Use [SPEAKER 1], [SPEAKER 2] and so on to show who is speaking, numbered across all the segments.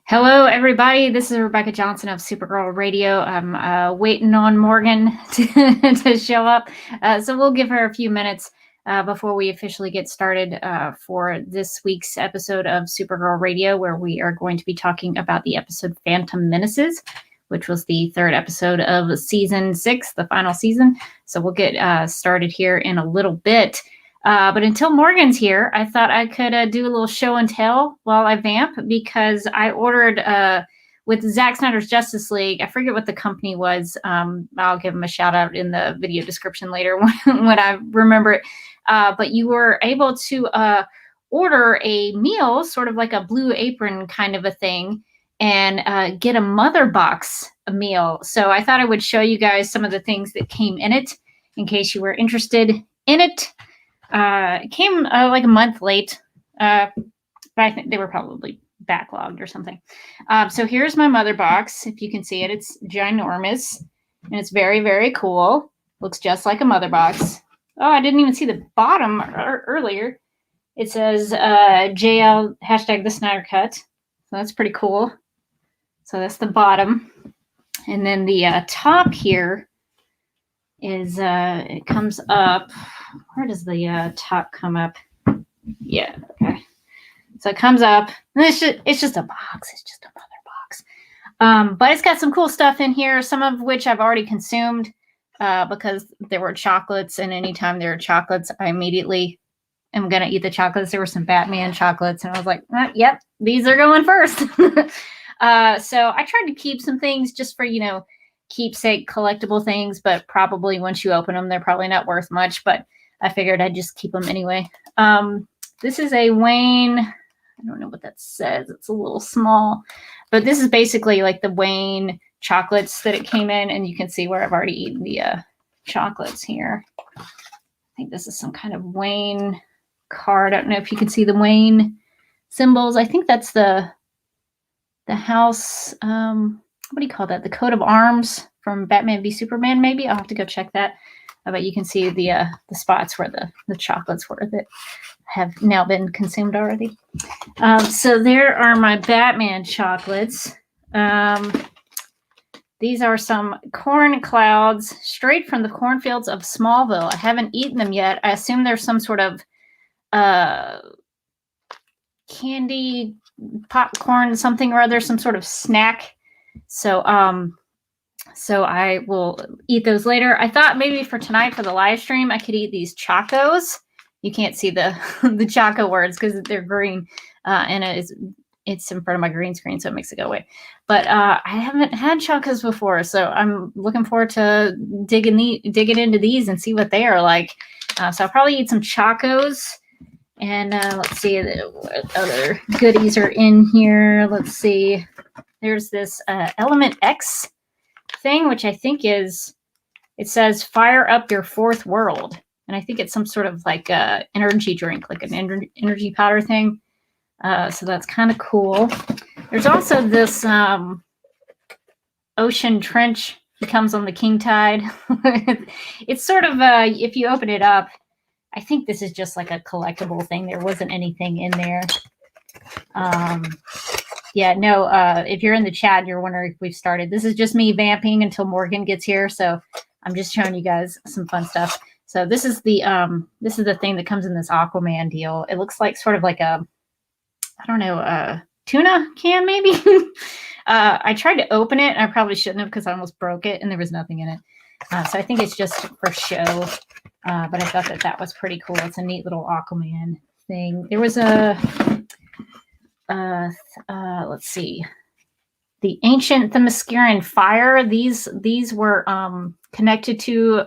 [SPEAKER 1] Hello, everybody. This is Rebecca Johnson of Supergirl Radio. I'm waiting on Morgan to show up. So we'll give her a few minutes before we officially get started for this week's episode of Supergirl Radio, where we are going to be talking about the episode Phantom Menaces, which was the third episode of season 6, the final season. So we'll get started here in a little bit. But until Morgan's here, I thought I could do a little show and tell while I vamp, because I ordered with Zack Snyder's Justice League. I forget what the company was. I'll give them a shout out in the video description later when I remember it. But you were able to order a meal, sort of like a Blue Apron kind of a thing, and get a mother box meal. So I thought I would show you guys some of the things that came in it in case you were interested in it. It came like a month late, but I think they were probably backlogged or something. So here's my mother box. If you can see it, it's ginormous, and it's very, very cool. Looks just like a mother box. Oh, I didn't even see the bottom earlier. It says JL hashtag the Snyder Cut. So that's pretty cool. So that's the bottom. And then the top here is it comes up. Where does the top come up? Yeah, okay. So it comes up, and it's just a box. It's just a mother box. But it's got some cool stuff in here, some of which I've already consumed because there were chocolates, and anytime there are chocolates, I immediately am going to eat the chocolates. There were some Batman chocolates, and I was like, yep, these are going first. So I tried to keep some things just for, keepsake collectible things, but probably once you open them, they're probably not worth much, but I figured I'd just keep them anyway. This is a Wayne. I don't know what that says. It's a little small, but this is basically like the Wayne chocolates that it came in, and you can see where I've already eaten the chocolates here. I think this is some kind of Wayne card. I don't know if you can see the Wayne symbols. I think that's the house. What do you call that? The coat of arms from Batman v Superman, maybe? I'll have to go check that. But you can see the spots where the chocolates were that have now been consumed already. So there are my Batman chocolates. These are some corn clouds straight from the cornfields of Smallville. I haven't eaten them yet. I assume there's some sort of candy, popcorn, something or other, some sort of snack. So I will eat those later. I thought maybe for tonight for the live stream, I could eat these Chocos. You can't see the the Choco words because they're green, and it's in front of my green screen, so it makes it go away. But I haven't had Chocos before, so I'm looking forward to digging into these and see what they are like. So I'll probably eat some Chocos. And let's see what other goodies are in here. Let's see. There's this Element X thing, which I think it says fire up your fourth world. And I think it's some sort of like energy drink, like an energy powder thing. So that's kind of cool. There's also this ocean trench that comes on the King Tide. It's sort of, if you open it up, I think this is just like a collectible thing. There wasn't anything in there. If you're in the chat, you're wondering if we've started. This is just me vamping until Morgan gets here. So I'm just showing you guys some fun stuff. So this is the thing that comes in this Aquaman deal. It looks like sort of like a tuna can maybe. I tried to open it, and I probably shouldn't have because I almost broke it, and there was nothing in it. So I think it's just for show. But I thought that was pretty cool. It's a neat little Aquaman thing. There was let's see, the ancient Themysciran fire. These were connected to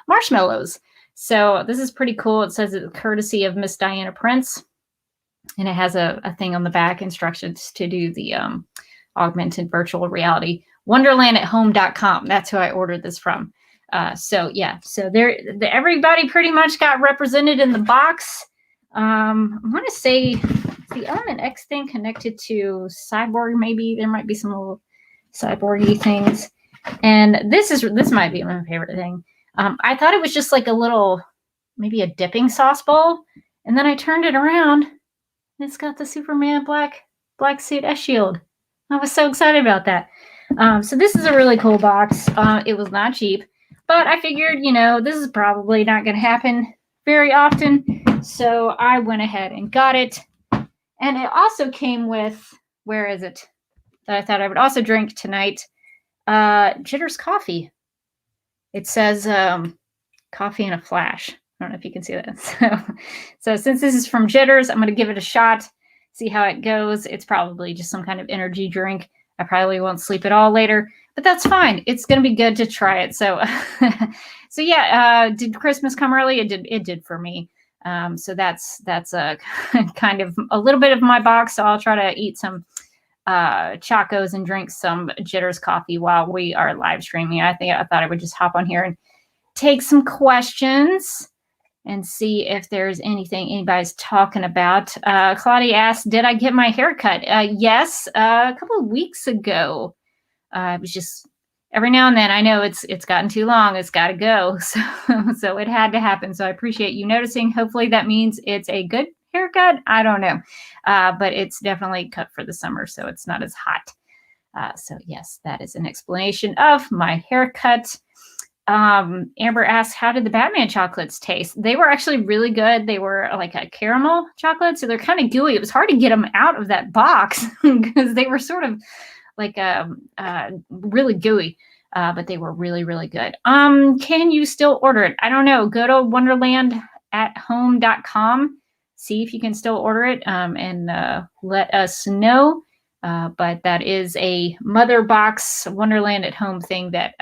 [SPEAKER 1] marshmallows. So this is pretty cool. It says it's courtesy of Miss Diana Prince, and it has a thing on the back, instructions to do the augmented virtual reality. Wonderlandathome.com. That's who I ordered this from. So everybody pretty much got represented in the box. I want to say the Element X thing connected to Cyborg. Maybe there might be some little cyborgy things. And this might be my favorite thing. I thought it was just like a little, maybe a dipping sauce bowl. And then I turned it around, and it's got the Superman black Black Suit S-Shield. I was so excited about that. So this is a really cool box. It was not cheap, but I figured, this is probably not going to happen very often. So I went ahead and got it. And it also came with, where is it? That I thought I would also drink tonight. Jitters coffee. It says coffee in a flash. I don't know if you can see that. So since this is from Jitters, I'm going to give it a shot, see how it goes. It's probably just some kind of energy drink. I probably won't sleep at all later, but that's fine. It's going to be good to try it. So, so yeah, did Christmas come early? It did for me. So that's a kind of a little bit of my box. So I'll try to eat some Chacos and drink some Jitters coffee while we are live streaming. I thought I would just hop on here and take some questions and see if there's anything anybody's talking about. Claudia asked, did I get my hair cut? Yes, a couple of weeks ago. It was just every now and then. I know it's gotten too long. It's got to go. So it had to happen. So I appreciate you noticing. Hopefully that means it's a good haircut. I don't know. But it's definitely cut for the summer, so it's not as hot. So yes, that is an explanation of my haircut. Amber asks, how did the Batman chocolates taste? They were actually really good. They were like a caramel chocolate, so they're kind of gooey. It was hard to get them out of that box because they were sort of like really gooey, but they were really, really good. Can you still order it? I don't know. Go to wonderlandathome.com. See if you can still order it and let us know. But that is a mother box Wonderland at Home thing that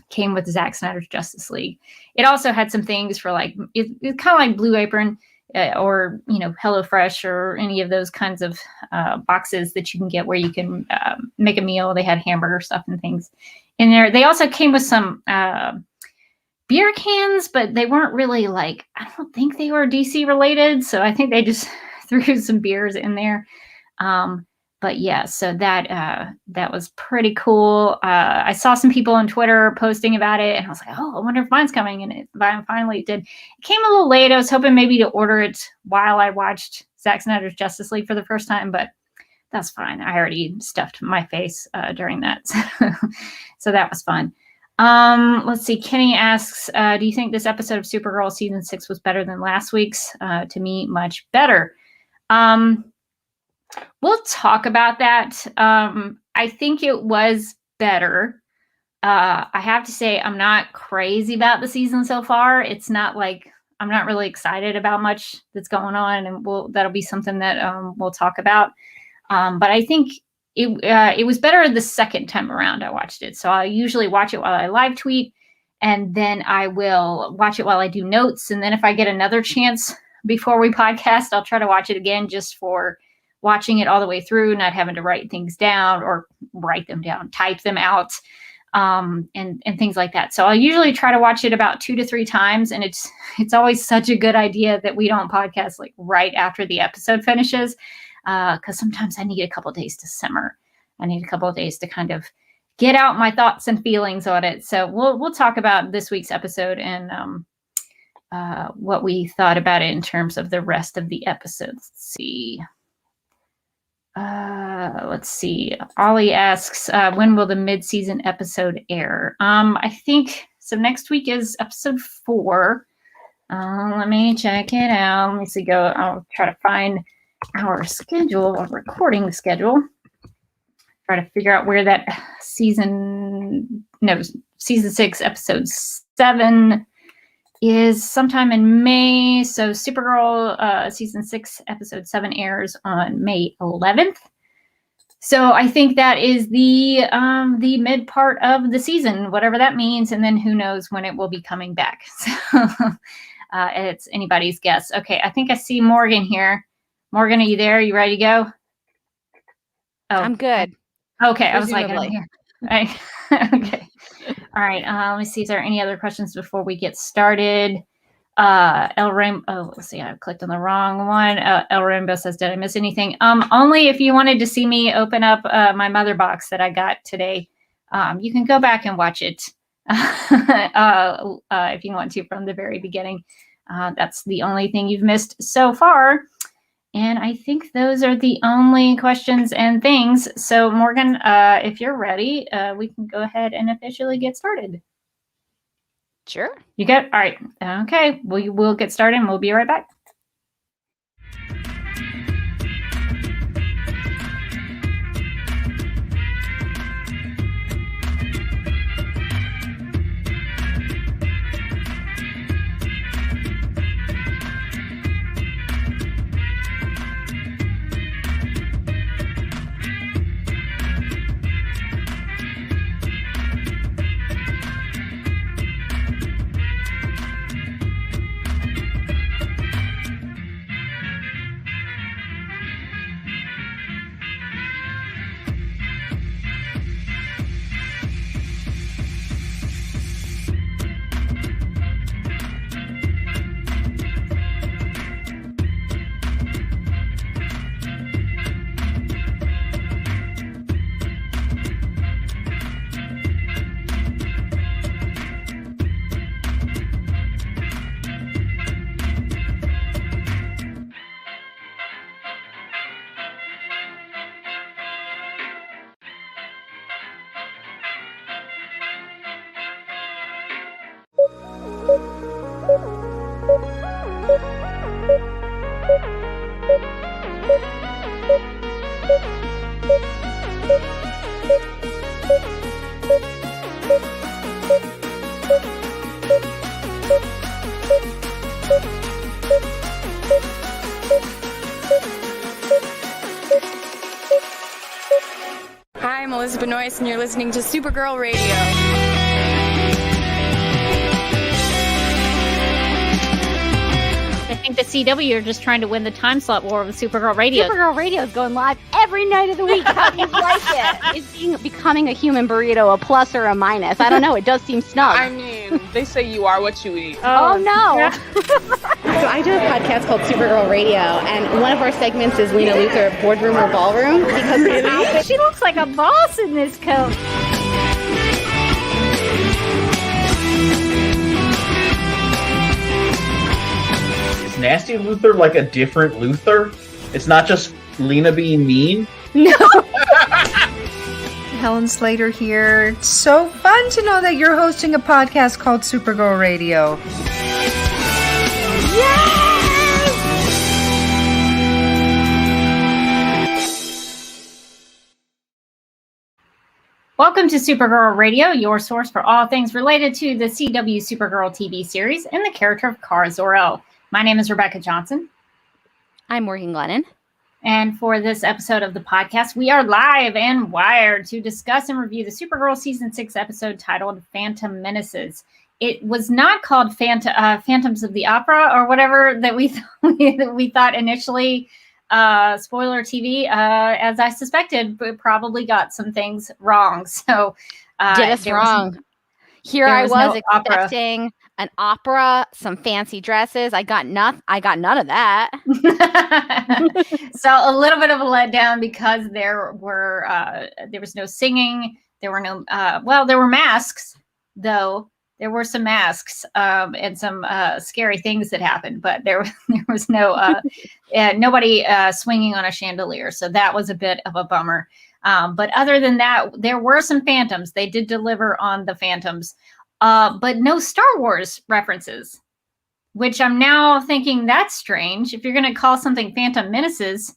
[SPEAKER 1] came with Zack Snyder's Justice League. It also had some things for like, it's kind of like Blue Apron or, HelloFresh or any of those kinds of boxes that you can get where you can make a meal. They had hamburger stuff and things in there. They also came with some beer cans, but they weren't really like, I don't think they were DC related. So I think they just threw some beers in there. But yeah, so that was pretty cool. I saw some people on Twitter posting about it, and I was like, oh, I wonder if mine's coming. And it finally did. It came a little late. I was hoping maybe to order it while I watched Zack Snyder's Justice League for the first time, but that's fine. I already stuffed my face during that. So that was fun. Let's see. Kenny asks, do you think this episode of Supergirl season 6 was better than last week's? To me, much better. We'll talk about that. I think it was better. I have to say, I'm not crazy about the season so far. It's not like I'm not really excited about much that's going on, and that'll be something that we'll talk about. But I think it was better the second time around I watched it. So I usually watch it while I live tweet, and then I will watch it while I do notes. And then if I get another chance before we podcast, I'll try to watch it again just for watching it all the way through, not having to write things down or write them down, type them out, and things like that. So I'll usually try to watch it about 2 to 3 times. And it's always such a good idea that we don't podcast like right after the episode finishes. Because sometimes I need a couple of days to simmer. I need a couple of days to kind of get out my thoughts and feelings on it. So we'll talk about this week's episode and what we thought about it in terms of the rest of the episodes. Let's see. Ollie asks, when will the mid-season episode air? I think so. Next week is episode 4. Let me check it out. Let me see. I'll try to find our schedule, our recording schedule. Try to figure out where that season 6, episode 7 is sometime in May. So Supergirl season 6, episode 7 airs on May 11th. So I think that is the mid part of the season, whatever that means. And then who knows when it will be coming back. So it's anybody's guess. Okay, I think I see Morgan here. Morgan, are you there? You ready to go?
[SPEAKER 2] Oh, I'm good.
[SPEAKER 1] Okay, I was like, I'm here. Right. Okay. All right. Let me see. Is there any other questions before we get started? El Rainbow. Oh, let's see. I clicked on the wrong one. El Rainbow says, "Did I miss anything?" Only if you wanted to see me open up my mother box that I got today. You can go back and watch it if you want to from the very beginning. That's the only thing you've missed so far. And I think those are the only questions and things. So, Morgan, if you're ready, we can go ahead and officially get started.
[SPEAKER 2] Sure.
[SPEAKER 1] You good? All right. Okay. We'll get started and we'll be right back.
[SPEAKER 3] Hi, I'm Elizabeth Noyce, and you're listening to Supergirl Radio.
[SPEAKER 1] I think the CW are just trying to win the time slot war with Supergirl Radio.
[SPEAKER 2] Supergirl Radio is going live every night of the week. How do you like it? Is becoming a human burrito a plus or a minus? I don't know. It does seem snug.
[SPEAKER 3] I mean, they say you are what you eat.
[SPEAKER 2] Oh no.
[SPEAKER 4] So I do a podcast called Supergirl Radio, and one of our segments is Lena Luthor, Boardroom or Ballroom, because
[SPEAKER 1] She looks like a boss in this coat.
[SPEAKER 5] Is Nasty Luthor like a different Luthor? It's not just Lena being mean?
[SPEAKER 2] No.
[SPEAKER 6] Helen Slater here. It's so fun to know that you're hosting a podcast called Supergirl Radio.
[SPEAKER 1] Welcome to Supergirl Radio, your source for all things related to the CW Supergirl TV series and the character of Kara Zor-El. My name is Rebecca Johnson.
[SPEAKER 2] I'm Morgan Glennon.
[SPEAKER 1] And for this episode of the podcast, we are live and wired to discuss and review the Supergirl Season 6 episode titled Phantom Menaces. It was not called Phantoms of the Opera or whatever that we thought initially. Spoiler TV, as I suspected, but probably got some things wrong. So
[SPEAKER 2] did us wrong. Here I was expecting an opera, some fancy dresses. I got none of that.
[SPEAKER 1] So a little bit of a letdown because there was no singing. There were no there were masks though. There were some masks and some scary things that happened, but there was no nobody swinging on a chandelier. So that was a bit of a bummer. But other than that, there were some phantoms. They did deliver on the phantoms, but no Star Wars references, which I'm now thinking that's strange. If you're going to call something Phantom Menaces,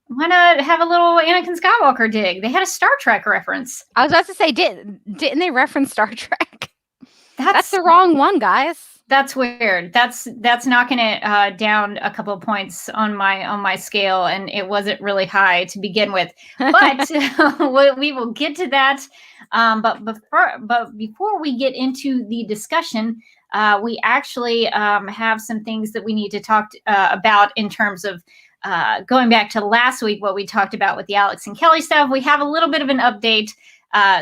[SPEAKER 1] why not have a little Anakin Skywalker dig? They had a Star Trek reference.
[SPEAKER 2] I was about to say, didn't they reference Star Trek?
[SPEAKER 1] That's
[SPEAKER 2] the wrong one, guys.
[SPEAKER 1] That's weird. That's knocking it down a couple of points on my scale, and it wasn't really high to begin with. But we will get to that. But before we get into the discussion, we actually have some things that we need to talk about in terms of going back to last week, what we talked about with the Alex and Kelly stuff. We have a little bit of an update,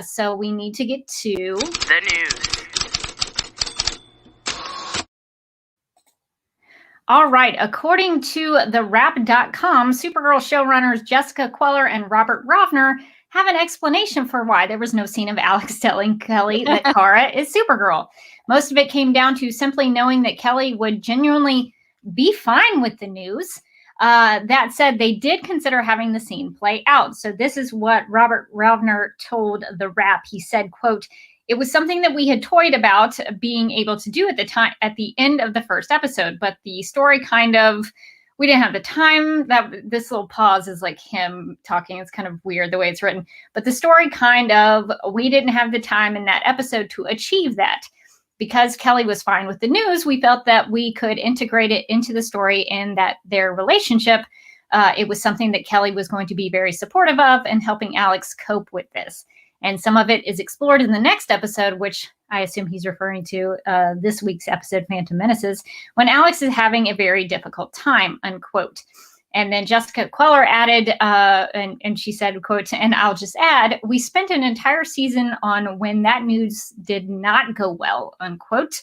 [SPEAKER 1] so we need to get to
[SPEAKER 7] the news.
[SPEAKER 1] All right. According to TheWrap.com, Supergirl showrunners Jessica Queller and Robert Rovner have an explanation for why there was no scene of Alex telling Kelly that Kara is Supergirl. Most of it came down to simply knowing that Kelly would genuinely be fine with the news. That said, they did consider having the scene play out. So this is what Robert Ravner told The Wrap. He said, quote, "It was something that we had toyed about being able to do at the time, at the end of the first episode, but the story we didn't have the time." That this little pause is like him talking. It's kind of weird the way it's written, but the story we didn't have the time in that episode to achieve that. Because Kelly was fine with the news, we felt that we could integrate it into the story and that their relationship, it was something that Kelly was going to be very supportive of and helping Alex cope with this. And some of it is explored in the next episode, which I assume he's referring to this week's episode, Phantom Menaces, when Alex is having a very difficult time, unquote. And then Jessica Queller added, and she said, quote, "And I'll just add, we spent an entire season on when that news did not go well," unquote.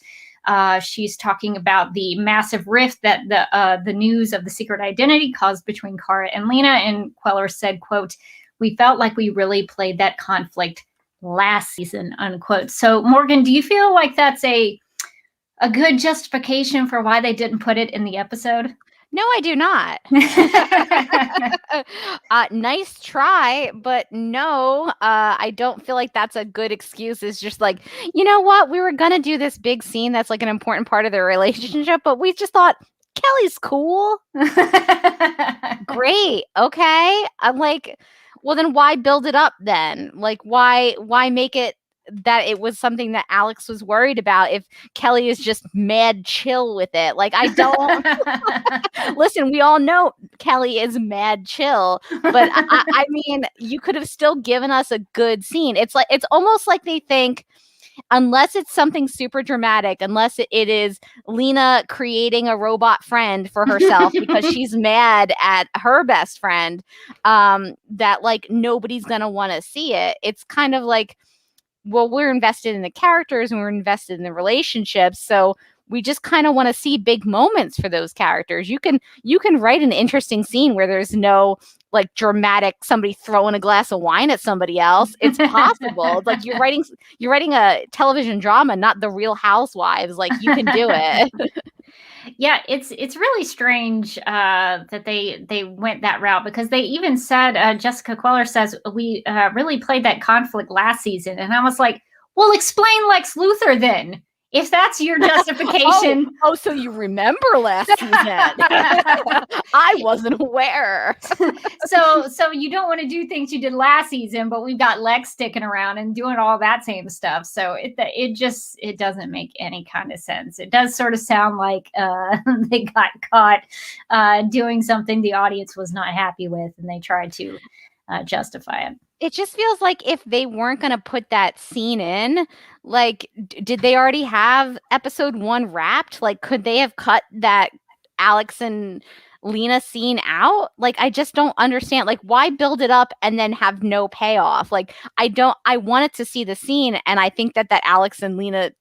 [SPEAKER 1] She's talking about the massive rift that the news of the secret identity caused between Kara and Lena. And Queller said, quote, "We felt like we really played that conflict last season," unquote. So, Morgan, do you feel like that's a good justification for why they didn't put it in the episode?
[SPEAKER 2] No, I do not. Nice try, but no, I don't feel like that's a good excuse. It's just like, you know what? We were going to do this big scene that's like an important part of their relationship, but we just thought, Kelly's cool. Great. Okay. I'm like, well, then why build it up then? Like, why make it that it was something that Alex was worried about if Kelly is just mad chill with it? Like, I don't listen, we all know Kelly is mad chill, but I mean, you could have still given us a good scene. It's almost like they think, unless it's something super dramatic, unless it is Lena creating a robot friend for herself because she's mad at her best friend, that like nobody's gonna want to see it. It's kind of like, well, we're invested in the characters and we're invested in the relationships, so we just kind of want to see big moments for those characters. You can write an interesting scene where there's no like dramatic somebody throwing a glass of wine at somebody else. It's possible. It's like you're writing a television drama, not The Real Housewives. Like, you can do it.
[SPEAKER 1] Yeah, it's really strange that they went that route, because they even said, Jessica Queller says, we really played that conflict last season. And I was like, well, explain Lex Luthor then. If that's your justification.
[SPEAKER 2] Oh, so you remember last season. I wasn't aware.
[SPEAKER 1] So you don't want to do things you did last season, but we've got Lex sticking around and doing all that same stuff. So it doesn't make any kind of sense. It does sort of sound like they got caught doing something the audience was not happy with, and they tried to justify it.
[SPEAKER 2] It just feels like if they weren't going to put that scene in, like, did they already have episode 1 wrapped? Like, could they have cut that Alex and Lena scene out? Like, I just don't understand. Like, why build it up and then have no payoff? Like, I wanted to see the scene, and I think that Alex and Lena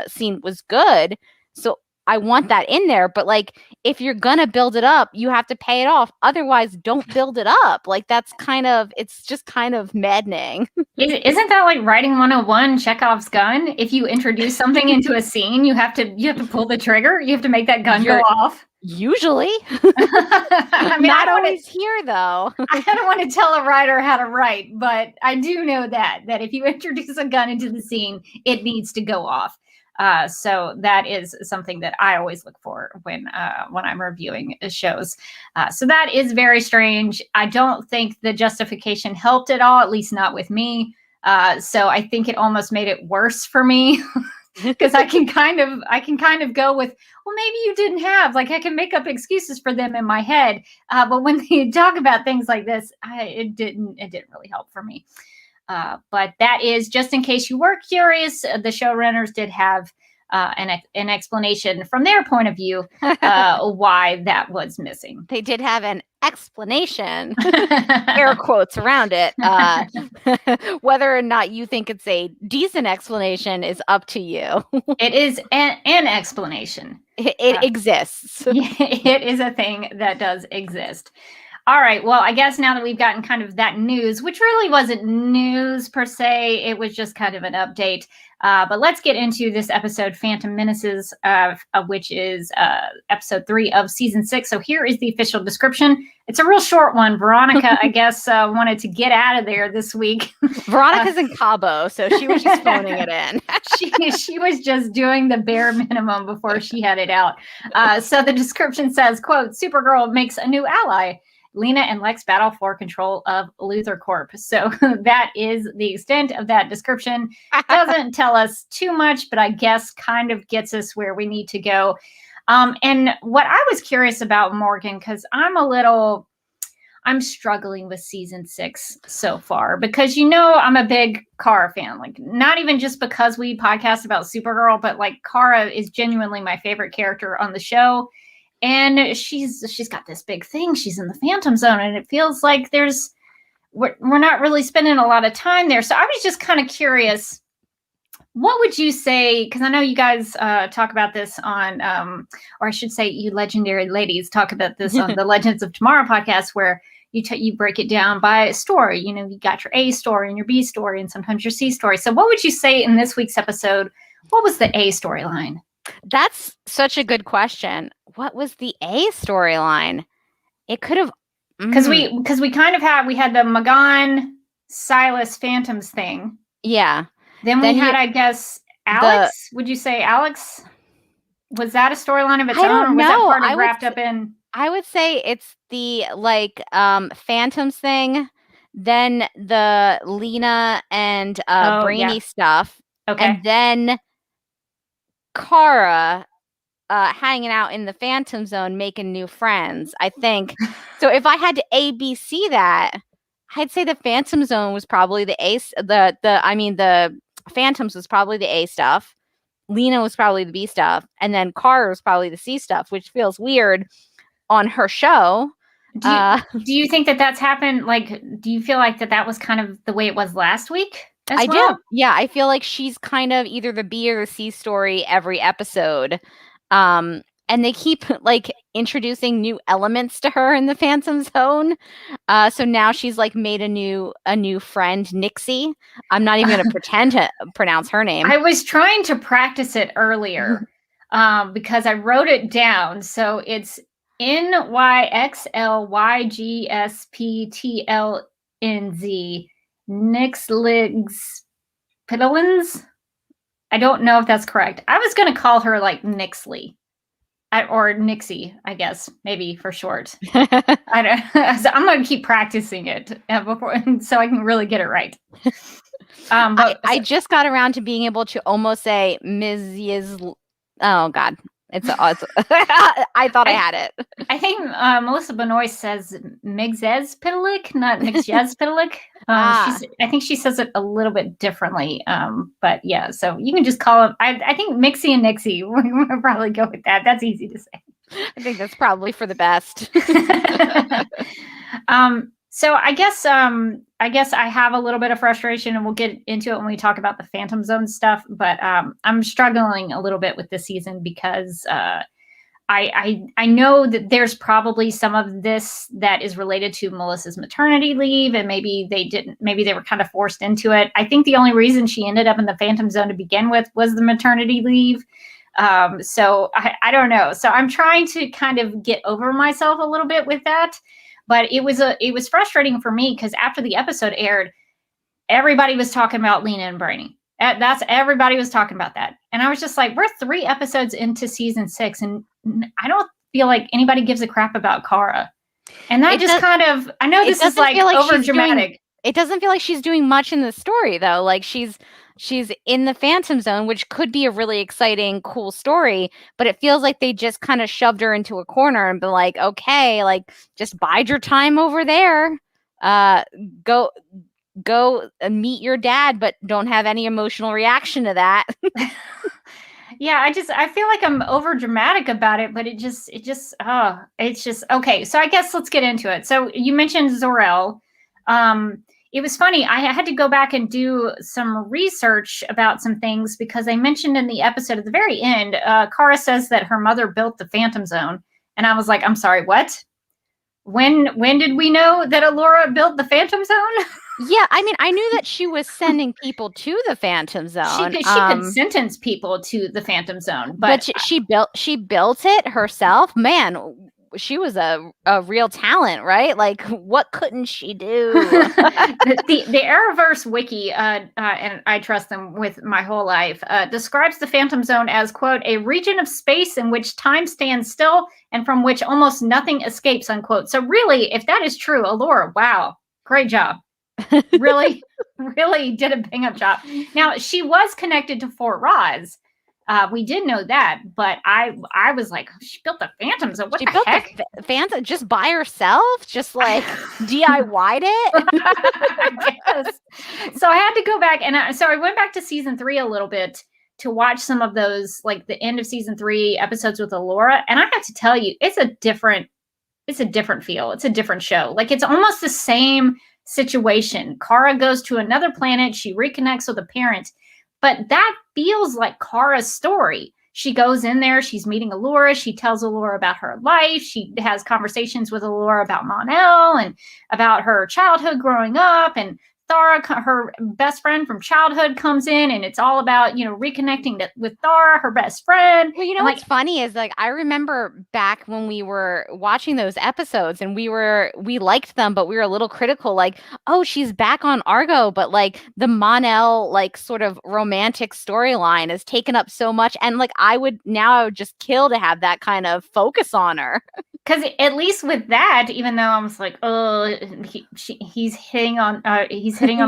[SPEAKER 2] scene was good. So I want that in there, but like, if you're gonna build it up, you have to pay it off. Otherwise, don't build it up. Like, it's just kind of maddening.
[SPEAKER 1] Isn't that like writing 101, Chekhov's gun? If you introduce something into a scene, you have to pull the trigger. You have to make that gun go off.
[SPEAKER 2] Usually. I mean, not always here, though.
[SPEAKER 1] I don't want to tell a writer how to write, but I do know that if you introduce a gun into the scene, it needs to go off. So that is something that I always look for when I'm reviewing shows. So that is very strange. I don't think the justification helped at all, at least not with me. So I think it almost made it worse for me, because I can kind of go with, well, maybe you didn't have, like, I can make up excuses for them in my head. But when they talk about things like this, it didn't really help for me. But that is, just in case you were curious, the showrunners did have an explanation from their point of view why that was missing.
[SPEAKER 2] They did have an explanation, air quotes around it. Whether or not you think it's a decent explanation is up to you.
[SPEAKER 1] It is an explanation.
[SPEAKER 2] It exists.
[SPEAKER 1] It is a thing that does exist. All right. Well, I guess now that we've gotten kind of that news, which really wasn't news per se, it was just kind of an update. But let's get into this episode, Phantom Menaces, which is episode 3 of season 6. So here is the official description. It's a real short one. Veronica, I guess, wanted to get out of there this week.
[SPEAKER 2] Veronica's in Cabo, so she was just phoning it in.
[SPEAKER 1] she was just doing the bare minimum before she headed out. So the description says, quote, Supergirl makes a new ally. Lena and Lex battle for control of Luthor Corp. So that is the extent of that description. Doesn't tell us too much, but I guess kind of gets us where we need to go. And what I was curious about, Morgan, because I'm struggling with season 6 so far, because I'm a big Kara fan. Like, not even just because we podcast about Supergirl, but like Kara is genuinely my favorite character on the show. And she's got this big thing. She's in the Phantom Zone, and it feels like we're not really spending a lot of time there. So I was just kind of curious, what would you say? Because I know you guys talk about this on, or I should say, you legendary ladies talk about this on the Legends of Tomorrow podcast, where you break it down by story. You got your A story and your B story, and sometimes your C story. So what would you say in this week's episode? What was the A storyline?
[SPEAKER 2] That's such a good question. What was the A storyline? It could have
[SPEAKER 1] because we kind of had the Magan Silas Phantoms thing.
[SPEAKER 2] Yeah.
[SPEAKER 1] Then we had, I guess, Alex. Would you say Alex? Was that a storyline of its own, or was that part of wrapped up in?
[SPEAKER 2] I would say it's the Phantoms thing, then the Lena and Brainy stuff,
[SPEAKER 1] okay,
[SPEAKER 2] and then Kara hanging out in the Phantom Zone making new friends, I think. So if I had to ABC that, I'd say the Phantom Zone was probably the A. The Phantoms was probably the A stuff. Lena was probably the B stuff, and then Kara was probably the C stuff, which feels weird on her show.
[SPEAKER 1] Do you think that that's happened? Like, do you feel like that was kind of the way it was last week?
[SPEAKER 2] I do. Yeah, I feel like she's kind of either the B or the C story every episode. And they keep like introducing new elements to her in the Phantom Zone. So now she's like made a new friend, Nixie. I'm not even going to pretend to pronounce her name.
[SPEAKER 1] I was trying to practice it earlier because I wrote it down. So it's NYXLYGSPTLNZ. Nixligs Piddlins. I don't know if that's correct. I was going to call her like Nixley. Or Nixie, I guess, maybe for short. I don't. So I'm going to keep practicing it before, so I can really get it right.
[SPEAKER 2] But I just got around to being able to almost say Ms. Oh God, I thought I had it.
[SPEAKER 1] I think Melissa Benoist says Migzez Pitalik, not Migzez Pitalik. I think she says it a little bit differently. But yeah, so you can just call it. I think Mixie and Nixie. We'll probably go with that. That's easy to say.
[SPEAKER 2] I think that's probably for the best.
[SPEAKER 1] So I guess I have a little bit of frustration, and we'll get into it when we talk about the Phantom Zone stuff. But I'm struggling a little bit with this season because I know that there's probably some of this that is related to Melissa's maternity leave, and maybe they were kind of forced into it. I think the only reason she ended up in the Phantom Zone to begin with was the maternity leave. So I don't know. So I'm trying to kind of get over myself a little bit with that. But it was frustrating for me because after the episode aired, everybody was talking about Lena and Brainy. Everybody was talking about that. And I was just like, we're 3 episodes into season 6, and I don't feel like anybody gives a crap about Kara. And that I know this is like over dramatic.
[SPEAKER 2] It doesn't feel like she's doing much in the story, though. Like she's in the Phantom Zone, which could be a really exciting, cool story, but it feels like they just kind of shoved her into a corner and be like, okay, like just bide your time over there. Go meet your dad, but don't have any emotional reaction to that.
[SPEAKER 1] Yeah, I feel like I'm over dramatic about it, but it's just okay. So I guess let's get into it. So you mentioned Zor-El. It was funny. I had to go back and do some research about some things because I mentioned in the episode at the very end, Kara says that her mother built the Phantom Zone. And I was like, I'm sorry, what? when did we know that Allura built the Phantom Zone?
[SPEAKER 2] Yeah, I mean, I knew that she was sending people to the Phantom Zone.
[SPEAKER 1] She could sentence people to the Phantom Zone, but
[SPEAKER 2] she built it herself. Man, she was a real talent, right? Like, what couldn't she do?
[SPEAKER 1] the Arrowverse wiki, and I trust them with my whole life, describes the Phantom Zone as, quote, a region of space in which time stands still and from which almost nothing escapes, unquote. So really, if that is true, Allura, wow, great job. Really did a bang up job. Now, she was connected to Fort Roz. We did know that, but I was like, she built the Phantom Zone. What the heck?
[SPEAKER 2] The Phantom just by herself, just like DIY'd it.
[SPEAKER 1] I guess. So I had to go back, and so I went back to season 3 a little bit to watch some of those, like the end of season 3 episodes with Allura, and I have to tell you, it's a different feel. It's a different show. Like, it's almost the same situation. Kara goes to another planet. She reconnects with a parent. But that feels like Kara's story. She goes in there. She's meeting Allura. She tells Allura about her life. She has conversations with Allura about Mon-El and about her childhood growing up. And Thara, her best friend from childhood, comes in, and it's all about, reconnecting with Thara, her best friend.
[SPEAKER 2] Well, what's funny is, like, I remember back when we were watching those episodes, and we liked them, but we were a little critical, like, oh, she's back on Argo, but like the Mon-El, like, sort of romantic storyline is taken up so much, and like I would just kill to have that kind of focus on her.
[SPEAKER 1] Because at least with that, even though I was like, oh, he's hitting on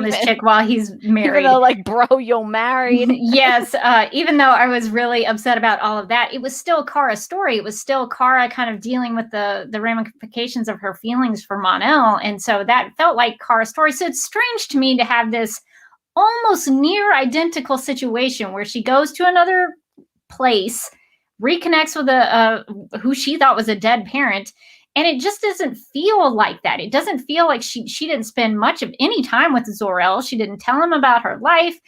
[SPEAKER 1] this chick while he's married.
[SPEAKER 2] Even though, like, bro, you're married.
[SPEAKER 1] Yes. Even though I was really upset about all of that, it was still Kara's story. It was still Kara kind of dealing with the ramifications of her feelings for Mon-El. And so that felt like Kara's story. So it's strange to me to have this almost near identical situation where she goes to another place, reconnects with who she thought was a dead parent, and it just doesn't feel like that. It doesn't feel like she didn't spend much of any time with Zor-El. She didn't tell him about her life.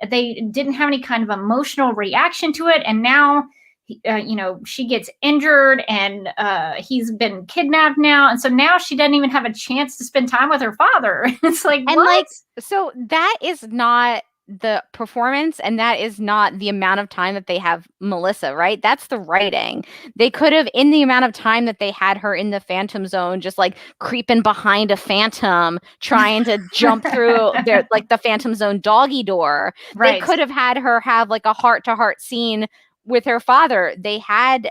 [SPEAKER 1] They didn't have any kind of emotional reaction to it, and now she gets injured, and he's been kidnapped now, and so now she doesn't even have a chance to spend time with her father. It's like,
[SPEAKER 2] and
[SPEAKER 1] what?
[SPEAKER 2] Like, so that is not the performance, and that is not the amount of time that they have Melissa, right? That's the writing. They could have, in the amount of time that they had her in the Phantom Zone, just like creeping behind a phantom, trying to jump through the Phantom Zone doggy door. Right. They could have had her have like a heart-to-heart scene with her father. They had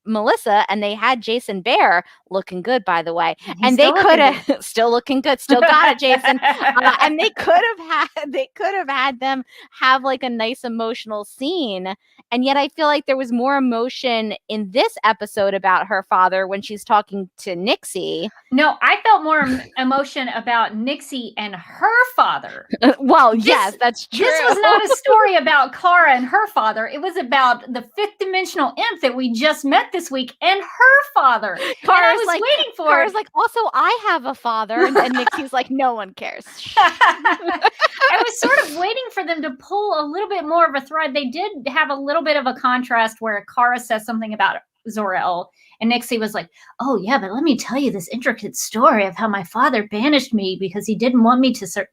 [SPEAKER 2] Melissa and they had Jason Behr, looking good, by the way, and they could have still looking good, still got it, Jason. And they could have had them have like a nice emotional scene, and yet I feel like there was more emotion in this episode about her father when she's talking to Nixie.
[SPEAKER 1] No, I felt more emotion about Nixie and her father.
[SPEAKER 2] Yes, that's true.
[SPEAKER 1] This was not a story about Kara and her father. It was about the fifth dimensional imp that we just met this week and her father. Kara's like, waiting for
[SPEAKER 2] Kara's like, also, I have a father. And Nixie's like, no one cares.
[SPEAKER 1] I was sort of waiting for them to pull a little bit more of a thread. They did have a little bit of a contrast where Kara says something about Zor-El, and Nixie was like, oh yeah, but let me tell you this intricate story of how my father banished me because he didn't want me to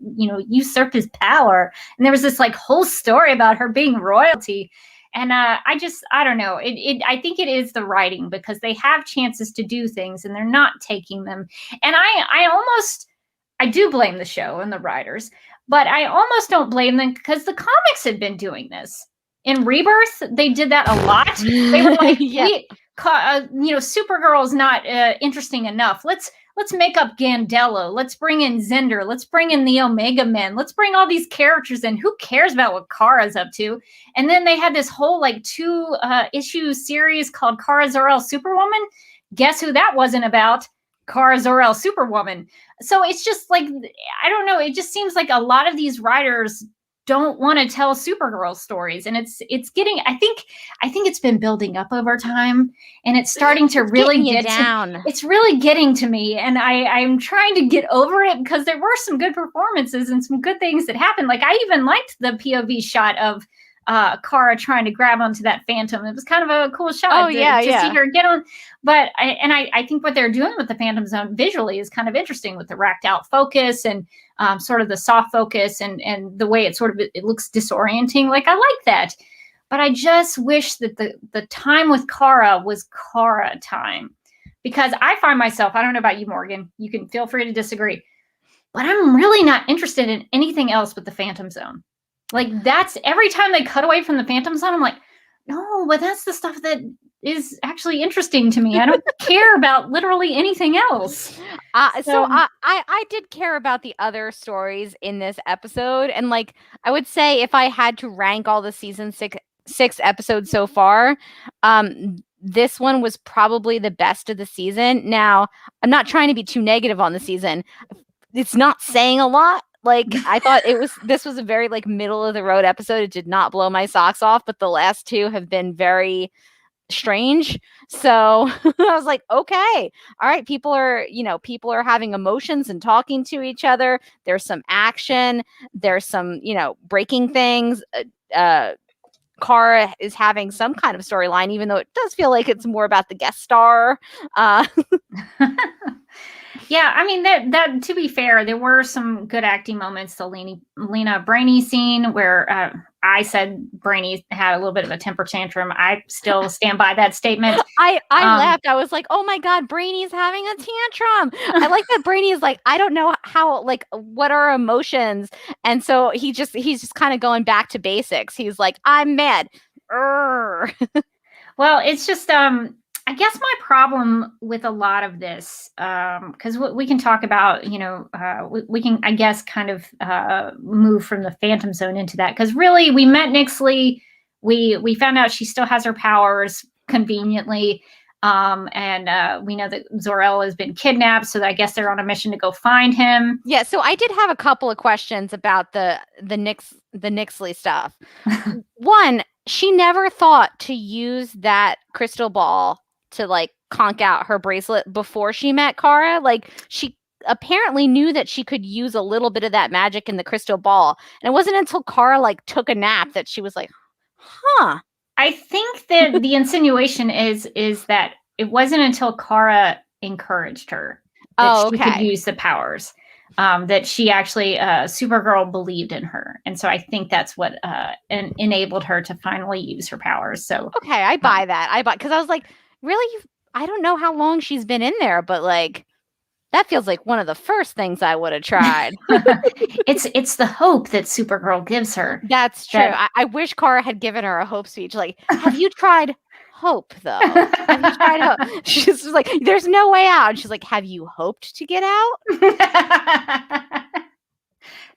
[SPEAKER 1] usurp his power. And there was this like whole story about her being royalty. And I don't know. I think it is the writing, because they have chances to do things and they're not taking them. And I do blame the show and the writers, but I almost don't blame them, because the comics had been doing this. In Rebirth, they did that a lot. They were like, Supergirl is not interesting enough. Let's make up Gandello. Let's bring in Zender. Let's bring in the Omega Men. Let's bring all these characters in. Who cares about what Kara's up to? And then they had this whole like 2-issue series called Kara Zor-El Superwoman. Guess who that wasn't about? Kara Zor-El Superwoman. So it's just like, I don't know. It just seems like a lot of these writers don't want to tell Supergirl stories, and it's getting, I think it's been building up over time, and it's starting to really get down. It's really getting to me, and I'm trying to get over it, because there were some good performances and some good things that happened. Like, I even liked the POV shot of Kara trying to grab onto that Phantom. It was kind of a cool shot to see her get on. But I think what they're doing with the Phantom Zone visually is kind of interesting with the racked out focus and sort of the soft focus and the way it looks disorienting. Like, I like that. But I just wish that the time with Kara was Kara time. Because I find myself, I don't know about you, Morgan, you can feel free to disagree, but I'm really not interested in anything else but the Phantom Zone. Like, that's every time they cut away from the Phantom Zone, I'm like, no, but that's the stuff that is actually interesting to me. I don't care about literally anything else.
[SPEAKER 2] So I did care about the other stories in this episode. And like, I would say if I had to rank all the season six episodes so far, this one was probably the best of the season. Now, I'm not trying to be too negative on the season. It's not saying a lot. Like, I thought this was a very like middle of the road episode. It did not blow my socks off, but the last two have been very strange. So I was like, okay, all right. People are having emotions and talking to each other. There's some action. There's some, breaking things. Kara is having some kind of storyline, even though it does feel like it's more about the guest star.
[SPEAKER 1] Yeah, I mean, that to be fair, there were some good acting moments. The Lena Brainy scene where I said Brainy had a little bit of a temper tantrum. I still stand by that statement.
[SPEAKER 2] I laughed. I was like, oh my God, Brainy's having a tantrum. I like that Brainy is like, I don't know how, like, what are emotions? And so he's just kind of going back to basics. He's like, I'm mad. Well,
[SPEAKER 1] it's just, I guess my problem with a lot of this, because we can talk about, we can, I guess, kind of move from the Phantom Zone into that. Because really, we met Nixley. We found out she still has her powers conveniently. And we know that Zor-El has been kidnapped. So I guess they're on a mission to go find him.
[SPEAKER 2] Yeah. So I did have a couple of questions about the Nixley stuff. One, she never thought to use that crystal ball to like conk out her bracelet before she met Kara. Like, she apparently knew that she could use a little bit of that magic in the crystal ball. And it wasn't until Kara like took a nap that she was like, huh.
[SPEAKER 1] I think that the insinuation is that it wasn't until Kara encouraged her that she could use the powers. That she actually, Supergirl believed in her. And so I think that's what enabled her to finally use her powers. So
[SPEAKER 2] okay, I buy that. Because I was like, really? I don't know how long she's been in there, but like, that feels like one of the first things I would have tried.
[SPEAKER 1] It's the hope that Supergirl gives her.
[SPEAKER 2] That's true. I wish Kara had given her a hope speech. Like, have you tried hope, though? Have you tried hope? She's just like, there's no way out. And she's like, have you hoped to get out?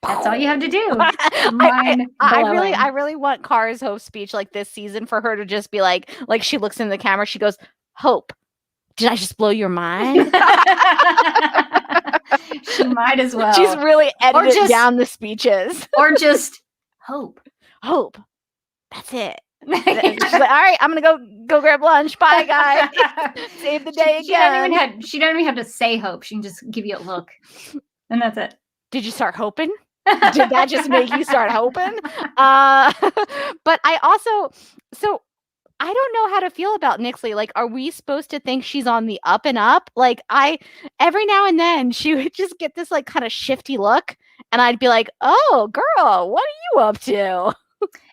[SPEAKER 1] That's all you have to do.
[SPEAKER 2] I really want Kara's hope speech like this season for her to just be like she looks in the camera, she goes, hope. Did I just blow your mind?
[SPEAKER 1] She might as well.
[SPEAKER 2] She's really edited down the speeches.
[SPEAKER 1] Or just hope.
[SPEAKER 2] Hope. That's it. She's like, all right, I'm gonna go grab lunch. Bye, guys. Save the day again.
[SPEAKER 1] She don't even have to say hope. She can just give you a look, and that's it.
[SPEAKER 2] Did you start hoping? Did that just make you start hoping? But I also, so I don't know how to feel about Nixley. Like, are we supposed to think she's on the up and up? Like, every now and then she would just get this like kind of shifty look, and I'd be like, oh, girl, what are you up to?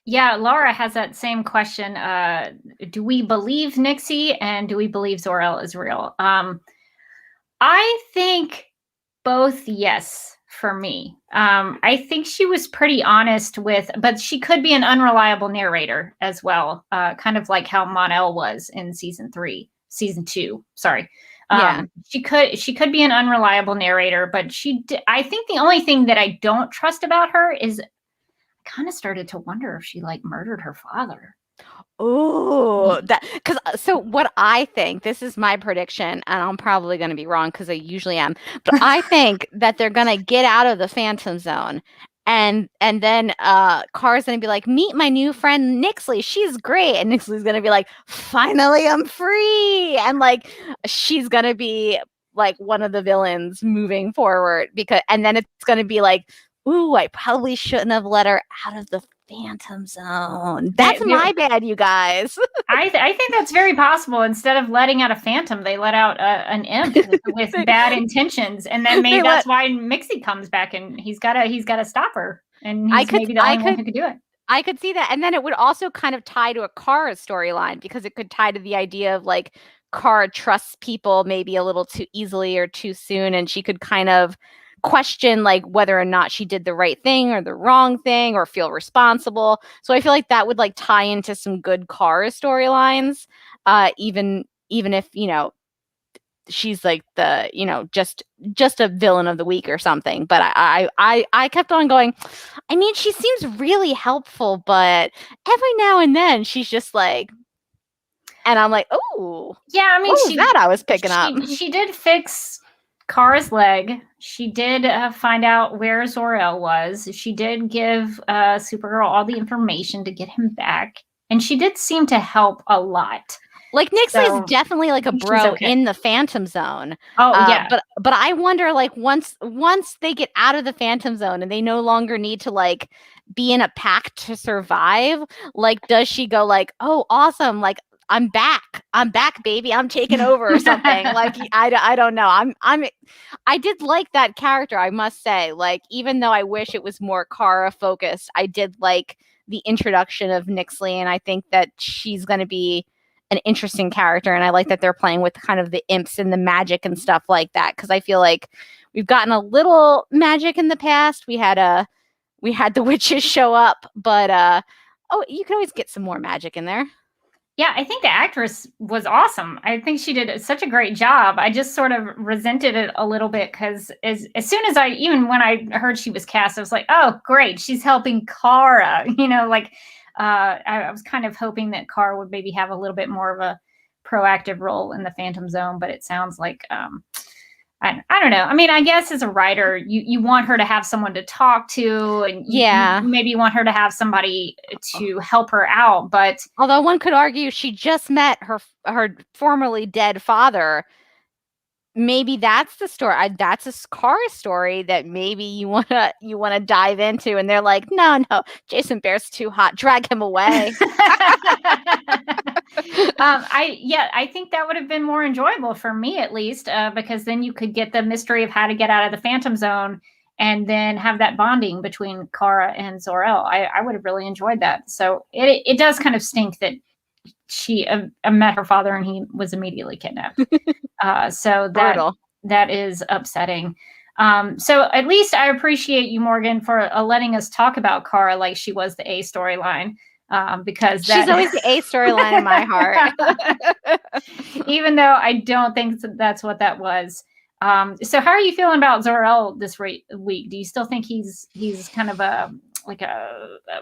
[SPEAKER 1] Yeah, Laura has that same question. Do we believe Nixie and do we believe Zor-El is real? I think both, yes, for me. I think she was pretty honest but she could be an unreliable narrator as well, kind of like how Mon-El was in season 2. Sorry.
[SPEAKER 2] Yeah.
[SPEAKER 1] She could be an unreliable narrator, but I think the only thing that I don't trust about her is I kind of started to wonder if she like murdered her father.
[SPEAKER 2] Oh, so what I think, this is my prediction, and I'm probably going to be wrong because I usually am, but I think that they're going to get out of the Phantom Zone, and then Kara's going to be like, meet my new friend Nixley, she's great, and Nixley's going to be like, finally I'm free, and like she's going to be like one of the villains moving forward, and then it's going to be like, ooh, I probably shouldn't have let her out of the Phantom Zone. That's my bad, you guys.
[SPEAKER 1] I think that's very possible. Instead of letting out a phantom, they let out an imp with bad intentions, and then maybe that's why Mixie comes back and he's gotta stop her, and he's maybe the only one who could do it.
[SPEAKER 2] I could see that, and then it would also kind of tie to a Kara storyline because it could tie to the idea of like Kara trusts people maybe a little too easily or too soon, and she could kind of question like whether or not she did the right thing or the wrong thing or feel responsible. So I feel like that would like tie into some good Kara storylines, even if she's like the just a villain of the week or something. But I kept on going. I mean, she seems really helpful, but every now and then she's just like, and I'm like, oh
[SPEAKER 1] yeah. I mean,
[SPEAKER 2] I was picking up.
[SPEAKER 1] She did fix Kara's leg. She did find out where Zor-El was. She did give Supergirl all the information to get him back, and she did seem to help a lot.
[SPEAKER 2] Like Nixley is definitely like a bro in the Phantom Zone.
[SPEAKER 1] Oh yeah,
[SPEAKER 2] but I wonder like once they get out of the Phantom Zone and they no longer need to like be in a pack to survive, like does she go like, oh awesome, like I'm back, baby, I'm taking over or something? Like I don't know. I did like that character, I must say. Like even though I wish it was more Kara focused, I did like the introduction of Nixley, and I think that she's going to be an interesting character, and I like that they're playing with kind of the imps and the magic and stuff like that, because I feel like we've gotten a little magic in the past. We had the witches show up, but you can always get some more magic in there.
[SPEAKER 1] Yeah, I think the actress was awesome. I think she did such a great job. I just sort of resented it a little bit because as soon as even when I heard she was cast, I was like, oh, great, she's helping Kara. I was kind of hoping that Kara would maybe have a little bit more of a proactive role in the Phantom Zone, but it sounds like I don't know. I mean, I guess as a writer, you want her to have someone to talk to, and maybe you want her to have somebody to help her out. But
[SPEAKER 2] although one could argue she just met her formerly dead father, maybe that's the story. That's a Kara story that maybe you wanna dive into, and they're like, no, Jason Bear's too hot. Drag him away.
[SPEAKER 1] I think that would have been more enjoyable for me, at least, because then you could get the mystery of how to get out of the Phantom Zone, and then have that bonding between Kara and Zor-El. I would have really enjoyed that. So it does kind of stink that she met her father and he was immediately kidnapped. So that is upsetting. So at least I appreciate you, Morgan, for letting us talk about Kara like she was the A storyline. Because
[SPEAKER 2] she's always the A storyline in my heart.
[SPEAKER 1] Even though I don't think that's what that was. So how are you feeling about Zor-El this week? Do you still think he's kind of an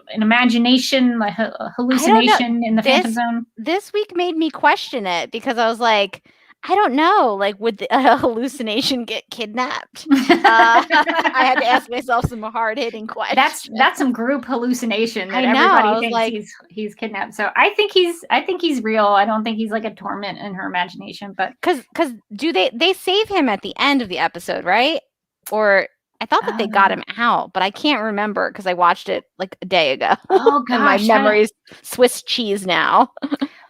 [SPEAKER 1] imagination, like a hallucination in the Phantom Zone?
[SPEAKER 2] This week made me question it, because I was like, I don't know, like, would a hallucination get kidnapped? I had to ask myself some hard-hitting questions.
[SPEAKER 1] That's some group hallucination that everybody thinks he's kidnapped. So I think he's real. I don't think he's like a torment in her imagination. But
[SPEAKER 2] because do they save him at the end of the episode, right? Or I thought that they got him out, but I can't remember because I watched it like a day ago.
[SPEAKER 1] Oh gosh,
[SPEAKER 2] and my memory's Swiss cheese now.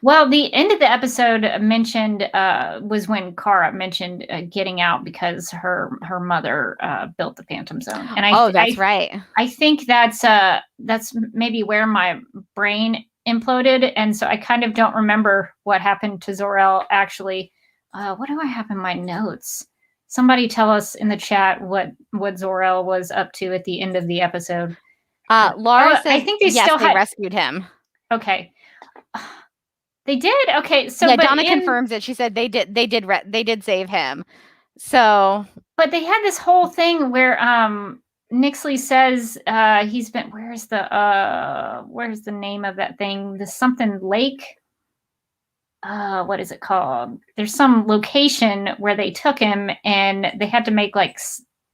[SPEAKER 1] Well, the end of the episode mentioned was when Kara mentioned getting out because her mother built the Phantom Zone, and
[SPEAKER 2] that's right.
[SPEAKER 1] I think that's maybe where my brain imploded, and so I kind of don't remember what happened to Zor-El actually. What do I have in my notes? Somebody tell us in the chat what Zor-El was up to at the end of the episode.
[SPEAKER 2] Laura says,
[SPEAKER 1] I think they
[SPEAKER 2] rescued him.
[SPEAKER 1] Okay. They did? Okay. So
[SPEAKER 2] yeah, Donna confirms it. She said they did save him. So,
[SPEAKER 1] but they had this whole thing where Nixley says he's been where's the name of that thing? The something lake. What is it called? There's some location where they took him and they had to make like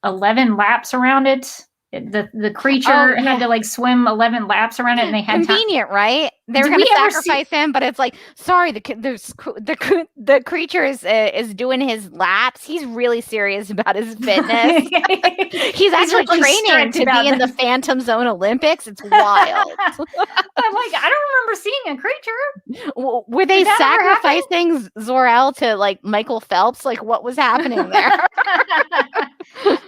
[SPEAKER 1] 11 laps around it. The creature had to like swim 11 laps around it, and they had
[SPEAKER 2] convenient, right? they were
[SPEAKER 1] Did
[SPEAKER 2] going to
[SPEAKER 1] we ever
[SPEAKER 2] sacrifice him, but it's like, sorry, the creature is doing his laps. He's really serious about his fitness. He's actually
[SPEAKER 1] really
[SPEAKER 2] training
[SPEAKER 1] strict
[SPEAKER 2] to
[SPEAKER 1] about
[SPEAKER 2] be in the
[SPEAKER 1] this.
[SPEAKER 2] Phantom Zone Olympics. It's wild.
[SPEAKER 1] I'm like, I don't remember seeing a creature.
[SPEAKER 2] Were they
[SPEAKER 1] Did that ever happen?
[SPEAKER 2] sacrificing Zor-El to like Michael Phelps? Like, what was happening there?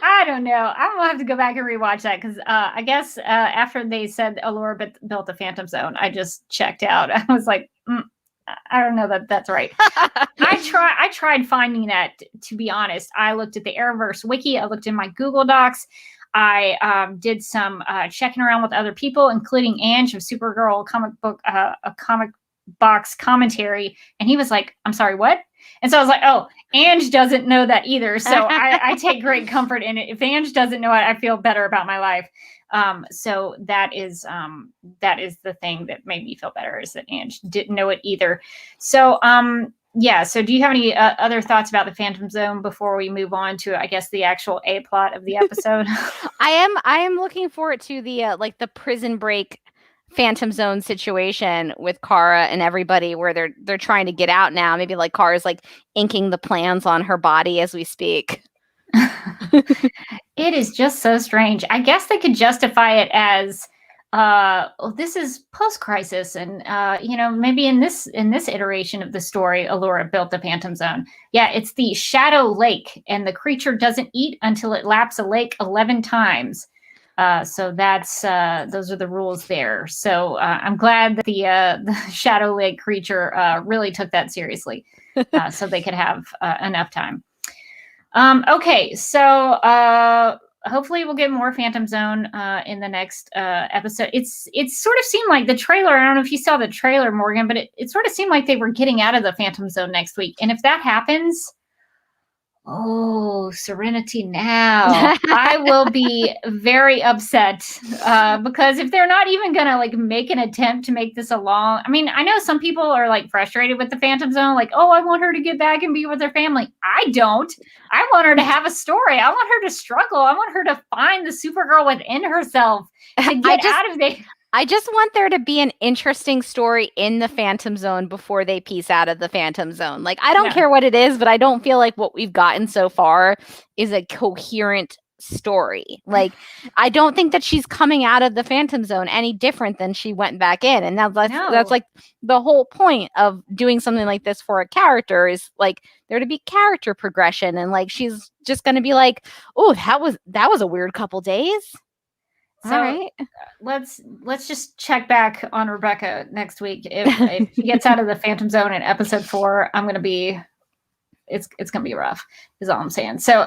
[SPEAKER 1] I don't know. I'm gonna have to go back and rewatch that because I guess after they said Allura built the Phantom Zone, I just checked out. I was like, I don't know that that's right. I tried finding that. To be honest, I looked at the Arrowverse wiki. I looked in my Google Docs. I did some checking around with other people, including Ange of Supergirl comic box commentary, and he was like, "I'm sorry, what?" And so I was like, "Oh, Ange doesn't know that either." So I take great comfort in it. If Ange doesn't know it, I feel better about my life. So that is the thing that made me feel better, is that Ange didn't know it either. So yeah. So do you have any other thoughts about the Phantom Zone before we move on to, I guess, the actual A plot of the episode?
[SPEAKER 2] I am looking forward to the like the prison break Phantom Zone situation with Kara and everybody, where they're trying to get out now. Maybe like Kara's like inking the plans on her body as we speak.
[SPEAKER 1] It is just so strange. I guess they could justify it as this is post-crisis, and maybe in this iteration of the story, Allura built the Phantom Zone. Yeah, it's the Shadow Lake, and the creature doesn't eat until it laps a lake 11 times. So that's those are the rules there. So I'm glad that the Shadow Lake creature really took that seriously, so they could have enough time. Okay, so hopefully we'll get more Phantom Zone in the next episode. It's sort of seemed like the trailer. I don't know if you saw the trailer, Morgan, but it sort of seemed like they were getting out of the Phantom Zone next week. And if that happens, oh, Serenity now. I will be very upset because if they're not even going to like make an attempt to make this along. I mean, I know some people are like frustrated with the Phantom Zone. Like, oh, I want her to get back and be with her family. I don't. I want her to have a story. I want her to struggle. I want her to find the Supergirl within herself to get out of there.
[SPEAKER 2] I just want there to be an interesting story in the Phantom Zone before they piece out of the Phantom Zone. Like, I don't care what it is, but I don't feel like what we've gotten so far is a coherent story. Like, I don't think that she's coming out of the Phantom Zone any different than she went back in. And that's like the whole point of doing something like this for a character, is like there to be character progression. And like, she's just going to be like, oh, that was a weird couple days.
[SPEAKER 1] So
[SPEAKER 2] all right.
[SPEAKER 1] Let's just check back on Rebecca next week. If she gets out of the Phantom Zone in episode 4, I'm gonna be it's gonna be rough, is all I'm saying. So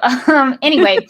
[SPEAKER 1] anyway,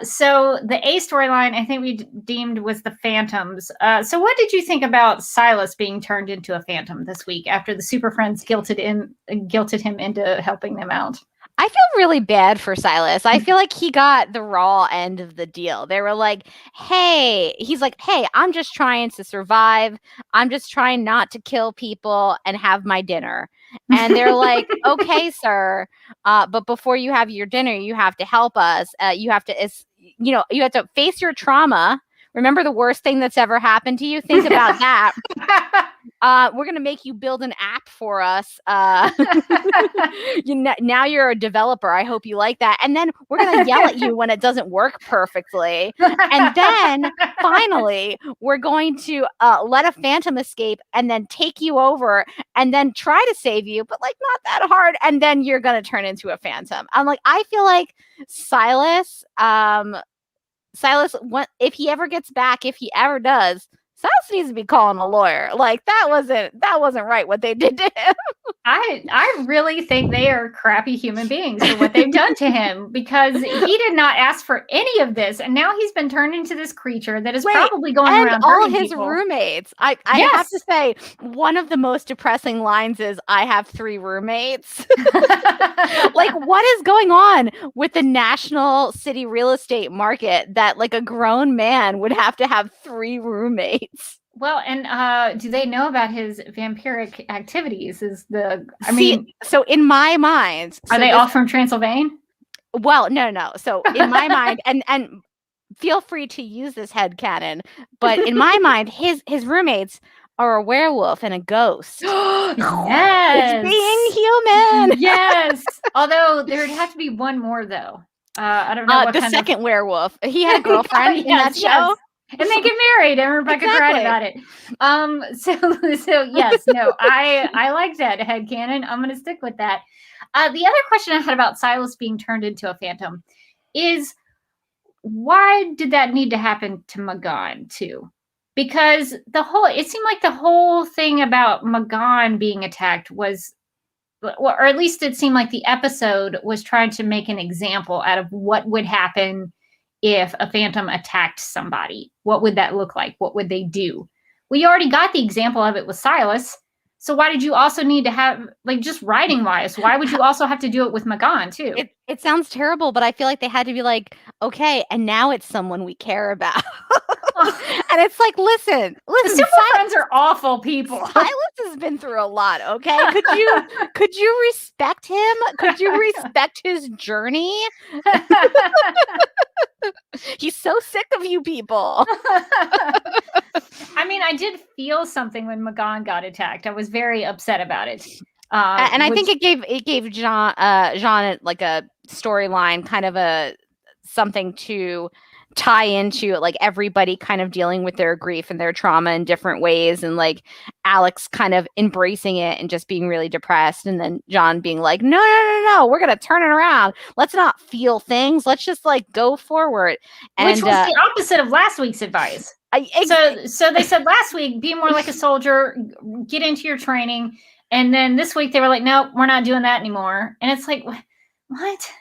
[SPEAKER 1] so the A storyline I think we deemed was the Phantoms. So what did you think about Silas being turned into a Phantom this week after the Super Friends guilted him into helping them out?
[SPEAKER 2] I feel really bad for Silas. I feel like he got the raw end of the deal. They were like, he's like, hey, I'm just trying to survive. I'm just trying not to kill people and have my dinner. And they're like, okay, sir. But before you have your dinner, you have to help us. You have to face your trauma. Remember the worst thing that's ever happened to you? Think about that. We're going to make you build an app for us. Now you're a developer. I hope you like that. And then we're going to yell at you when it doesn't work perfectly. And then finally, we're going to let a Phantom escape and then take you over and then try to save you, but like not that hard. And then you're going to turn into a Phantom. I'm like, I feel like Silas, if he ever gets back, if he ever does, Silas needs to be calling a lawyer. Like that wasn't right what they did to him.
[SPEAKER 1] I really think they are crappy human beings for what they've done to him, because he did not ask for any of this, and now he's been turned into this creature that is probably going around
[SPEAKER 2] all
[SPEAKER 1] hurting
[SPEAKER 2] his
[SPEAKER 1] people.
[SPEAKER 2] Roommates. I have to say, one of the most depressing lines is, "I have 3 roommates." Like, what is going on with the national city real estate market that like a grown man would have to have 3 roommates?
[SPEAKER 1] Well, and do they know about his vampiric activities?
[SPEAKER 2] So in my mind,
[SPEAKER 1] are they all from Transylvania?
[SPEAKER 2] Well, no. So in my mind, and feel free to use this headcanon, but in my mind, his roommates are a werewolf and a ghost.
[SPEAKER 1] Yes.
[SPEAKER 2] It's being human.
[SPEAKER 1] Yes. Although there'd have to be one more though. I don't know what
[SPEAKER 2] The
[SPEAKER 1] kind
[SPEAKER 2] second werewolf. He had a girlfriend in that
[SPEAKER 1] Yes,
[SPEAKER 2] show.
[SPEAKER 1] yes. And they get married, and Rebecca cried about it. So yes, no, I like that headcanon. I'm gonna stick with that. The other question I had about Silas being turned into a phantom is, why did that need to happen to Magan too? Because it seemed like the whole thing about Magan being attacked was, or at least it seemed like the episode was trying to make an example out of what would happen if a phantom attacked somebody. What would that look like? What would they do? We already got the example of it with Silas. So why did you also need to have, like, just writing wise, why would you also have to do it with Magan too?
[SPEAKER 2] It sounds terrible, but I feel like they had to be like, okay, and now it's someone we care about. And it's like, listen,
[SPEAKER 1] Super Friends are awful people.
[SPEAKER 2] Silas has been through a lot, okay? Could you respect him? Could you respect his journey? He's so sick of you people.
[SPEAKER 1] I mean, I did feel something when Magan got attacked. I was very upset about it.
[SPEAKER 2] And I think it gave Jean like a storyline, kind of a something to tie into, like, everybody kind of dealing with their grief and their trauma in different ways, and like Alex kind of embracing it and just being really depressed, and then John being like, no, we're gonna turn it around. Let's not feel things. Let's just like go forward. And,
[SPEAKER 1] which was the opposite of last week's advice. So they said last week, be more like a soldier, get into your training. And then this week they were like, no, we're not doing that anymore. And it's like, what?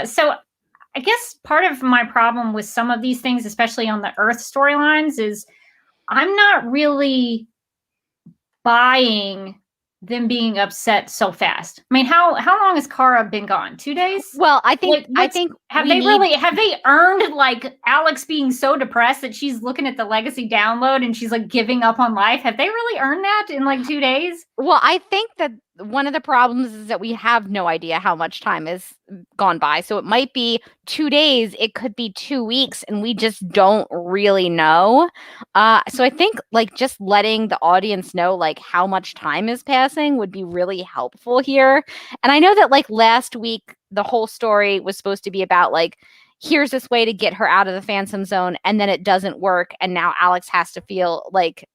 [SPEAKER 1] So I guess part of my problem with some of these things, especially on the Earth storylines, is I'm not really buying them being upset so fast. I mean, how long has Kara been gone? 2 days?
[SPEAKER 2] Well, I think
[SPEAKER 1] have they earned, like, Alex being so depressed that she's looking at the legacy download and she's like giving up on life? Have they really earned that in like 2 days?
[SPEAKER 2] Well, I think that one of the problems is that we have no idea how much time has gone by. So it might be 2 days, it could be 2 weeks, and we just don't really know. So I think, like, just letting the audience know, like, how much time is passing would be really helpful here. And I know that, like, last week, the whole story was supposed to be about, like, here's this way to get her out of the Phantom Zone, and then it doesn't work, and now Alex has to feel, like,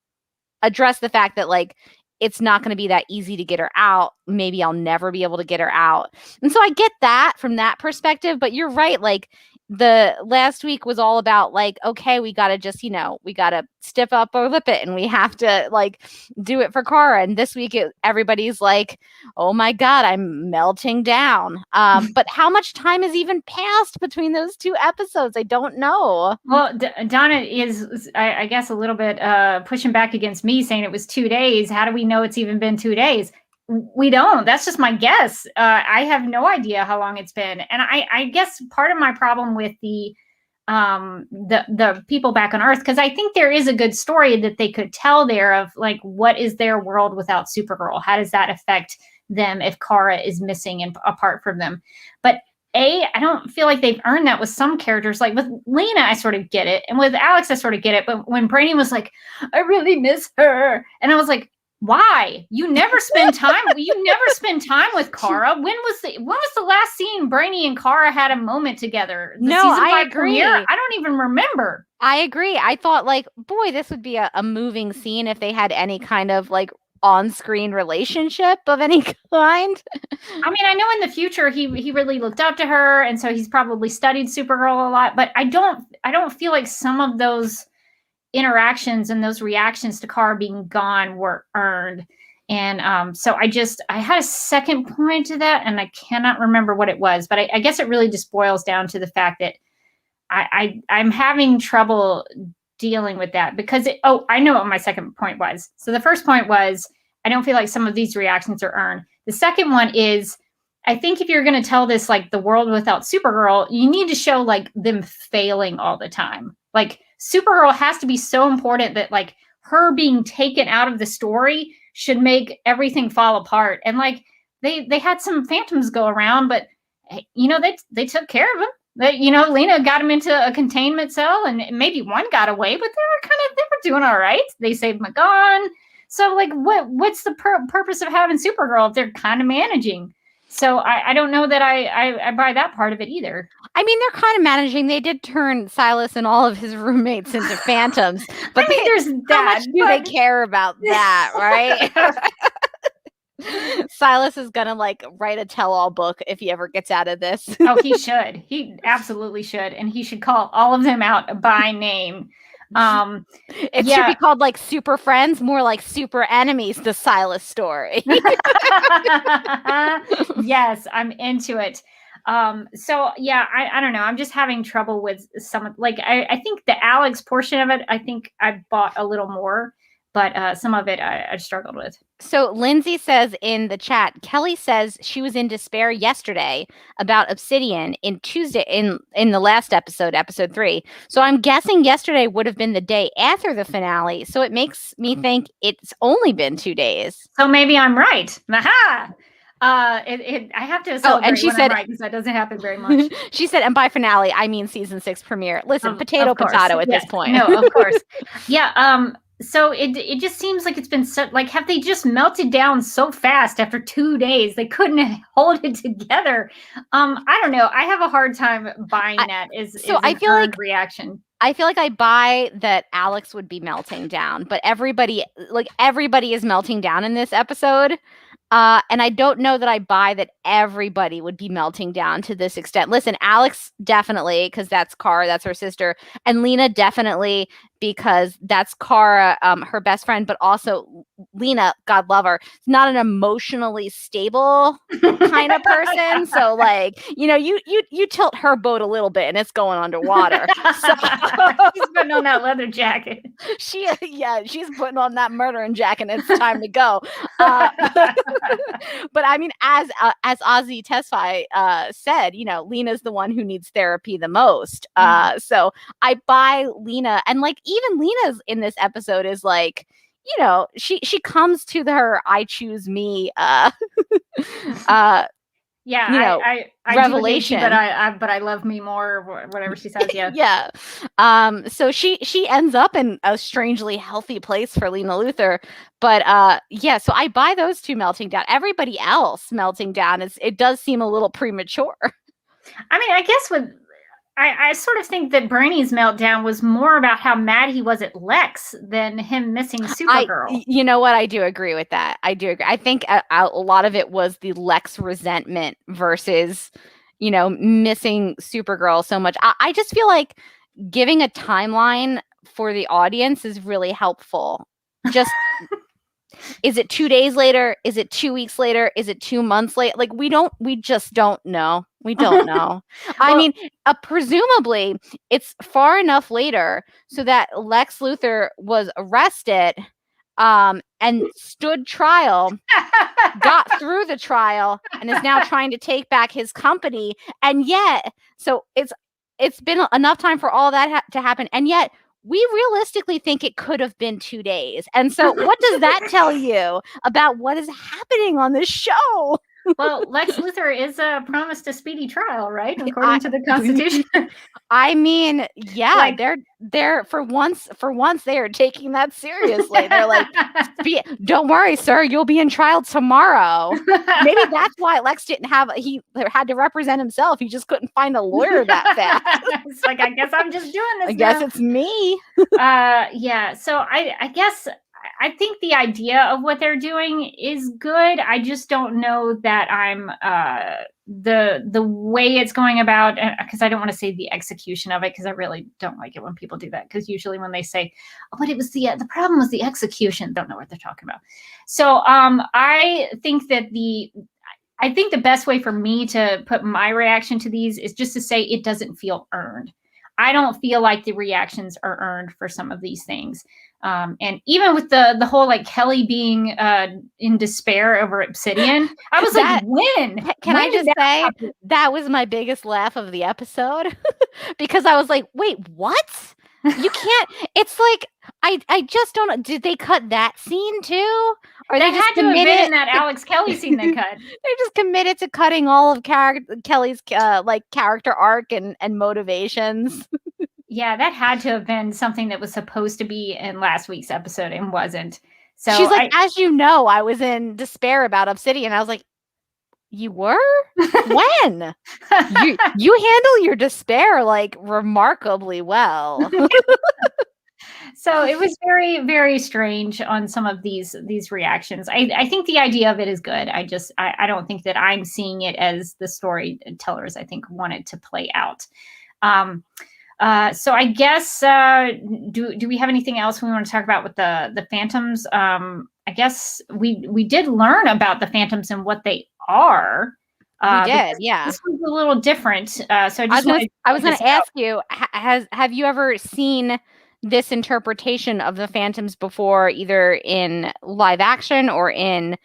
[SPEAKER 2] address the fact that, like, it's not going to be that easy to get her out. Maybe I'll never be able to get her out. And so I get that from that perspective, but you're right. Like, the last week was all about, like, okay, we got to just, we got to stiff up our lip it, and we have to, like, do it for Kara. And this week everybody's like, oh my God, I'm melting down. But how much time has even passed between those two episodes? I don't know.
[SPEAKER 1] Well, Donna is, I guess, a little bit pushing back against me, saying it was 2 days. How do we know it's even been 2 days? We don't. That's just my guess. I have no idea how long it's been. And I guess part of my problem with the people back on Earth, because I think there is a good story that they could tell there of, like, what is their world without Supergirl? How does that affect them if Kara is missing and apart from them? But I don't feel like they've earned that with some characters. Like with Lena, I sort of get it. And with Alex, I sort of get it. But when Brainy was like, I really miss her. And I was like, why? You never spend time. You never spend time with Kara. When was the last scene Brainy and Kara had a moment together? The season 5 premiere? I don't even remember.
[SPEAKER 2] I agree. I thought, like, boy, this would be a moving scene if they had any kind of, like, on-screen relationship of any kind.
[SPEAKER 1] I mean, I know in the future he really looked up to her, and so he's probably studied Supergirl a lot. But I don't feel like some of those interactions and those reactions to Kara being gone were earned. And so I had a second point to that, and I cannot remember what it was, but I guess it really just boils down to the fact that I'm having trouble dealing with that because I know what my second point was. So the first point was, I don't feel like some of these reactions are earned. The second one is, I think if you're going to tell this, like, the world without Supergirl, you need to show, like, them failing all the time. Like, Supergirl has to be so important that, like, her being taken out of the story should make everything fall apart. And, like, they had some phantoms go around, but, they took care of them. Lena got him into a containment cell, and maybe one got away, but they were doing all right. They saved McGon. So like, what's the purpose of having Supergirl if they're kind of managing? So I don't know that I buy that part of it either.
[SPEAKER 2] I mean, they're kind of managing. They did turn Silas and all of his roommates into phantoms, but
[SPEAKER 1] there's
[SPEAKER 2] how much do they care about that, right? Silas is gonna like write a tell-all book if he ever gets out of this.
[SPEAKER 1] Oh, he should. He absolutely should, and he should call all of them out by name.
[SPEAKER 2] It should be called like Super Friends, more like Super Enemies, the Silas story.
[SPEAKER 1] Yes, I'm into it. So yeah, I don't know. I'm just having trouble with some, like, I think the Alex portion of it, I think I bought a little more, but some of it I struggled with.
[SPEAKER 2] So Lindsay says in the chat, Kelly says she was in despair yesterday about Obsidian in the last episode 3. So I'm guessing yesterday would have been the day after the finale. So it makes me think it's only been 2 days.
[SPEAKER 1] So maybe I'm right. Aha! I have to celebrate
[SPEAKER 2] and she
[SPEAKER 1] when
[SPEAKER 2] said,
[SPEAKER 1] I'm right, because that doesn't happen very much.
[SPEAKER 2] She said, and by finale, I mean season 6 premiere. Listen, potato at this point.
[SPEAKER 1] No, of course. Yeah. So it just seems like it's been so, like, have they just melted down so fast after 2 days? They couldn't hold it together. I don't know. I have a hard time buying that. I feel like reaction.
[SPEAKER 2] I feel like I buy that Alex would be melting down, but everybody is melting down in this episode. And I don't know that I buy that everybody would be melting down to this extent. Listen, Alex definitely, because that's Kara, that's her sister, and Lena definitely because that's Kara, her best friend, but also Lena, God love her, is not an emotionally stable kind of person. So like, you tilt her boat a little bit and it's going underwater. So
[SPEAKER 1] she's putting on that leather jacket.
[SPEAKER 2] She's putting on that murdering jacket and it's time to go. But I mean, as Ozzy Tesfaye said, Lena's the one who needs therapy the most. So I buy Lena, and like even Lena's in this episode is like, she comes to her "I choose me"
[SPEAKER 1] yeah, I
[SPEAKER 2] revelation,
[SPEAKER 1] but I love me more, or whatever she says. Yeah.
[SPEAKER 2] Yeah. So she ends up in a strangely healthy place for Lena Luthor, but so I buy those two melting down. Everybody else melting down it does seem a little premature.
[SPEAKER 1] I mean, I guess I sort of think that Brainy's meltdown was more about how mad he was at Lex than him missing Supergirl.
[SPEAKER 2] You know what? I do agree with that. I do agree. I think a lot of it was the Lex resentment versus, missing Supergirl so much. I just feel like giving a timeline for the audience is really helpful. Just, is it 2 days later? Is it 2 weeks later? Is it 2 months later? Like, we just don't know. We don't know. Well, I mean, presumably it's far enough later so that Lex Luthor was arrested and stood trial, got through the trial, and is now trying to take back his company. And yet, so it's been enough time for all that to happen. And yet, we realistically think it could have been 2 days. And so what does that tell you about what is happening on this show?
[SPEAKER 1] Well, Lex Luthor is promised a speedy trial, right? According to the Constitution.
[SPEAKER 2] I mean, yeah, like, they're for once they are taking that seriously. They're like, don't worry, sir, you'll be in trial tomorrow. Maybe that's why Lex he had to represent himself. He just couldn't find a lawyer that fast.
[SPEAKER 1] It's like, I guess I'm just doing this.
[SPEAKER 2] I guess it's me.
[SPEAKER 1] Yeah. So I guess I think the idea of what they're doing is good. I just don't know that I'm the way it's going about, because I don't want to say the execution of it, because I really don't like it when people do that, because usually when they say, oh, but it was the problem was the execution, don't know what they're talking about. So I think that the best way for me to put my reaction to these is just to say it doesn't feel earned. I don't feel like the reactions are earned for some of these things. And even with the whole like Kelly being in despair over Obsidian, I was like, when?
[SPEAKER 2] Can I just say that was my biggest laugh of the episode? Because I was like, wait, what? You can't. It's like I just don't. Did they cut that scene too? Or
[SPEAKER 1] they
[SPEAKER 2] just
[SPEAKER 1] had to have been in that Alex Kelly scene they cut.
[SPEAKER 2] They just committed to cutting all of Kelly's like character arc and motivations.
[SPEAKER 1] Yeah, that had to have been something that was supposed to be in last week's episode and wasn't. So
[SPEAKER 2] She's like, as you know, I was in despair about Obsidian. I was like, you were? When? you handle your despair like remarkably well.
[SPEAKER 1] So it was very, very strange on some of these reactions. I think the idea of it is good. I don't think that I'm seeing it as the storytellers, I think, wanted to play out. So I guess do we have anything else we want to talk about with the Phantoms? I guess we did learn about the Phantoms and what they are.
[SPEAKER 2] We did, yeah.
[SPEAKER 1] This was a little different. So I
[SPEAKER 2] was going to ask you: have you ever seen this interpretation of the Phantoms before, either in live action or in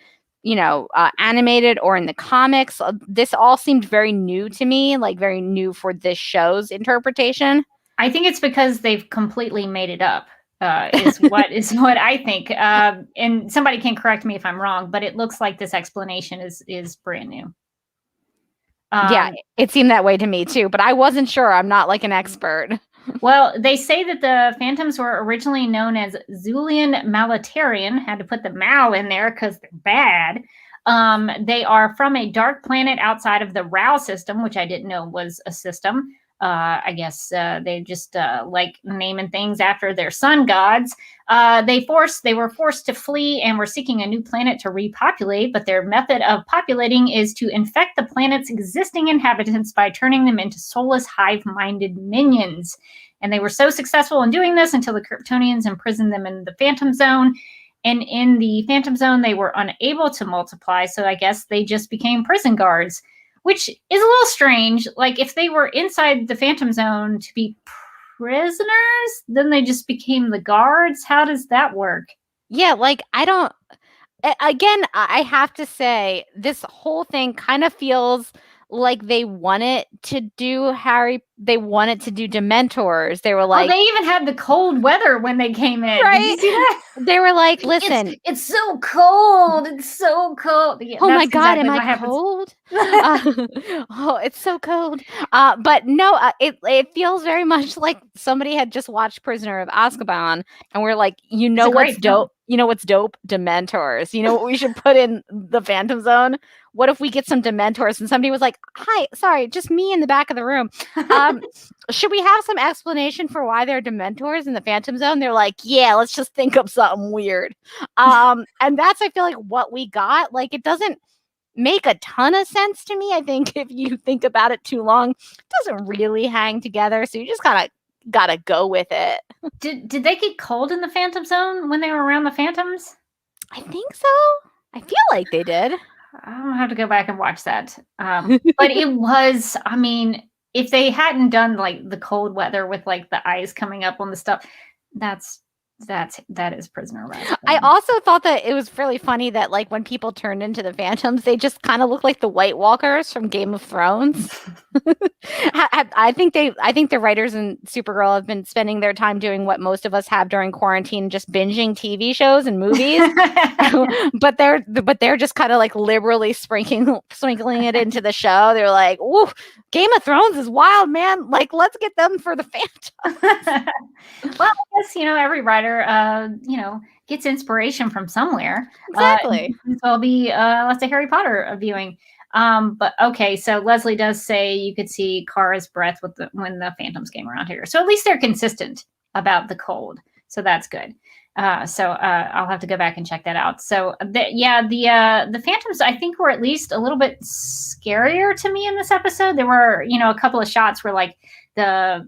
[SPEAKER 2] animated or in the comics? This all seemed very new to me, like very new for this show's interpretation.
[SPEAKER 1] I think it's because they've completely made it up. Is what I think. And somebody can correct me if I'm wrong, but it looks like this explanation is brand new.
[SPEAKER 2] Yeah, it seemed that way to me too, but I wasn't sure. I'm not like an expert.
[SPEAKER 1] Well, they say that the Phantoms were originally known as Zulian Malatarian. Had to put the Mal in there because they're bad. They are from a dark planet outside of the Rao system, which I didn't know was a system. I guess they just like naming things after their sun gods. They were forced to flee and were seeking a new planet to repopulate, but their method of populating is to infect the planet's existing inhabitants by turning them into soulless, hive-minded minions. And they were so successful in doing this until the Kryptonians imprisoned them in the Phantom Zone. And in the Phantom Zone, they were unable to multiply, so I guess they just became prison guards, which is a little strange. Like, if they were inside the Phantom Zone to be prisoners, then they just became the guards. How does that work?
[SPEAKER 2] Yeah, like, I have to say, this whole thing kind of feels like they wanted to do Dementors. They were like,
[SPEAKER 1] they even had the cold weather when they came in.
[SPEAKER 2] Right?
[SPEAKER 1] Did you see that?
[SPEAKER 2] They were like, listen,
[SPEAKER 1] it's so cold. It's so cold. Yeah,
[SPEAKER 2] oh my God, am I cold? Oh, it's so cold. But no, it feels very much like somebody had just watched Prisoner of Azkaban and we're like, what's dope? You know what's dope? Dementors. You know what we should put in the Phantom Zone? What if we get some Dementors? And somebody was like, hi, sorry, just me in the back of the room. Should we have some explanation for why they're Dementors in the Phantom Zone? They're like, yeah, let's just think of something weird. And that's, I feel like, what we got. Like, it doesn't make a ton of sense to me. I think if you think about it too long, it doesn't really hang together. So you just gotta go with it.
[SPEAKER 1] Did they get cold in the Phantom Zone when they were around the Phantoms?
[SPEAKER 2] I think so. I feel like they did.
[SPEAKER 1] I'm gonna have to go back and watch that. But it was, I mean, if they hadn't done like the cold weather with like the ice coming up on the stuff, that is Prisoner of Azkaban.
[SPEAKER 2] I also thought that it was fairly funny that like when people turned into the Phantoms, they just kind of look like the White Walkers from Game of Thrones. I think the writers in Supergirl have been spending their time doing what most of us have during quarantine, just binging TV shows and movies. but they're just kind of like liberally sprinkling it into the show. They're like, ooh, Game of Thrones is wild, man. Like, let's get them for the Phantoms.
[SPEAKER 1] Well, I guess, every writer, gets inspiration from somewhere.
[SPEAKER 2] Exactly.
[SPEAKER 1] So it'll be lots of Harry Potter viewing. But okay, so Leslie does say you could see Kara's breath when the Phantoms came around here. So at least they're consistent about the cold. So that's good. So I'll have to go back and check that out. So the Phantoms, I think, were at least a little bit scarier to me in this episode. There were, a couple of shots where like the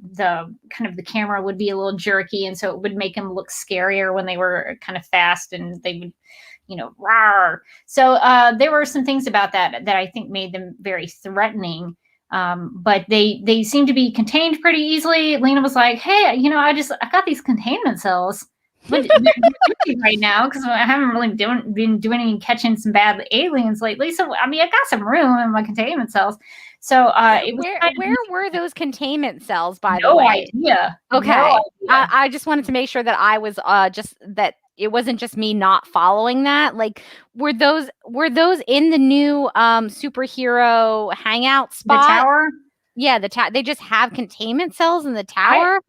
[SPEAKER 1] kind of the camera would be a little jerky, and so it would make them look scarier when they were kind of fast and they would, rawr. So there were some things about that I think made them very threatening. But they seem to be contained pretty easily. Lena was like, hey, I got these containment cells right now because I haven't really been doing any catching some bad aliens lately. So, I mean, I got some room in my containment cells. So it was
[SPEAKER 2] where were those containment cells, by the
[SPEAKER 1] no
[SPEAKER 2] way?
[SPEAKER 1] Idea.
[SPEAKER 2] Okay.
[SPEAKER 1] No idea.
[SPEAKER 2] I just wanted to make sure that I was just that it wasn't just me not following that. Like, were those in the new superhero hangout spot?
[SPEAKER 1] The tower?
[SPEAKER 2] Yeah, the tower. They just have containment cells in the tower.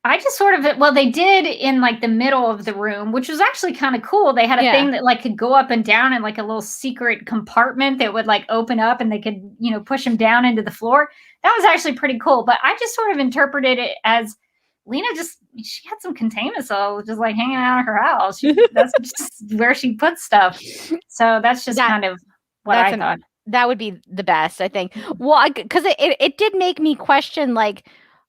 [SPEAKER 1] I just sort of, well, they did in like the middle of the room, which was actually kind of cool. They had a thing that like could go up and down in like a little secret compartment that would like open up and they could, push them down into the floor. That was actually pretty cool. But I just sort of interpreted it as Lena she had some containment cells just like hanging out of her house. That's just where she puts stuff. So that's just kind of what I thought.
[SPEAKER 2] That would be the best, I think. Well, because it did make me question, like,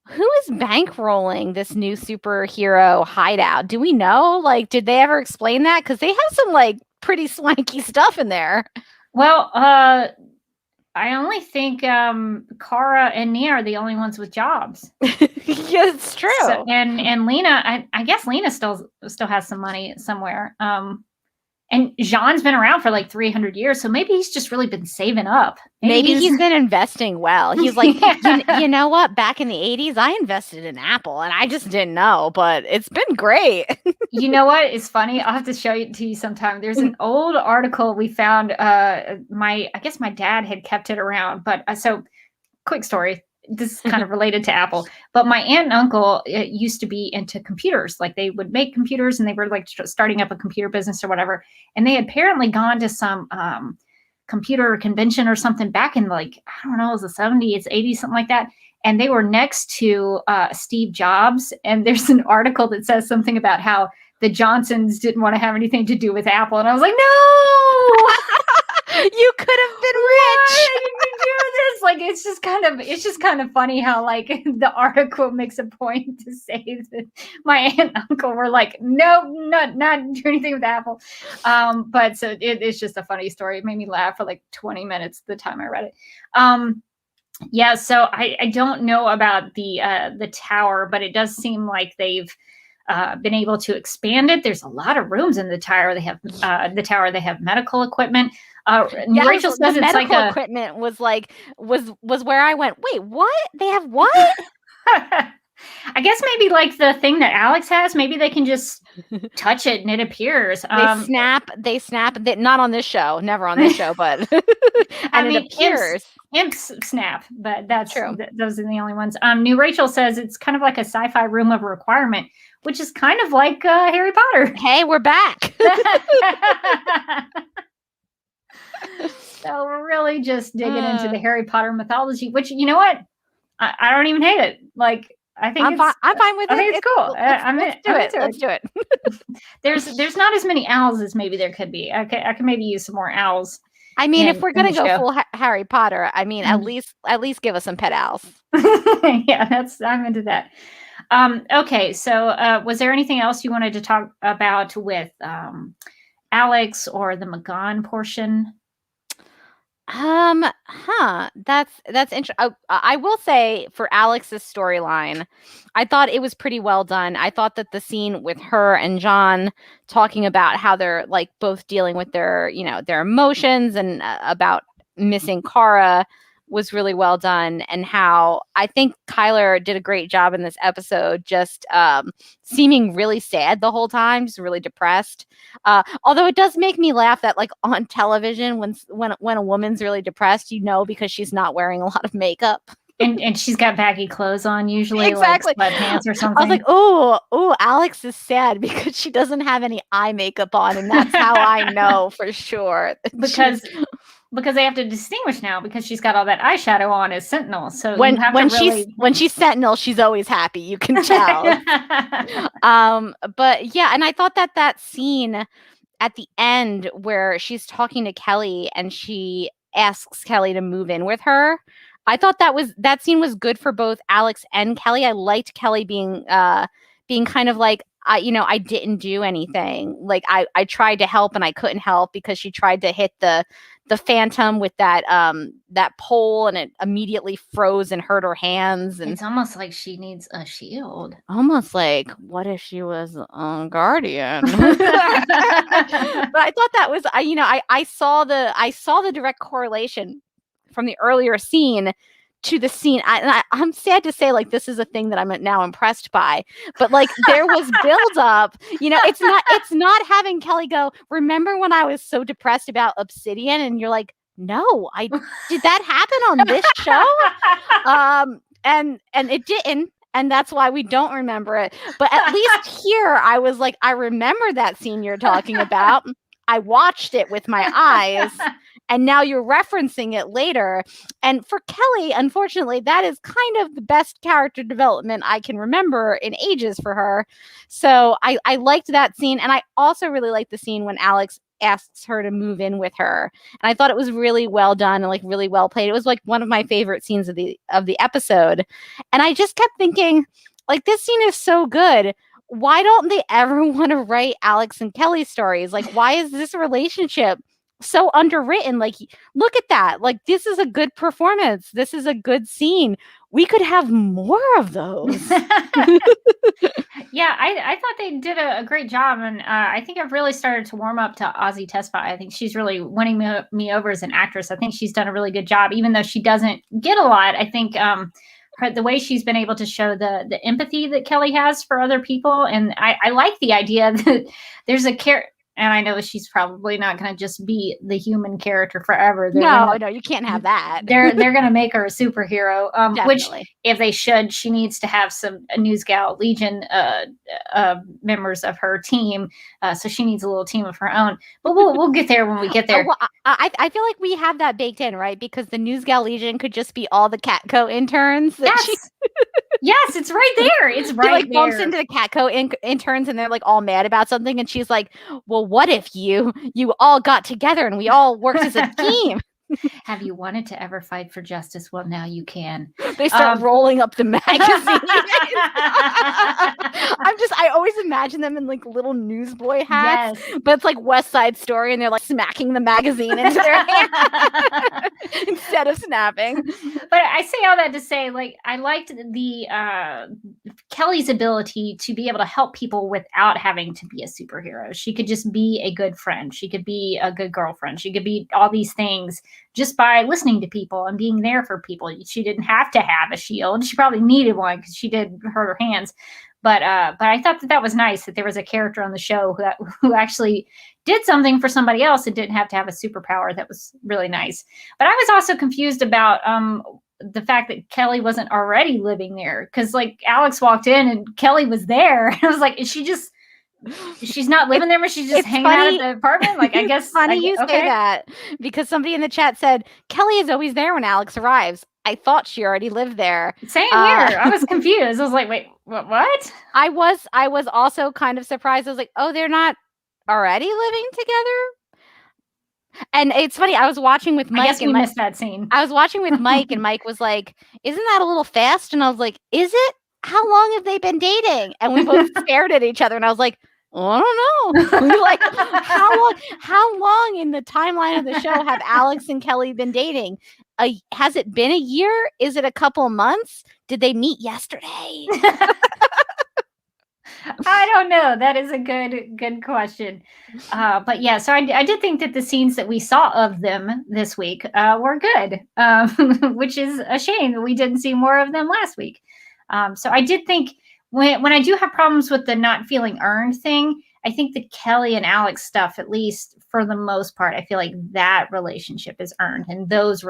[SPEAKER 2] who is bankrolling this new superhero hideout? Do we know? Like, did they ever explain that? Because they have some like pretty swanky stuff in there.
[SPEAKER 1] Well, I only think Kara and Nia are the only ones with jobs.
[SPEAKER 2] Yeah, it's true.
[SPEAKER 1] So, and Lena, I guess Lena still has some money somewhere. And Jean's been around for like 300 years, so maybe he's just really been saving up.
[SPEAKER 2] Maybe he's been investing well. He's like, you know what? Back in the 80s, I invested in Apple, and I just didn't know, but it's been great.
[SPEAKER 1] You know what? It's funny. I'll have to show it to you sometime. There's an old article we found. I guess my dad had kept it around, but so quick story. This is kind of related to Apple, but my aunt and uncle used to be into computers. Like they would make computers and they were like starting up a computer business or whatever. And they had apparently gone to some computer convention or something back in like, I don't know, it was the 70s, 80s, something like that. And they were next to Steve Jobs. And there's an article that says something about how the Johnsons didn't want to have anything to do with Apple. And I was like, no!
[SPEAKER 2] You could have been rich.
[SPEAKER 1] Why did you do this? Like, it's just kind of funny how like the article makes a point to say that my aunt and uncle were like, no, not do anything with Apple. But so it's just a funny story. It made me laugh for like 20 minutes the time I read it. Yeah, so I don't know about the tower, but it does seem like they've been able to expand it. There's a lot of rooms in the tower. They have They have medical equipment. Rachel says
[SPEAKER 2] the
[SPEAKER 1] it's
[SPEAKER 2] medical
[SPEAKER 1] like
[SPEAKER 2] equipment was where I went, wait, what? They have what?
[SPEAKER 1] I guess maybe like the thing that Alex has, maybe they can just touch it and it appears.
[SPEAKER 2] They snap. Not on this show, never on this show, but it appears.
[SPEAKER 1] Imps snap, but that's
[SPEAKER 2] true.
[SPEAKER 1] Those are the only ones. New Rachel says it's kind of like a sci-fi room of requirement, which is kind of like Harry Potter.
[SPEAKER 2] Hey, we're back.
[SPEAKER 1] So we're really just digging into the Harry Potter mythology, which, you know what? I don't even hate it. Like, I think
[SPEAKER 2] I'm fine with it.
[SPEAKER 1] I think it's cool.
[SPEAKER 2] Let's do it.
[SPEAKER 1] There's not as many owls as maybe there could be. I can maybe use some more owls.
[SPEAKER 2] I mean, if we're gonna go full Harry Potter, I mean, at least give us some pet owls.
[SPEAKER 1] Yeah, I'm into that. Okay, so was there anything else you wanted to talk about with Alex or the McGon portion?
[SPEAKER 2] That's interesting. I will say for Alex's storyline, I thought it was pretty well done. I thought that the scene with her and John talking about how they're like both dealing with their emotions and about missing Kara was really well done, and how I think Kyler did a great job in this episode, just seeming really sad the whole time, just really depressed. Although it does make me laugh that like on television, when a woman's really depressed, because she's not wearing a lot of makeup.
[SPEAKER 1] And she's got baggy clothes on, usually,
[SPEAKER 2] exactly,
[SPEAKER 1] like sweatpants or something.
[SPEAKER 2] I was like, oh, Alex is sad because she doesn't have any eye makeup on, and that's how I know for sure. Because they have to distinguish now, because she's got all that eyeshadow on as Sentinel. So when she's Sentinel, she's always happy. You can tell. But yeah, and I thought that scene at the end where she's talking to Kelly and she asks Kelly to move in with her, I thought that scene was good for both Alex and Kelly. I liked Kelly being kind of like, I didn't do anything. Like I tried to help and I couldn't help because she tried to hit the Phantom with that pole, and it immediately froze and hurt her hands. And
[SPEAKER 1] it's almost like she needs a shield.
[SPEAKER 2] Almost like, what if she was a guardian? But I thought that was, I saw the direct correlation from the earlier scene to the scene. I'm sad to say, like, this is a thing that I'm now impressed by, but like there was build up, it's not having Kelly go, remember when I was so depressed about Obsidian? And you're like, no, did that happen on this show? And it didn't. and that's why we don't remember it. But at least here, I was like, I remember that scene you're talking about. I watched it with my eyes, and now you're referencing it later. And for Kelly, unfortunately, that is kind of the best character development I can remember in ages for her. So I liked that scene, and I also really liked the scene when Alex asks her to move in with her, and I thought it was really well done and like really well played. It was like one of my favorite scenes of the episode, and I just kept thinking, like, this scene is so good. Why don't they ever want to write Alex and Kelly stories? Like, why is this relationship so underwritten? Like, look at that. Like, this is a good performance. This is a good scene. We could have more of those.
[SPEAKER 1] Yeah, I thought they did a great job, and I think I've really started to warm up to Ozzy Tesfaye. I think she's really winning me over as an actress. I think she's done a really good job, even though she doesn't get a lot. I think the way she's been able to show the empathy that Kelly has for other people, and I like the idea that there's a character. And I know she's probably not going to just be the human character forever.
[SPEAKER 2] No, you can't have that.
[SPEAKER 1] They're going to make her a superhero, which
[SPEAKER 2] Definitely.
[SPEAKER 1] if they should, she needs to have some Newsgal Legion members of her team. So she needs a little team of her own. But we'll get there when we get there.
[SPEAKER 2] Well, I feel like we have that baked in, right? Because the Newsgal Legion could just be all the Catco interns.
[SPEAKER 1] Yes. Yes, it's right there. It's right
[SPEAKER 2] like
[SPEAKER 1] there.
[SPEAKER 2] bumps into the Catco interns, and they're like all mad about something, and she's like, well, what if you all got together and we all worked as a team?
[SPEAKER 1] Have you wanted to ever fight for justice? Well, now you can.
[SPEAKER 2] They start rolling up the magazine. I always imagine them in like little newsboy hats,
[SPEAKER 1] Yes.
[SPEAKER 2] but it's like West Side Story, and they're like smacking the magazine into their hand instead of snapping.
[SPEAKER 1] But I say all that to say, like, I liked the Kelly's ability to be able to help people without having to be a superhero. She could just be a good friend. She could be a good girlfriend. She could be all these things just by listening to people and being there for people. She didn't have to have a shield. She probably needed one because she did hurt her hands. But I thought that was nice that there was a character on the show who actually did something for somebody else and didn't have to have a superpower. That was really nice. But I was also confused about the fact that Kelly wasn't already living there, because like Alex walked in and Kelly was there. I was like, she's not living there, but she's just hanging out at the apartment. Like, I guess
[SPEAKER 2] funny you say that, because somebody in the chat said Kelly is always there when Alex arrives. I thought she already lived there.
[SPEAKER 1] Same here. I was confused. I was like, wait, what?
[SPEAKER 2] I was also kind of surprised. I was like, oh, they're not already living together? And it's funny. I was watching with Mike.
[SPEAKER 1] I guess we missed that scene.
[SPEAKER 2] I was watching with Mike, and Mike was like, isn't that a little fast? And I was like, is it? How long have they been dating? And we both stared at each other, and I was like, I don't know. We were like, how long in the timeline of the show have Alex and Kelly been dating? Has it been a year? Is it a couple months? Did they meet yesterday?
[SPEAKER 1] I don't know. That is a good question. But yeah, so I did think that the scenes that we saw of them this week were good, which is a shame that we didn't see more of them last week. So I did think when I do have problems with the not feeling earned thing, I think the Kelly and Alex stuff, at least for the most part, I feel like that relationship is earned, and those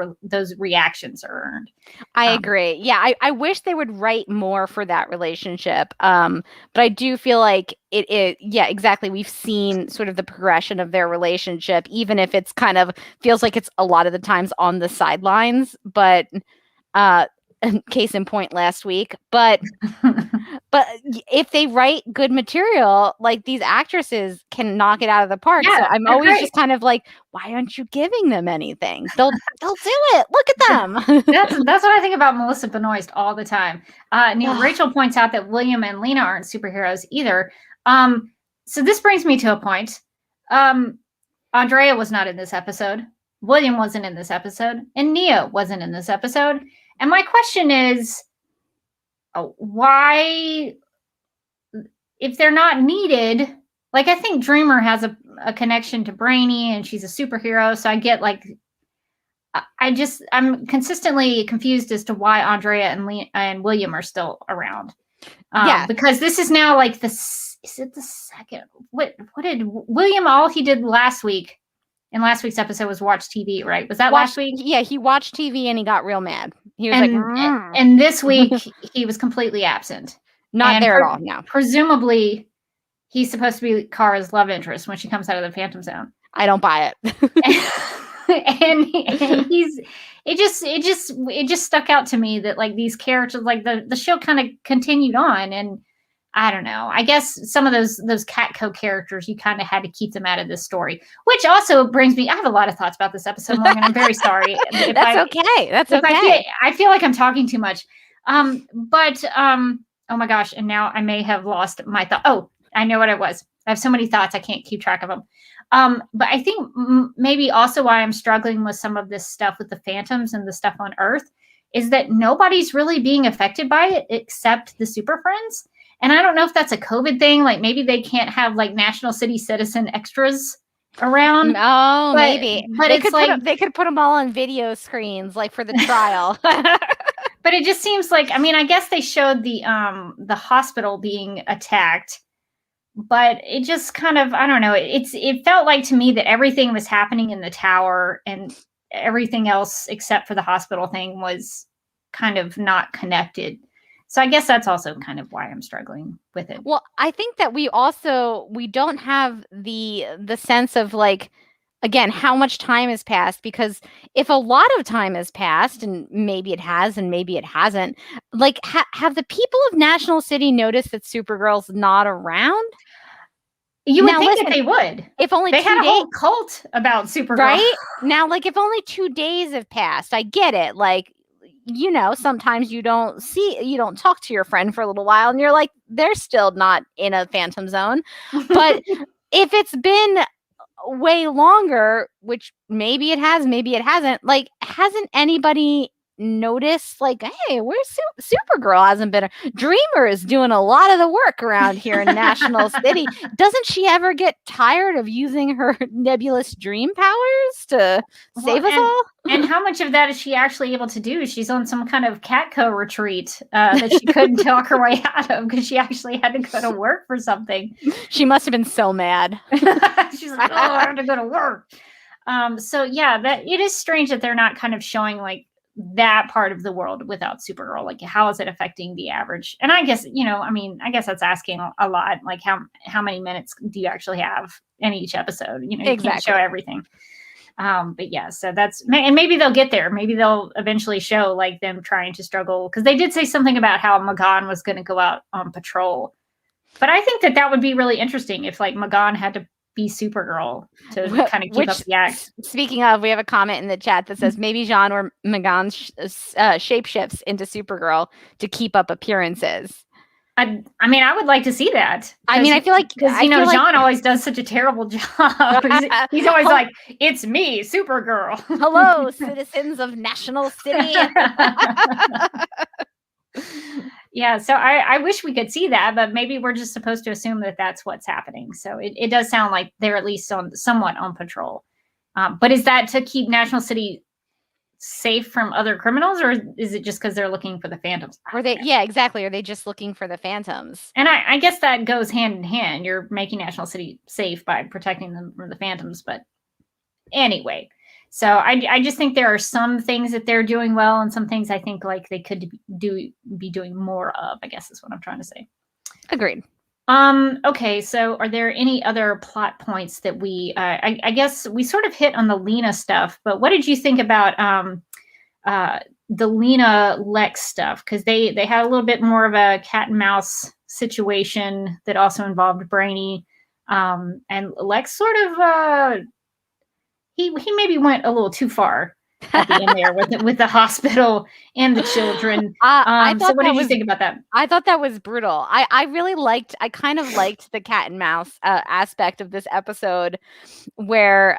[SPEAKER 1] reactions are earned.
[SPEAKER 2] I agree. Yeah, I wish they would write more for that relationship. But I do feel like yeah, exactly. We've seen sort of the progression of their relationship, even if it's kind of feels like it's a lot of the times on the sidelines. But case in point last week. But if they write good material, like, these actresses can knock it out of the park.
[SPEAKER 1] Yeah,
[SPEAKER 2] so I'm always just kind of like, why aren't you giving them anything? They'll do it. Look at them.
[SPEAKER 1] That's what I think about Melissa Benoist all the time. Rachel points out that William and Lena aren't superheroes either. So this brings me to a point. Andrea was not in this episode. William wasn't in this episode, and Nia wasn't in this episode. And my question is, why, if they're not needed, like, I think Dreamer has a connection to Brainy, and she's a superhero. So I get, like, I'm consistently confused as to why Andrea and William are still around. Yeah, because this is now like is it the second? What did William? All he did last week in last week's episode was watch TV, right? Was that last week?
[SPEAKER 2] Yeah, he watched TV and he got real mad. He was
[SPEAKER 1] and this week he was completely absent.
[SPEAKER 2] Not there at all. No.
[SPEAKER 1] Presumably, he's supposed to be Kara's love interest when she comes out of the Phantom Zone.
[SPEAKER 2] I don't buy it.
[SPEAKER 1] and it just stuck out to me that like these characters, like the show kind of continued on, and I don't know. I guess some of those Catco characters, you kind of had to keep them out of this story, which also brings me. I have a lot of thoughts about this episode, Morgan. I'm very sorry.
[SPEAKER 2] That's okay.
[SPEAKER 1] I feel like I'm talking too much. Oh my gosh. And now I may have lost my thought. Oh, I know what it was. I have so many thoughts. I can't keep track of them. But I think maybe also why I'm struggling with some of this stuff with the Phantoms and the stuff on Earth is that nobody's really being affected by it except the Super Friends. And I don't know if that's a COVID thing. Like maybe they can't have like National City Citizen extras around.
[SPEAKER 2] Oh, maybe.
[SPEAKER 1] But
[SPEAKER 2] they could put them all on video screens, like for the trial.
[SPEAKER 1] But it just seems like, I mean, I guess they showed the hospital being attacked, but it just kind of, I don't know. It felt like to me that everything was happening in the tower and everything else except for the hospital thing was kind of not connected. So I guess that's also kind of why I'm struggling with it.
[SPEAKER 2] Well, I think that we don't have the sense of like, again, how much time has passed, because if a lot of time has passed, and maybe it has and maybe it hasn't, like have the people of National City noticed that Supergirl's not around?
[SPEAKER 1] You would think that they would.
[SPEAKER 2] If only
[SPEAKER 1] they had a whole cult about Supergirl.
[SPEAKER 2] Right? Now, like if only 2 days have passed, I get it. Like, you know, sometimes you don't talk to your friend for a little while and you're like, they're still not in a Phantom Zone. But if it's been way longer, which maybe it has, maybe it hasn't, like, hasn't anybody noticed, like, hey, where's Supergirl? Hasn't been Dreamer is doing a lot of the work around here in National City. Doesn't she ever get tired of using her nebulous dream powers to save us all?
[SPEAKER 1] And how much of that is she actually able to do? She's on some kind of Catco retreat that she couldn't talk her way out of because she actually had to go to work for something.
[SPEAKER 2] She must have been so mad.
[SPEAKER 1] She's like, oh, I have to go to work. So yeah, that it is strange that they're not kind of showing like that part of the world without Supergirl. Like, how is it affecting the average? And I guess, I guess that's asking a lot. Like, how many minutes do you actually have in each episode? You can't show everything. But yeah, so and maybe they'll get there. Maybe they'll eventually show like them trying to struggle, because they did say something about how Magan was going to go out on patrol. But I think that would be really interesting if like Magan had to be Supergirl to kind of keep up the act.
[SPEAKER 2] Speaking of, we have a comment in the chat that says maybe Jean or Magan shapeshifts into Supergirl to keep up appearances.
[SPEAKER 1] I mean, I would like to see that.
[SPEAKER 2] I mean, I feel like
[SPEAKER 1] Jean always does such a terrible job. He's always like, "It's me, Supergirl."
[SPEAKER 2] Hello, citizens of National City.
[SPEAKER 1] Yeah, so I wish we could see that, but maybe we're just supposed to assume that that's what's happening. So it does sound like they're at least somewhat on patrol. But is that to keep National City safe from other criminals, or is it just because they're looking for the Phantoms?
[SPEAKER 2] Yeah, exactly. Are they just looking for the Phantoms?
[SPEAKER 1] And I guess that goes hand in hand. You're making National City safe by protecting them from the Phantoms. But anyway, so I just think there are some things that they're doing well, and some things I think like they could be doing more of, I guess is what I'm trying to say.
[SPEAKER 2] Agreed.
[SPEAKER 1] Okay, so are there any other plot points that I guess we sort of hit on the Lena stuff, but what did you think about the Lena Lex stuff? Because they had a little bit more of a cat and mouse situation that also involved Brainy, and Lex sort of he maybe went a little too far at the end there with the hospital and the children. So what did you think about that?
[SPEAKER 2] I thought that was brutal. I kind of liked the cat and mouse aspect of this episode where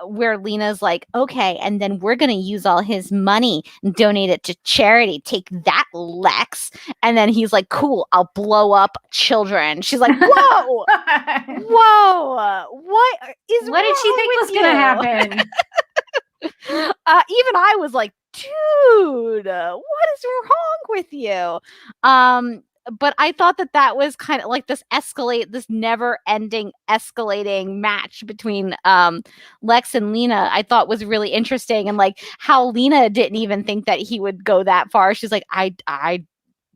[SPEAKER 2] Lena's like, okay, and then we're going to use all his money and donate it to charity. Take that, Lex. And then he's like, cool, I'll blow up children. She's like, whoa, whoa, what
[SPEAKER 1] did she think was going to happen?
[SPEAKER 2] Even I was like, dude, what is wrong with you? I thought that was kind of like this never ending escalating match between Lex and Lena. I thought was really interesting, and like how Lena didn't even think that he would go that far. She's like, I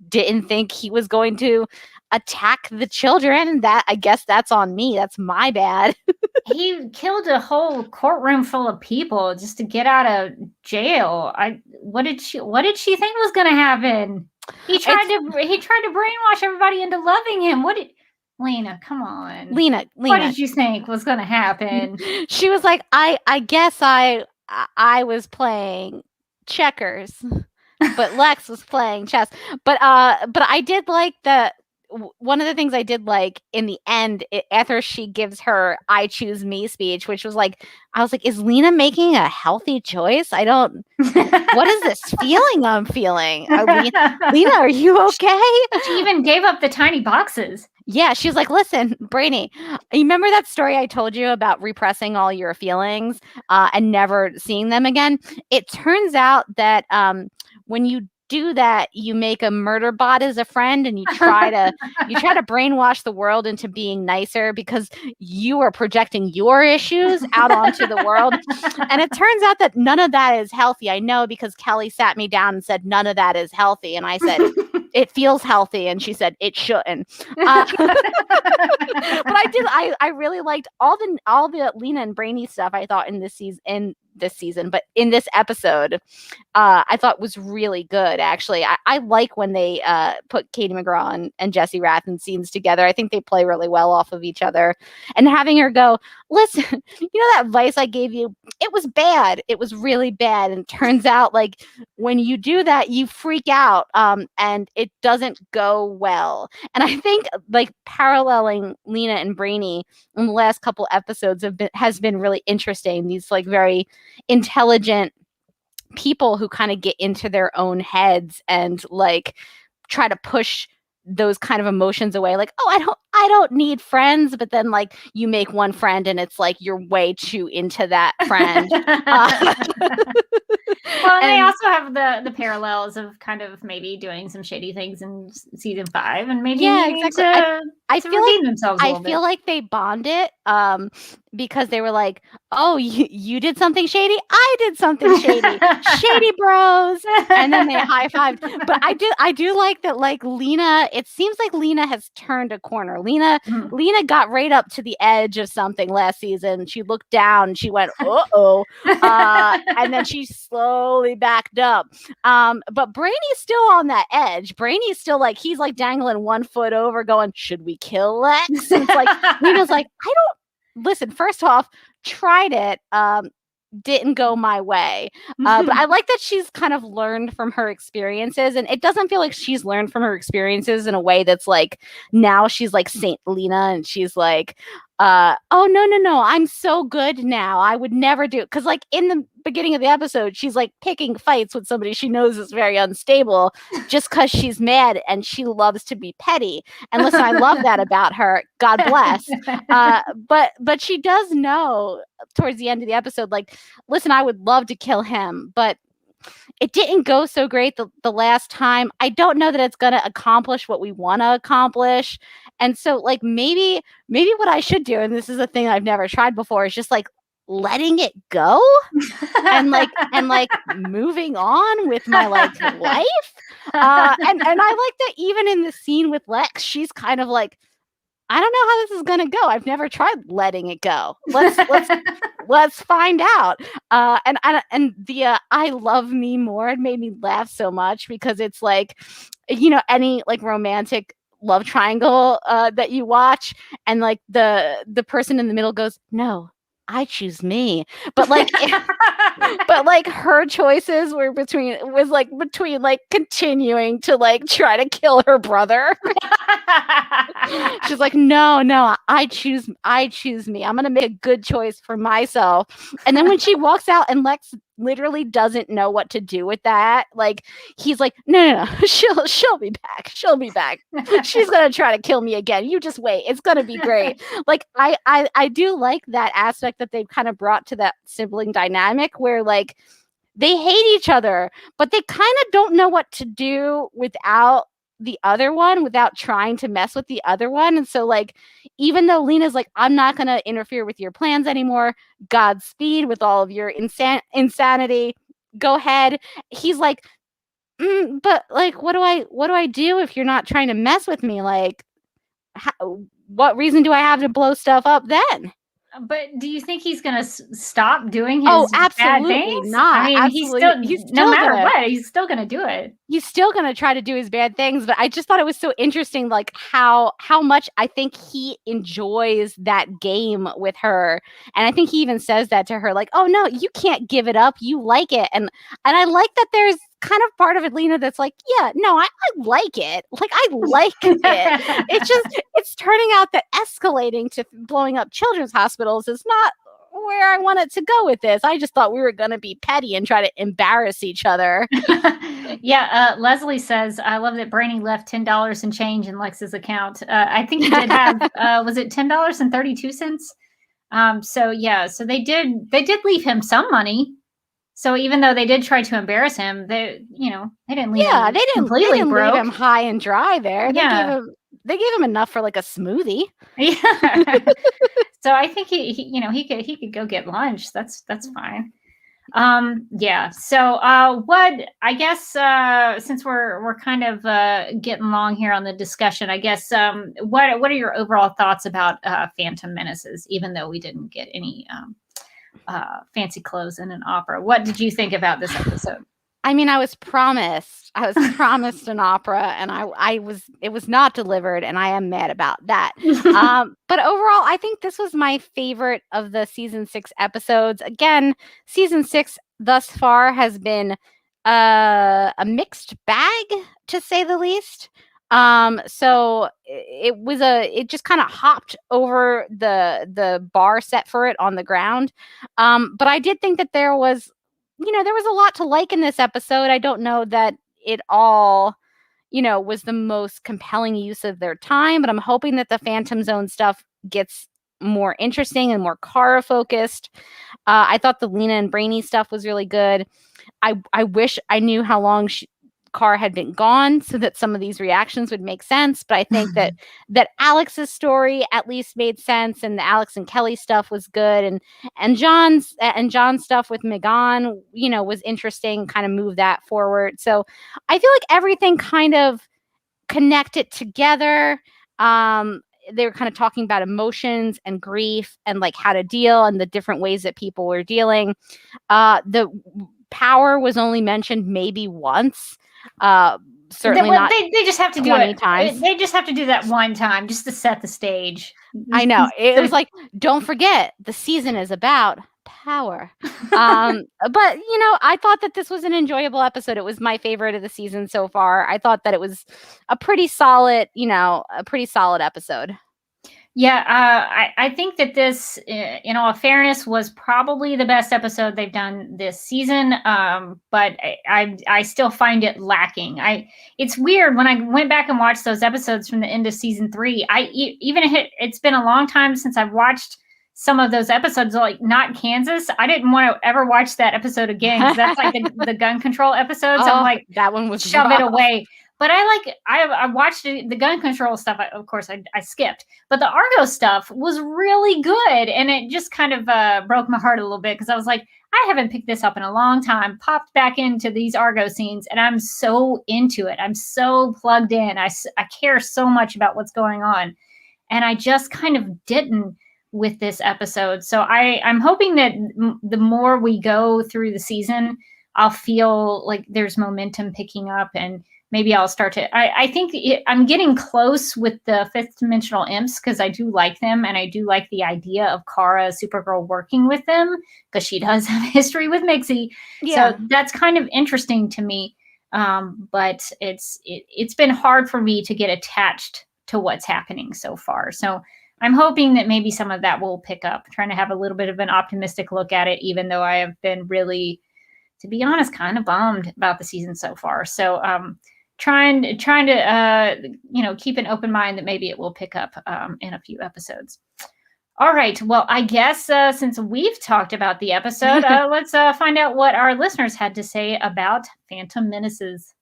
[SPEAKER 2] didn't think he was going to attack the children, and that I guess that's on me. That's my bad.
[SPEAKER 1] He killed a whole courtroom full of people just to get out of jail. What did she think was going to happen? He tried to brainwash everybody into loving him. Lena, come on.
[SPEAKER 2] Lena.
[SPEAKER 1] What did you think was going to happen?
[SPEAKER 2] She was like, I guess I was playing checkers, but Lex was playing chess. But I did like one of the things I did like in the end, after she gives her "I choose me" speech, which was like, I was like, is Lena making a healthy choice? What is this feeling I'm feeling? Lena, are you okay?
[SPEAKER 1] She even gave up the tiny boxes.
[SPEAKER 2] Yeah, she was like, listen, Brainy, you remember that story I told you about repressing all your feelings and never seeing them again? It turns out that when you do that, you make a murder bot as a friend, and you try to brainwash the world into being nicer because you are projecting your issues out onto the world. And it turns out that none of that is healthy. I know, because Kelly sat me down and said none of that is healthy, and I said it feels healthy, and she said it shouldn't. But I really liked all the Lena and Brainy stuff. I thought in this season, but in this episode, I thought was really good. Actually, I like when they put Katie McGraw and Jesse Rath in scenes together. I think they play really well off of each other. And having her go, listen, you know that advice I gave you? It was bad. It was really bad. And it turns out, like, when you do that, you freak out, and it doesn't go well. And I think, like, paralleling Lena and Brainy in the last couple episodes has been really interesting. These, like, very intelligent people who kind of get into their own heads and like try to push those kind of emotions away, like, oh, I don't need friends, but then like you make one friend and it's like you're way too into that friend.
[SPEAKER 1] Well, and they also have the parallels of kind of maybe doing some shady things in season 5, and maybe
[SPEAKER 2] exactly. I feel like they bonded because they were like, oh, you did something shady, I did something shady, shady bros, and then they high-fived. But I do like that, like, Lena, it seems like Lena has turned a corner. Lena got right up to the edge of something last season. She looked down and she went, uh-oh, and then she slowly backed up. But Brainy's still on that edge. Brainy's still like, he's like dangling one foot over going, should we kill Lex? And it's like, Lena's like, listen, first off, tried it, didn't go my way. But I like that she's kind of learned from her experiences, and it doesn't feel like she's learned from her experiences in a way that's like, now she's like Saint Lena, and she's like, oh, no, I'm so good now. I would never do it. Because like in the beginning of the episode, she's like picking fights with somebody she knows is very unstable just because she's mad and she loves to be petty. And listen, I love that about her. God bless. But she does know towards the end of the episode, like, listen, I would love to kill him, but it didn't go so great the last time. I don't know that it's going to accomplish what we want to accomplish. And so like maybe what I should do, and this is a thing I've never tried before, is just like letting it go and like moving on with my like life. And I like that even in the scene with Lex, she's kind of like, I don't know how this is gonna go. I've never tried letting it go. Let's find out. And the I love me more, it made me laugh so much because it's like, you know, any like romantic love triangle that you watch, and like the person in the middle goes, no, I choose me. But like but like her choices were between like continuing to like try to kill her brother. She's like, no, I choose me. I'm gonna make a good choice for myself. And then when she walks out and Lex literally doesn't know what to do with that, like he's like, no, she'll be back. She's gonna try to kill me again. You just wait. It's gonna be great. Like I do like that aspect that they've kind of brought to that sibling dynamic where like they hate each other, but they kind of don't know what to do without the other one without trying to mess with the other one. And so like, even though Lena's like, I'm not going to interfere with your plans anymore, Godspeed with all of your insanity, go ahead. He's like, but like, what do I do if you're not trying to mess with me? Like, what reason do I have to blow stuff up then?
[SPEAKER 1] But do you think he's going to stop doing his bad
[SPEAKER 2] absolutely
[SPEAKER 1] things?
[SPEAKER 2] not.
[SPEAKER 1] I mean,
[SPEAKER 2] Absolutely.
[SPEAKER 1] he's still no matter what, he's still going to do it.
[SPEAKER 2] He's still going to try to do his bad things. But I just thought it was so interesting, like how much I think he enjoys that game with her. And I think he even says that to her, like, oh, no, you can't give it up. You like it. And I like that there's kind of part of it, Lena, that's like, yeah, no, I like it. Like, I like it. It's turning out that escalating to blowing up children's hospitals is not where I wanted to go with this. I just thought we were going to be petty and try to embarrass each other.
[SPEAKER 1] Yeah, Leslie says, I love that Brainy left $10 and change in Lex's account. I think he did have, was it $10.32? So they did leave him some money. So even though they did try to embarrass him, they didn't leave him completely broke.
[SPEAKER 2] Leave him high and dry there. They gave him enough for like a smoothie.
[SPEAKER 1] Yeah. So I think he could go get lunch. That's fine. So what I guess since we're kind of getting long here on the discussion, I guess what are your overall thoughts about Phantom Menaces, even though we didn't get any fancy clothes in an opera? What did you think about this episode?
[SPEAKER 2] I mean, I was promised an opera, and it was not delivered, and I am mad about that. But overall, I think this was my favorite of the season 6 episodes. Again, season 6 thus far has been a mixed bag, to say the least. So it just kind of hopped over the bar set for it on the ground. But I did think that there was a lot to like in this episode. I don't know that it all, was the most compelling use of their time, but I'm hoping that the Phantom Zone stuff gets more interesting and more Kara focused. I thought the Lena and Brainy stuff was really good. I wish I knew how long Kara had been gone so that some of these reactions would make sense, but I think that Alex's story at least made sense, and the Alex and Kelly stuff was good, and John's stuff with Megan, was interesting, kind of moved that forward. So I feel like everything kind of connected together. They were kind of talking about emotions and grief and like how to deal and the different ways that people were dealing. The power was only mentioned maybe once. Certainly not.
[SPEAKER 1] They just have to do it
[SPEAKER 2] times.
[SPEAKER 1] They just have to do that one time just to set the stage.
[SPEAKER 2] I know. It was like, don't forget, the season is about power. But I thought that this was an enjoyable episode. It was my favorite of the season so far. I thought that it was a pretty solid episode.
[SPEAKER 1] Yeah, I think that this, in all fairness, was probably the best episode they've done this season. But I still find it lacking. It's weird when I went back and watched those episodes from the end of season 3. It's been a long time since I've watched some of those episodes, like Not Kansas. I didn't want to ever watch that episode again because that's like the gun control episodes. I'm like,
[SPEAKER 2] that one was
[SPEAKER 1] shove
[SPEAKER 2] rough.
[SPEAKER 1] it away. But I watched the gun control stuff. Of course, I skipped. But the Argo stuff was really good. And it just kind of broke my heart a little bit because I was like, I haven't picked this up in a long time. Popped back into these Argo scenes, and I'm so into it. I'm so plugged in. I care so much about what's going on. And I just kind of didn't with this episode. So I'm hoping that the more we go through the season, I'll feel like there's momentum picking up, and maybe I'll start to, I think I'm getting close with the Fifth Dimensional Imps because I do like them, and I do like the idea of Kara, Supergirl, working with them because she does have history with Mixie. Yeah. So that's kind of interesting to me. But it's been hard for me to get attached to what's happening so far. So I'm hoping that maybe some of that will pick up, trying to have a little bit of an optimistic look at it, even though I have been really, to be honest, kind of bummed about the season so far. So trying to keep an open mind that maybe it will pick up in a few episodes. All right. Well, I guess since we've talked about the episode, let's find out what our listeners had to say about Phantom Menaces.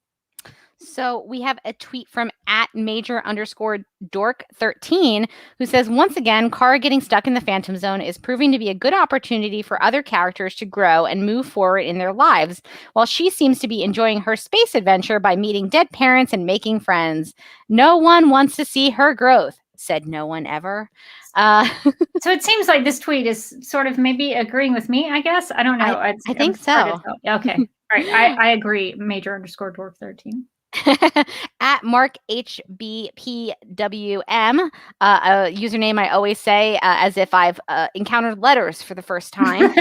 [SPEAKER 2] So we have a tweet from @major_dork13 who says, once again, Kara getting stuck in the Phantom Zone is proving to be a good opportunity for other characters to grow and move forward in their lives, while she seems to be enjoying her space adventure by meeting dead parents and making friends. No one wants to see her growth, said no one ever.
[SPEAKER 1] So it seems like this tweet is sort of maybe agreeing with me, I guess. I don't know.
[SPEAKER 2] I think so.
[SPEAKER 1] Okay. All right. I agree. Major_dork13.
[SPEAKER 2] @Mark HBPWM, a username I always say as if I've encountered letters for the first time.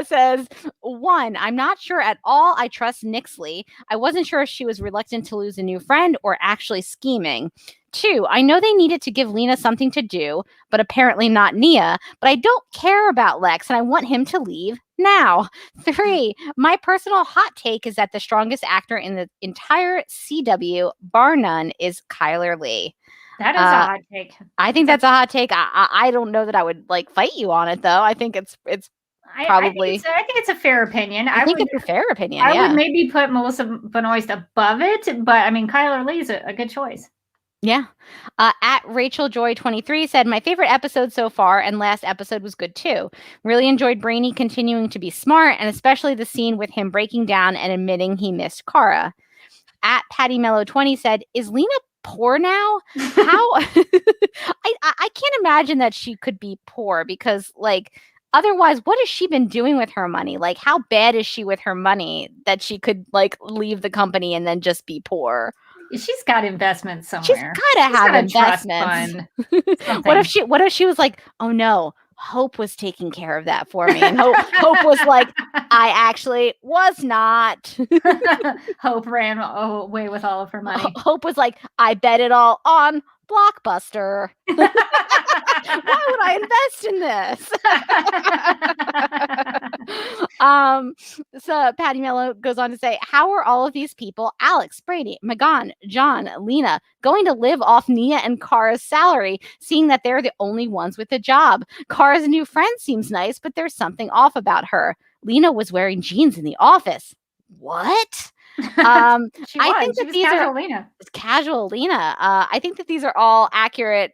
[SPEAKER 2] Says, 1, I'm not sure at all I trust Nixley. I wasn't sure if she was reluctant to lose a new friend or actually scheming. 2, I know they needed to give Lena something to do, but apparently not Nia, but I don't care about Lex and I want him to leave now. 3, my personal hot take is that the strongest actor in the entire CW, bar none, is Kyler Lee.
[SPEAKER 1] That is a hot take.
[SPEAKER 2] I think that's a hot take. I don't know that I would like fight you on it though. I think it's probably.
[SPEAKER 1] I think it's a fair opinion.
[SPEAKER 2] I think it's a fair opinion.
[SPEAKER 1] I would maybe put Melissa Benoist above it, but I mean Kyler Lee's a good choice.
[SPEAKER 2] Yeah. @RachelJoy23 said, my favorite episode so far and last episode was good too. Really enjoyed Brainy continuing to be smart and especially the scene with him breaking down and admitting he missed Kara. @PattyMellow20 said, is Lena poor now? How? I can't imagine that she could be poor because like otherwise, what has she been doing with her money? Like, how bad is she with her money that she could like leave the company and then just be poor?
[SPEAKER 1] She's got investments somewhere.
[SPEAKER 2] She's gotta have investments. What if she was like, oh no, Hope was taking care of that for me, and Hope was like, I actually was not.
[SPEAKER 1] Hope ran away with all of her money.
[SPEAKER 2] Hope was like, I bet it all on Blockbuster. Why would I invest in this? So Patty Mello goes on to say, how are all of these people, Alex, Brady, Magan, John, Lena, going to live off Nia and Kara's salary, seeing that they're the only ones with a job? Kara's new friend seems nice, but there's something off about her. Lena was wearing jeans in the office. What? I think that these are
[SPEAKER 1] Lena.
[SPEAKER 2] Casual Lena. I think that these are all accurate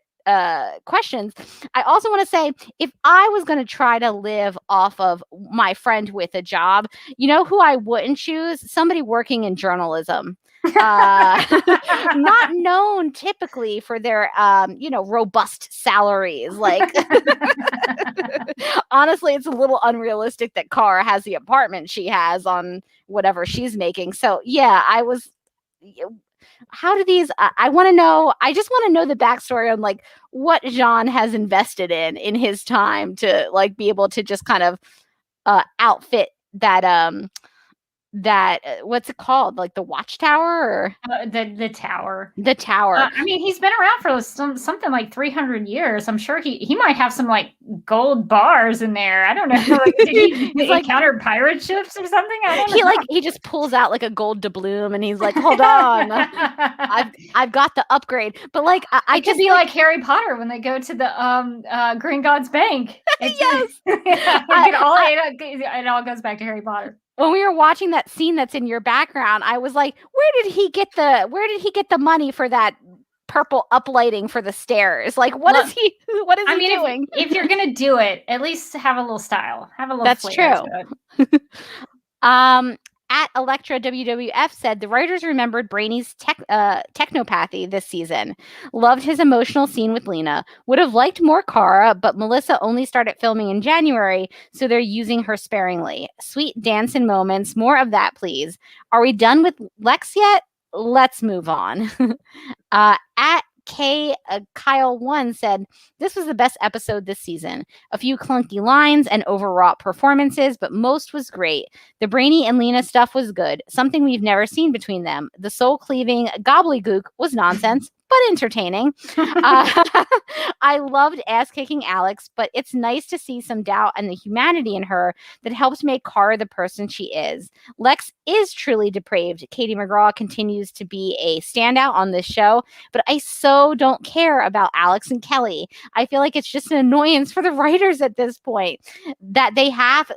[SPEAKER 2] questions. I also want to say, if I was going to try to live off of my friend with a job, you know who I wouldn't choose? Somebody working in journalism. Not known typically for their robust salaries. Like honestly, it's a little unrealistic that Kara has the apartment she has on whatever she's making. So yeah, how do these I want to know, I just want to know the backstory on like what Jean has invested in his time to like be able to just kind of outfit that what's it called, like the watchtower or
[SPEAKER 1] the tower.
[SPEAKER 2] The tower.
[SPEAKER 1] I mean, he's been around for something like 300 years. I'm sure he might have some like gold bars in there. I don't know. Like, did he like encounter pirate ships or something? I don't know.
[SPEAKER 2] He just pulls out like a gold doubloon and he's like, hold on, I've got the upgrade. But like I just
[SPEAKER 1] be like Harry Potter when they go to the Green God's Bank.
[SPEAKER 2] Yes.
[SPEAKER 1] It all goes back to Harry Potter.
[SPEAKER 2] When we were watching that scene that's in your background, I was like, where did he get the money for that purple uplighting for the stairs? Like, what is he doing?
[SPEAKER 1] If you're gonna do it, at least have a little style. Have a little
[SPEAKER 2] That's
[SPEAKER 1] flavor
[SPEAKER 2] true. Electra WWF said the writers remembered Brainy's technopathy this season. Loved his emotional scene with Lena. Would have liked more Kara, but Melissa only started filming in January, so they're using her sparingly. Sweet dancing moments. More of that, please. Are we done with Lex yet? Let's move on. Kyle1 said, this was the best episode this season. A few clunky lines and overwrought performances, but most was great. The Brainy and Lena stuff was good. Something we've never seen between them. The soul-cleaving gobbledygook was nonsense, but entertaining. I loved ass-kicking Alex, but it's nice to see some doubt and the humanity in her that helps make Kara the person she is. Lex is truly depraved. Katie McGraw continues to be a standout on this show, but I so don't care about Alex and Kelly. I feel like it's just an annoyance for the writers at this point that they have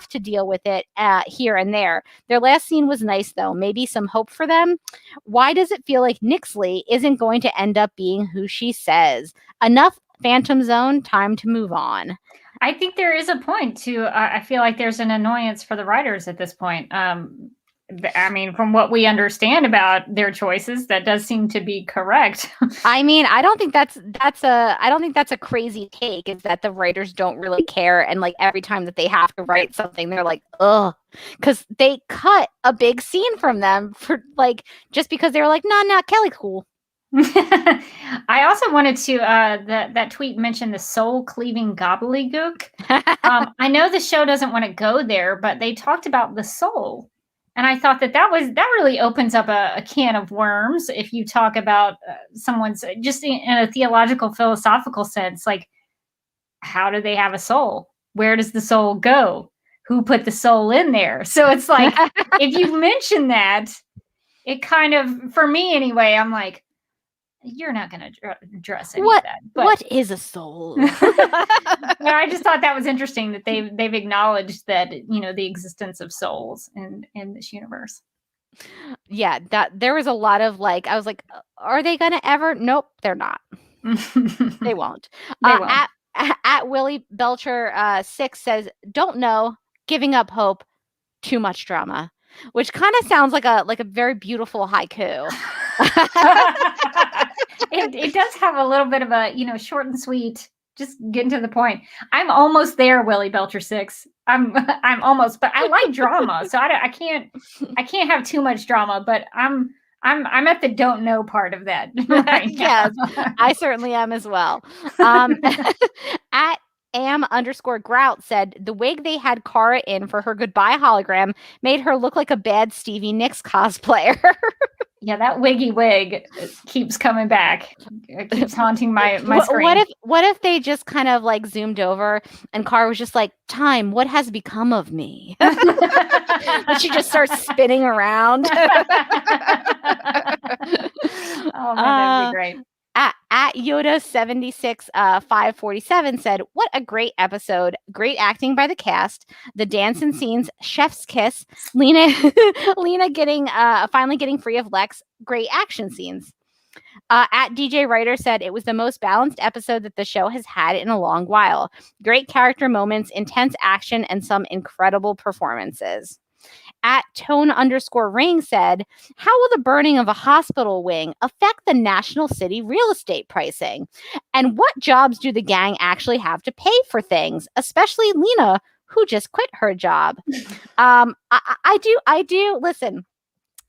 [SPEAKER 2] to deal with it here and there. Their last scene was nice, though. Maybe some hope for them. Why does it feel like Nixley isn't going to end up being who she says? Enough Phantom Zone, time to move on.
[SPEAKER 1] I think there is a point to, I feel like there's an annoyance for the writers at this point. I mean, from what we understand about their choices, that does seem to be correct.
[SPEAKER 2] I mean, I don't think that's a crazy take, is that the writers don't really care. And like every time that they have to write something, they're like, ugh, because they cut a big scene from them for like, just because they were like, nah, Kelly cool.
[SPEAKER 1] I also wanted to that tweet mentioned the soul cleaving gobbledygook. I know the show doesn't want to go there, but they talked about the soul, and I thought that really opens up a can of worms if you talk about someone's just in a theological, philosophical sense. Like, how do they have a soul? Where does the soul go? Who put the soul in there? So it's like if you mention that, it kind of, for me anyway, I'm like, you're not going to address any of that. But
[SPEAKER 2] what is a soul?
[SPEAKER 1] But I just thought that was interesting that they've acknowledged that, you know, the existence of souls in this universe.
[SPEAKER 2] Yeah, that there was a lot of like, I was like, are they going to ever? Nope, they're not. They won't.
[SPEAKER 1] They won't.
[SPEAKER 2] At Willie Belcher 6 says, don't know, giving up hope, too much drama, which kind of sounds like a very beautiful haiku.
[SPEAKER 1] It does have a little bit of a, you know, short and sweet, just getting to the point. I'm almost there, Willie Belcher 6. I'm almost, but I like drama, so I can't have too much drama. But I'm at the don't know part of that right now.
[SPEAKER 2] Yes, I certainly am as well. At am_grout said the wig they had Kara in for her goodbye hologram made her look like a bad Stevie Nicks cosplayer.
[SPEAKER 1] Yeah, that wiggy wig keeps coming back. It keeps haunting my screen.
[SPEAKER 2] What if they just kind of like zoomed over and Kara was just like, time, what has become of me? And she just starts spinning around.
[SPEAKER 1] Oh man, that'd be great.
[SPEAKER 2] At Yoda 76 547 said, what a great episode. Great acting by the cast. The dancing scenes, chef's kiss, Lena getting finally getting free of Lex. Great action scenes. At DJ Writer said it was the most balanced episode that the show has had in a long while. Great character moments, intense action, and some incredible performances. At Tone_Ring said, how will the burning of a hospital wing affect the National City real estate pricing? And what jobs do the gang actually have to pay for things, especially Lena, who just quit her job? I do. Listen,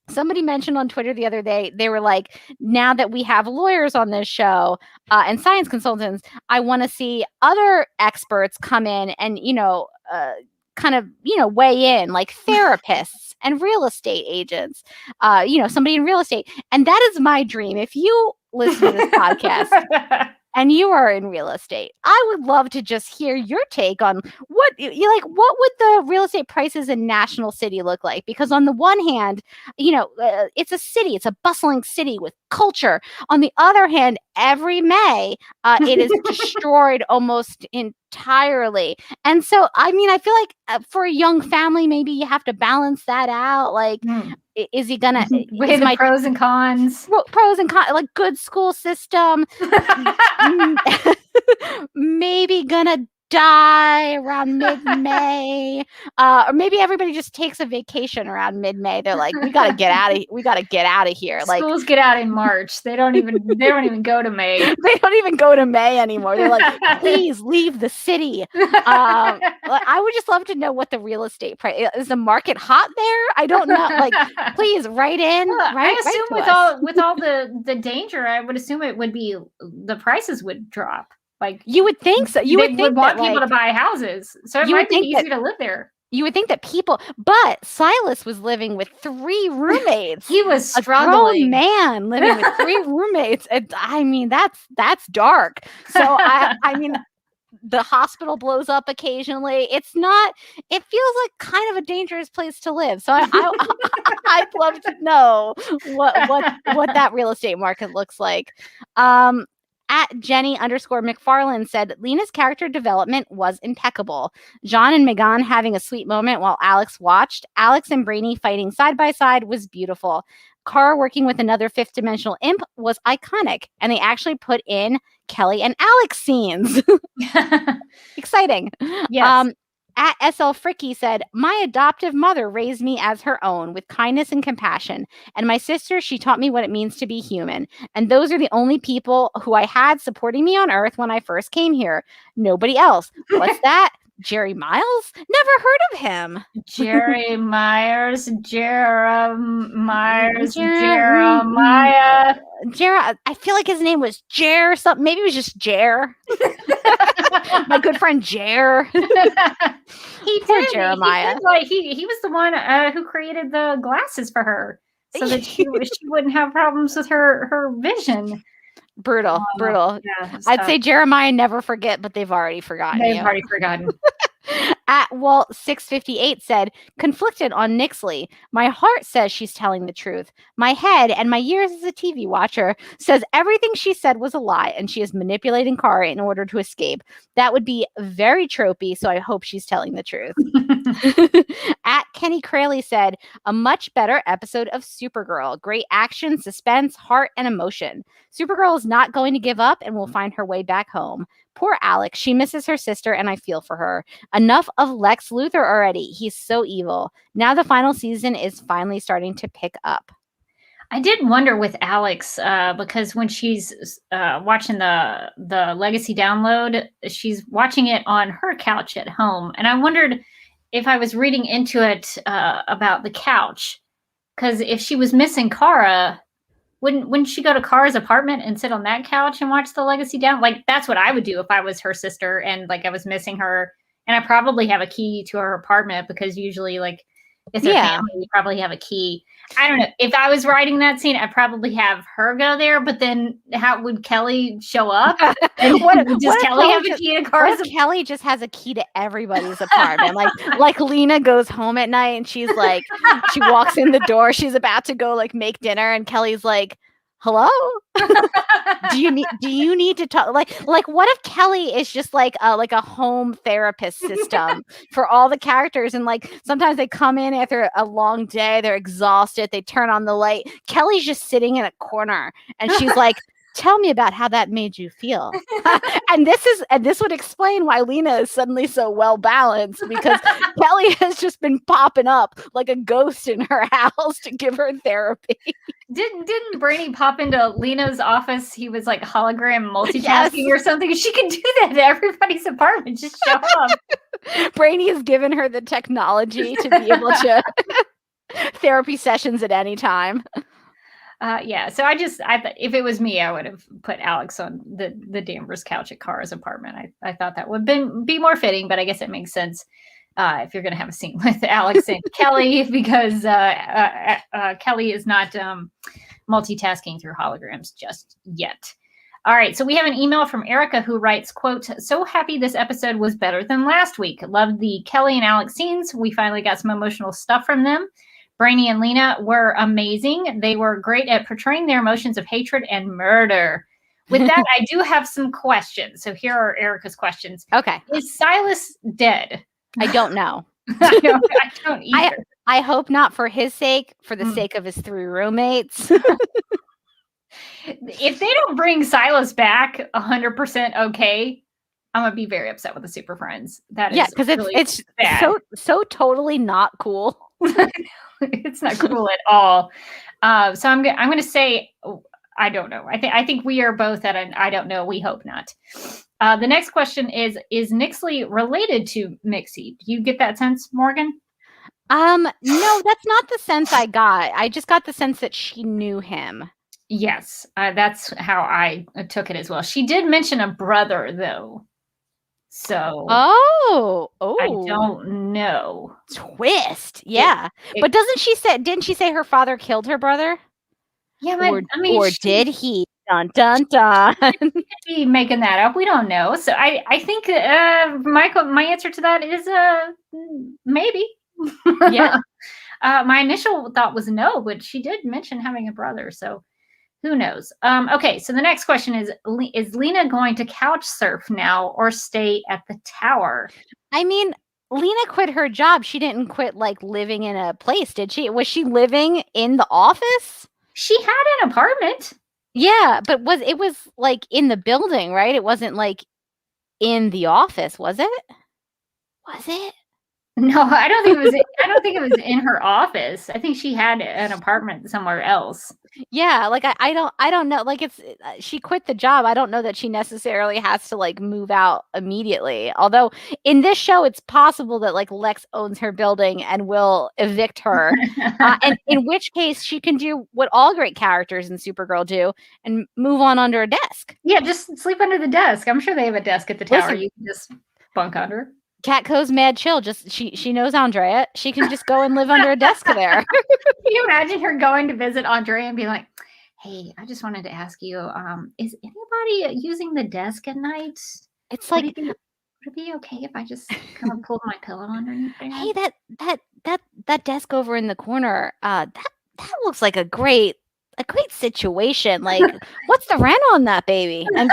[SPEAKER 2] somebody mentioned on Twitter the other day, they were like, now that we have lawyers on this show and science consultants, I want to see other experts come in and, kind of, weigh in, like therapists and real estate agents, somebody in real estate. And that is my dream. If you listen to this podcast and you are in real estate, I would love to just hear your take on what would the real estate prices in National City look like? Because on the one hand, it's a city, it's a bustling city with culture. On the other hand, every May, it is destroyed almost entirely. And so, I mean, I feel like for a young family, maybe you have to balance that out. Like, is he gonna
[SPEAKER 1] weigh the pros and cons?
[SPEAKER 2] Pros and cons, like good school system. Maybe gonna die around mid-May, or maybe everybody just takes a vacation around mid-May. They're like, we gotta get out of here. Like,
[SPEAKER 1] schools get out in March. They don't even go to May.
[SPEAKER 2] They don't even go to May anymore. They're like, please leave the city. I would just love to know what the real estate price is. The market hot there? I don't know. Like, please write in.
[SPEAKER 1] Well, I assume with all the danger, I would assume it would be the prices would drop. Like,
[SPEAKER 2] you would think so. You would think
[SPEAKER 1] want people to buy houses, so it might be easy to live there.
[SPEAKER 2] You would think that but Silas was living with 3 roommates.
[SPEAKER 1] He was
[SPEAKER 2] A
[SPEAKER 1] struggling.
[SPEAKER 2] grown man living with 3 roommates. And, I mean, that's dark. So I mean, the hospital blows up occasionally. It feels like kind of a dangerous place to live. So I'd love to know what that real estate market looks like. At Jenny_McFarland said, Lena's character development was impeccable. John and Megan having a sweet moment while Alex watched. Alex and Brainy fighting side by side was beautiful. Kara working with another 5th dimensional imp was iconic. And they actually put in Kelly and Alex scenes. Exciting.
[SPEAKER 1] Yes.
[SPEAKER 2] At SL Fricky said, my adoptive mother raised me as her own with kindness and compassion. And my sister, she taught me what it means to be human. And those are the only people who I had supporting me on Earth when I first came here. Nobody else. What's that? Jerry Miles? Never heard of him.
[SPEAKER 1] Jerry Myers, Jeremiah.
[SPEAKER 2] I feel like his name was Jer or something. Maybe it was just Jer. My good friend Jer.
[SPEAKER 1] Poor
[SPEAKER 2] Jeremiah.
[SPEAKER 1] He was the one who created the glasses for her so that she wouldn't have problems with her vision.
[SPEAKER 2] Brutal.
[SPEAKER 1] Yeah,
[SPEAKER 2] I'd say Jeremiah never forget, but they've already forgotten.
[SPEAKER 1] They've already forgotten.
[SPEAKER 2] At Walt 658 said, conflicted on Nixley. My heart says she's telling the truth. My head and my years as a TV watcher says everything she said was a lie and she is manipulating Kara in order to escape. That would be very tropey, so I hope she's telling the truth. At Kenny Crayley said, a much better episode of Supergirl. Great action, suspense, heart, and emotion. Supergirl is not going to give up and will find her way back home. Poor Alex. She misses her sister, and I feel for her. Enough of Lex Luthor already. He's so evil. Now the final season is finally starting to pick up.
[SPEAKER 1] I did wonder with Alex, because when she's watching the Legacy download, she's watching it on her couch at home. And I wondered if I was reading into it about the couch. Because if she was missing Kara, wouldn't she go to Kara's apartment and sit on that couch and watch the Legacy down? Like, that's what I would do if I was her sister and like I was missing her. And I probably have a key to her apartment because usually like it's her family, we probably have a key. I don't know. If I was writing that scene, I'd probably have her go there, but then how would Kelly show up? And does Kelly have a key to Kara's?
[SPEAKER 2] Kelly just has a key to everybody's apartment. like Lena goes home at night and she's like, she walks in the door, she's about to go like make dinner, and Kelly's like, hello? do you need to talk? Like what if Kelly is just like a home therapist system for all the characters, and like sometimes they come in after a long day, they're exhausted, they turn on the light, Kelly's just sitting in a corner and she's like, tell me about how that made you feel. and this would explain why Lena is suddenly so well balanced, because Kelly has just been popping up like a ghost in her house to give her therapy.
[SPEAKER 1] Didn't Brainy pop into Lena's office? He was like hologram multitasking or something. She can do that at everybody's apartment. Just show up.
[SPEAKER 2] Brainy has given her the technology to be able to therapy sessions at any time.
[SPEAKER 1] Yeah, so if it was me, I would have put Alex on the Danvers couch at Kara's apartment. I thought that would be more fitting, but I guess it makes sense if you're going to have a scene with Alex and Kelly, because Kelly is not multitasking through holograms just yet. All right, so we have an email from Erica who writes, quote, so happy this episode was better than last week. Loved the Kelly and Alex scenes. We finally got some emotional stuff from them. Brainy and Lena were amazing. They were great at portraying their emotions of hatred and murder. With that, I do have some questions. So here are Erica's questions.
[SPEAKER 2] Okay.
[SPEAKER 1] Is Silas dead?
[SPEAKER 2] I don't know.
[SPEAKER 1] I don't either.
[SPEAKER 2] I hope not, for his sake, for the sake of his 3 roommates.
[SPEAKER 1] If they don't bring Silas back 100% okay, I'm going to be very upset with the Super Friends. That is
[SPEAKER 2] because
[SPEAKER 1] really
[SPEAKER 2] it's
[SPEAKER 1] bad.
[SPEAKER 2] so totally not cool.
[SPEAKER 1] It's not cool at all. So I'm going to say, I don't know. I think we are both at an I don't know. We hope not. The next question is Nixley related to Mixie? Do you get that sense, Morgan?
[SPEAKER 2] No, that's not the sense I got. I just got the sense that she knew him.
[SPEAKER 1] Yes, that's how I took it as well. She did mention a brother, though. So
[SPEAKER 2] Oh,
[SPEAKER 1] I don't know.
[SPEAKER 2] twist. Yeah, but didn't she say her father killed her brother?
[SPEAKER 1] Yeah, but
[SPEAKER 2] Or did he? Dun dun dun.
[SPEAKER 1] Could be making that up. We don't know. So I think my answer to that is maybe.
[SPEAKER 2] Yeah.
[SPEAKER 1] My initial thought was no, but she did mention having a brother, so who knows? Okay, so the next question is Lena going to couch surf now or stay at the tower?
[SPEAKER 2] I mean, Lena quit her job. She didn't quit like living in a place, did she? Was she living in the office?
[SPEAKER 1] She had an apartment.
[SPEAKER 2] Yeah, but it was like in the building, right? It wasn't like in the office, was it? Was it?
[SPEAKER 1] No, I don't think it was in her office. I think she had an apartment somewhere else.
[SPEAKER 2] Yeah, like I don't know. Like she quit the job. I don't know that she necessarily has to like move out immediately. Although in this show, it's possible that like Lex owns her building and will evict her, and in which case she can do what all great characters in Supergirl do and move on under a desk.
[SPEAKER 1] Yeah, just sleep under the desk. I'm sure they have a desk at the tower. You can just bunk under.
[SPEAKER 2] Catco's mad chill. Just she knows Andrea. She can just go and live under a desk there.
[SPEAKER 1] Can you imagine her going to visit Andrea and be like, "Hey, I just wanted to ask you, is anybody using the desk at night?
[SPEAKER 2] It's like,
[SPEAKER 1] would it be okay if I just kind of pulled my pillow underneath there?
[SPEAKER 2] Hey, that desk over in the corner, that looks like a great situation. Like, what's the rent on that baby?" And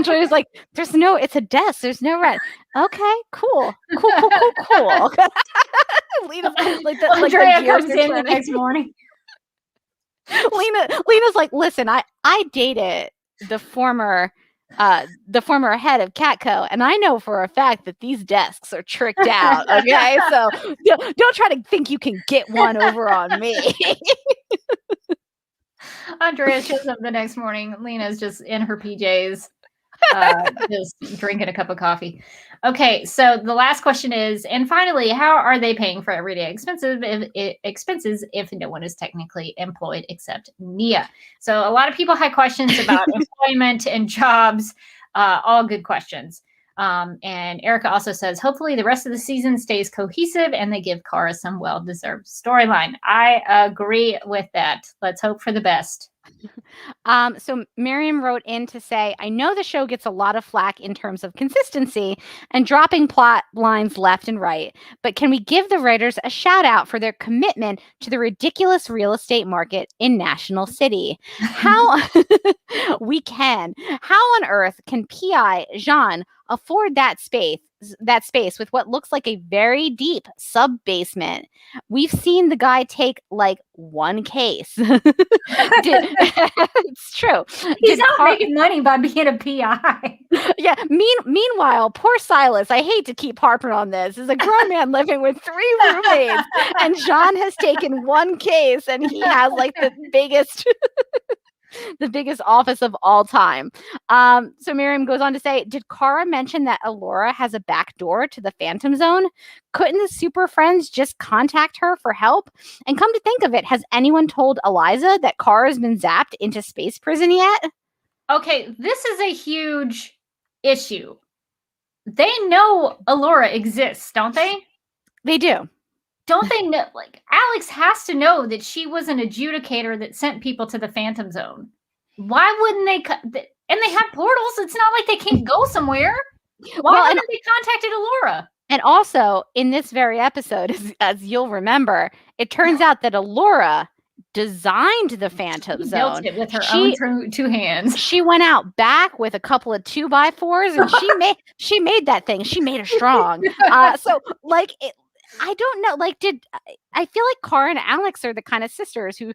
[SPEAKER 2] Joy's like, it's a desk. There's no rent. Okay, cool. Lena's
[SPEAKER 1] Andrea comes in the next morning.
[SPEAKER 2] Lena's like, listen, I dated the former head of Catco, and I know for a fact that these desks are tricked out. Okay, so don't try to think you can get one over on me.
[SPEAKER 1] Andrea shows up the next morning. Lena's just in her PJs, just drinking a cup of coffee. Okay, so the last question is, and finally, how are they paying for everyday expenses if no one is technically employed except Nia? So a lot of people had questions about employment and jobs, all good questions. And Erica also says, hopefully the rest of the season stays cohesive and they give Kara some well-deserved storyline. I agree with that. Let's hope for the best.
[SPEAKER 2] So Miriam wrote in to say, I know the show gets a lot of flack in terms of consistency and dropping plot lines left and right, but can we give the writers a shout out for their commitment to the ridiculous real estate market in National City? How we can. How on earth can P.I. Jean afford that space with what looks like a very deep sub-basement? We've seen the guy take like one case. It's true.
[SPEAKER 1] He's not making money by being a PI.
[SPEAKER 2] Yeah. Meanwhile, poor Silas, I hate to keep harping on this, is a grown man living with 3 roommates, and Jean has taken one case, and he has like the biggest office of all time. So Miriam goes on to say, did Kara mention that Alora has a back door to the Phantom Zone? Couldn't the Super Friends just contact her for help? And come to think of it, has anyone told Eliza that Kara's been zapped into space prison yet?
[SPEAKER 1] Okay, this is a huge issue. They know Alora exists, don't they?
[SPEAKER 2] They do.
[SPEAKER 1] Don't they know? Like, Alex has to know that she was an adjudicator that sent people to the Phantom Zone. Why wouldn't they? And they have portals. It's not like they can't go somewhere. Why haven't they contacted Alora?
[SPEAKER 2] And also, in this very episode, as you'll remember, it turns out that Alora designed the Phantom Zone.
[SPEAKER 1] Built it with her own 2 hands.
[SPEAKER 2] She went out back with a couple of 2x4s, and she made that thing. She made her strong. So like it. I don't know. Like, I feel like Kara and Alex are the kind of sisters who,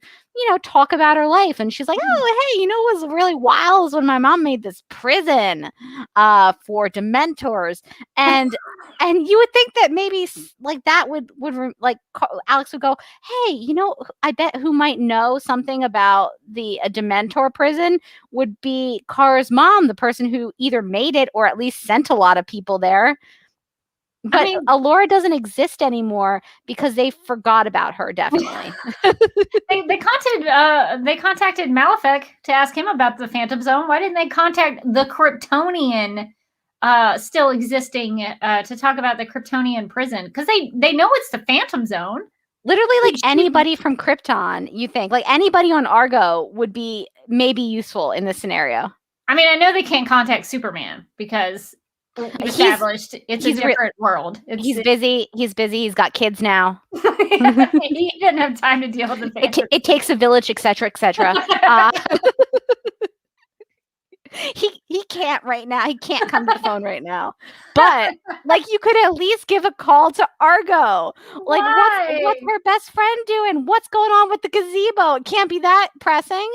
[SPEAKER 2] talk about her life. And she's like, oh, hey, what was really wild is when my mom made this prison for Dementors. And you would think that maybe like that would like Alex would go, hey, I bet who might know something about the Dementor prison would be Kara's mom, the person who either made it or at least sent a lot of people there. But Alora doesn't exist anymore because they forgot about her. Definitely,
[SPEAKER 1] they contacted Malefic to ask him about the Phantom Zone. Why didn't they contact the Kryptonian still existing to talk about the Kryptonian prison, because they know it's the Phantom Zone.
[SPEAKER 2] Literally, like anybody from Krypton, you think, like anybody on Argo would be maybe useful in this scenario.
[SPEAKER 1] I mean, I know they can't contact Superman because established it's a different world.
[SPEAKER 2] He's busy. He's got kids now.
[SPEAKER 1] He didn't have time to deal with the Phantom.
[SPEAKER 2] It takes a village, etc., etc. He can't right now. He can't come to the phone right now. But like, you could at least give a call to Argo. Like, what's her best friend doing? What's going on with the gazebo? It can't be that pressing.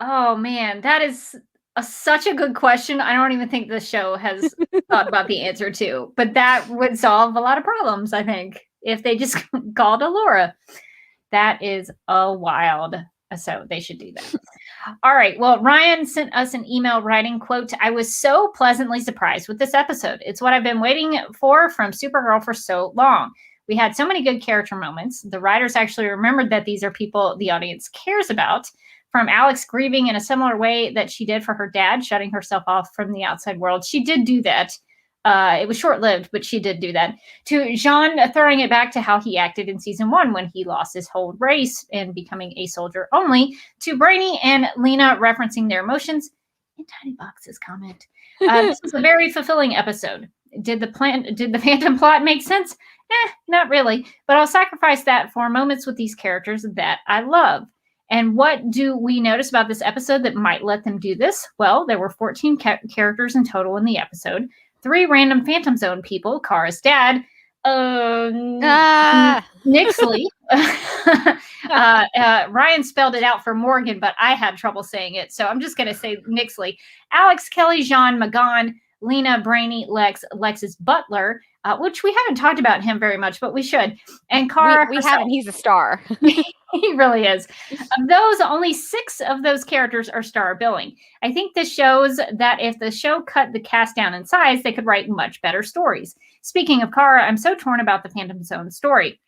[SPEAKER 1] Oh man, that is such a good question. I don't even think the show has thought about the answer to, but that would solve a lot of problems, I think, if they just called Allura. That is a wild. So they should do that. All right. Well, Ryan sent us an email writing, quote, "I was so pleasantly surprised with this episode. It's what I've been waiting for from Supergirl for so long. We had so many good character moments. The writers actually remembered that these are people the audience cares about. From Alex grieving in a similar way that she did for her dad, shutting herself off from the outside world." She did do that. It was short-lived, but she did do that. To Jean throwing it back to how he acted in season 1 when he lost his whole race and becoming a soldier only. To Brainy and Lena referencing their emotions. In tiny boxes, comment. This was a very fulfilling episode. Did the Phantom plot make sense? Not really. But I'll sacrifice that for moments with these characters that I love. And what do we notice about this episode that might let them do this? Well, there were 14 characters in total in the episode. 3 random Phantom Zone people, Kara's dad, Nixley. Ryan spelled it out for Morgan, but I had trouble saying it, so I'm just going to say Nixley. Alex, Kelly, Jean, Magan, Lena, Brainy, Lex's butler, which we haven't talked about him very much, but we should. And Kara,
[SPEAKER 2] we haven't. He's a star.
[SPEAKER 1] He really is. Of those, only 6 of those characters are star billing. I think this shows that if the show cut the cast down in size, they could write much better stories. Speaking of Kara, I'm so torn about the Phantom Zone story.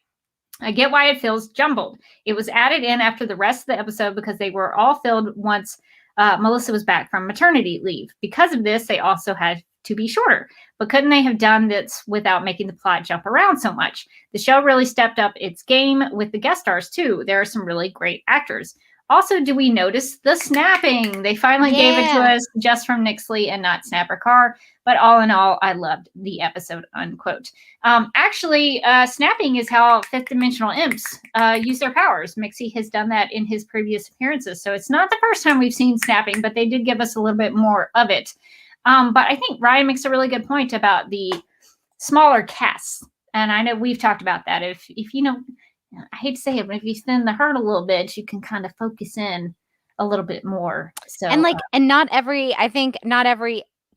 [SPEAKER 1] I get why it feels jumbled. It was added in after the rest of the episode because they were all filled once Melissa was back from maternity leave. Because of this, they also had to be shorter. But couldn't they have done this without making the plot jump around so much? The show really stepped up its game with the guest stars, too. There are some really great actors. Also, do we notice the snapping? They finally gave it to us just from Nixley and not Snapper Carr. But all in all, I loved the episode, unquote. Actually, snapping is how fifth dimensional imps use their powers. Mixie has done that in his previous appearances. So it's not the first time we've seen snapping, but they did give us a little bit more of it. But I think Ryan makes a really good point about the smaller casts. And I know we've talked about that. If you know, I hate to say it, but if you thin the herd a little bit, you can kind of focus in a little bit more. So
[SPEAKER 2] and not every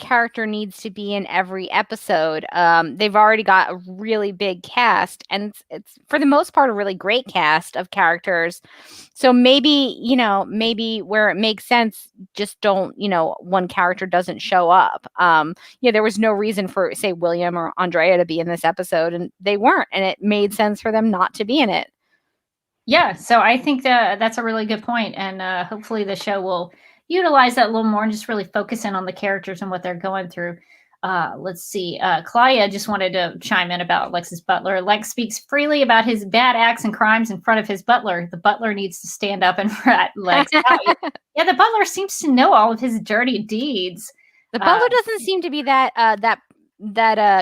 [SPEAKER 2] character needs to be in every episode. They've already got a really big cast, and it's for the most part a really great cast of characters. So maybe where it makes sense, just don't, one character doesn't show up. There was no reason for, say, William or Andrea to be in this episode, and they weren't, and it made sense for them not to be in it.
[SPEAKER 1] Yeah, so I think that's a really good point, and hopefully the show will utilize that a little more and just really focus in on the characters and what they're going through. Let's see. Claudia just wanted to chime in about Lex's butler. Lex speaks freely about his bad acts and crimes in front of his butler. The butler needs to stand up and rat Lex out. Yeah, the butler seems to know all of his dirty deeds.
[SPEAKER 2] The butler doesn't seem to be that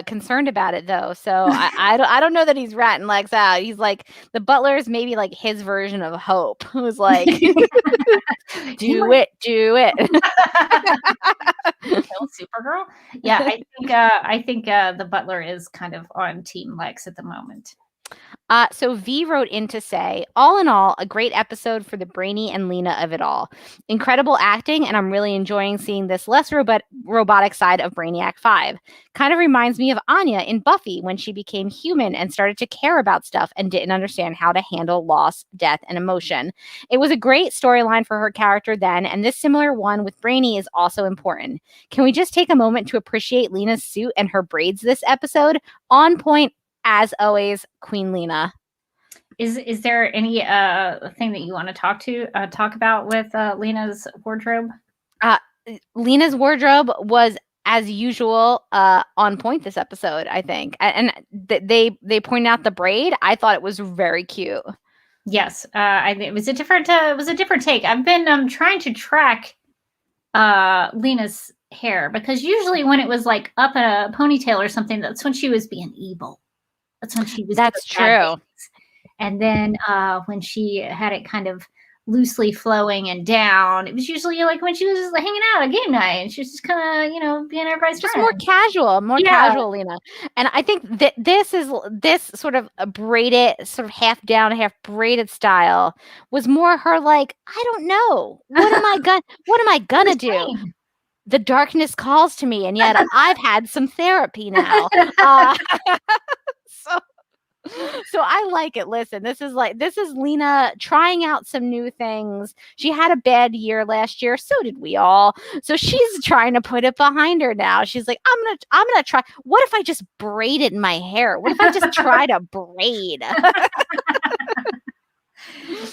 [SPEAKER 2] concerned about it, though. So I don't know that he's ratting Lex out. He's like, the butler is maybe like his version of Hope, who's like, do it.
[SPEAKER 1] Kill Supergirl. Yeah, I think the butler is kind of on Team Lex at the moment.
[SPEAKER 2] So V wrote in to say, all in all, a great episode for the Brainy and Lena of it all. Incredible acting, and I'm really enjoying seeing this less robotic side of Brainiac 5. Kind of reminds me of Anya in Buffy when she became human and started to care about stuff and didn't understand how to handle loss, death, and emotion. It was a great storyline for her character then, and this similar one with Brainy is also important. Can we just take a moment to appreciate Lena's suit and her braids this episode? On point, as always, Queen Lena.
[SPEAKER 1] Is there any thing that you want to talk about with Lena's wardrobe?
[SPEAKER 2] Lena's wardrobe was as usual, on point this episode, I think. And they point out the braid. I thought it was very cute.
[SPEAKER 1] Yes, it was a different take. I've been trying to track Lena's hair, because usually when it was like up in a ponytail or something, that's when she was being evil. That's when she was.
[SPEAKER 2] That's true.
[SPEAKER 1] And then when she had it kind of loosely flowing and down, it was usually like when she was just hanging out at game night, and she was just kind of, being everybody's
[SPEAKER 2] just
[SPEAKER 1] friend.
[SPEAKER 2] more casual, Lena. And I think that this sort of a braided, sort of half down, half braided style was more her like, I don't know, what am I gonna do? The darkness calls to me, and yet I've had some therapy now. So I like it. Listen, this is Lena trying out some new things. She had a bad year last year. So did we all. So she's trying to put it behind her now. She's like, I'm gonna try. What if I just braid it in my hair? What if I just try to braid?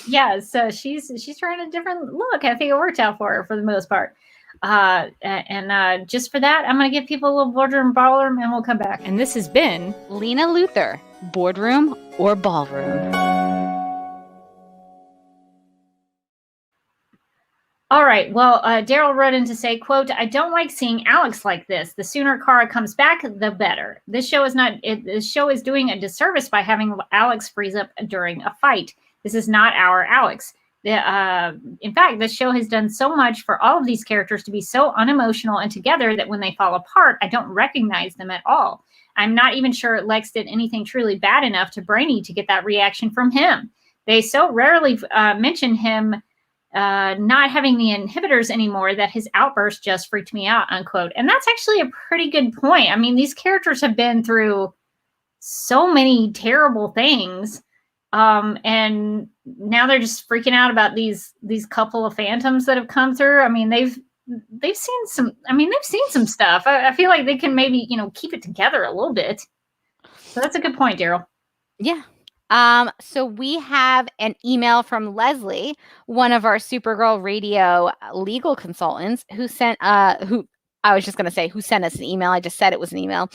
[SPEAKER 1] Yeah. So she's trying a different look. I think it worked out for her for the most part. And just for that, I'm going to give people a little boardroom, ballroom, and we'll come back.
[SPEAKER 2] And this has been Lena Luthor, Boardroom or Ballroom.
[SPEAKER 1] All right. Well, Daryl wrote in to say, quote, I don't like seeing Alex like this. The sooner Kara comes back, the better. This show is doing a disservice by having Alex freeze up during a fight. This is not our Alex. In fact, this show has done so much for all of these characters to be so unemotional and together that when they fall apart, I don't recognize them at all. I'm not even sure Lex did anything truly bad enough to Brainy to get that reaction from him. They so rarely mention him not having the inhibitors anymore that his outburst just freaked me out, unquote. And that's actually a pretty good point. I mean, these characters have been through so many terrible things. And now they're just freaking out about these couple of phantoms that have come through. I mean, they've seen some stuff. I feel like they can maybe, keep it together a little bit. So that's a good point, Daryl.
[SPEAKER 2] Yeah. So we have an email from Leslie, one of our Supergirl Radio legal consultants, who sent who sent us an email. I just said it was an email.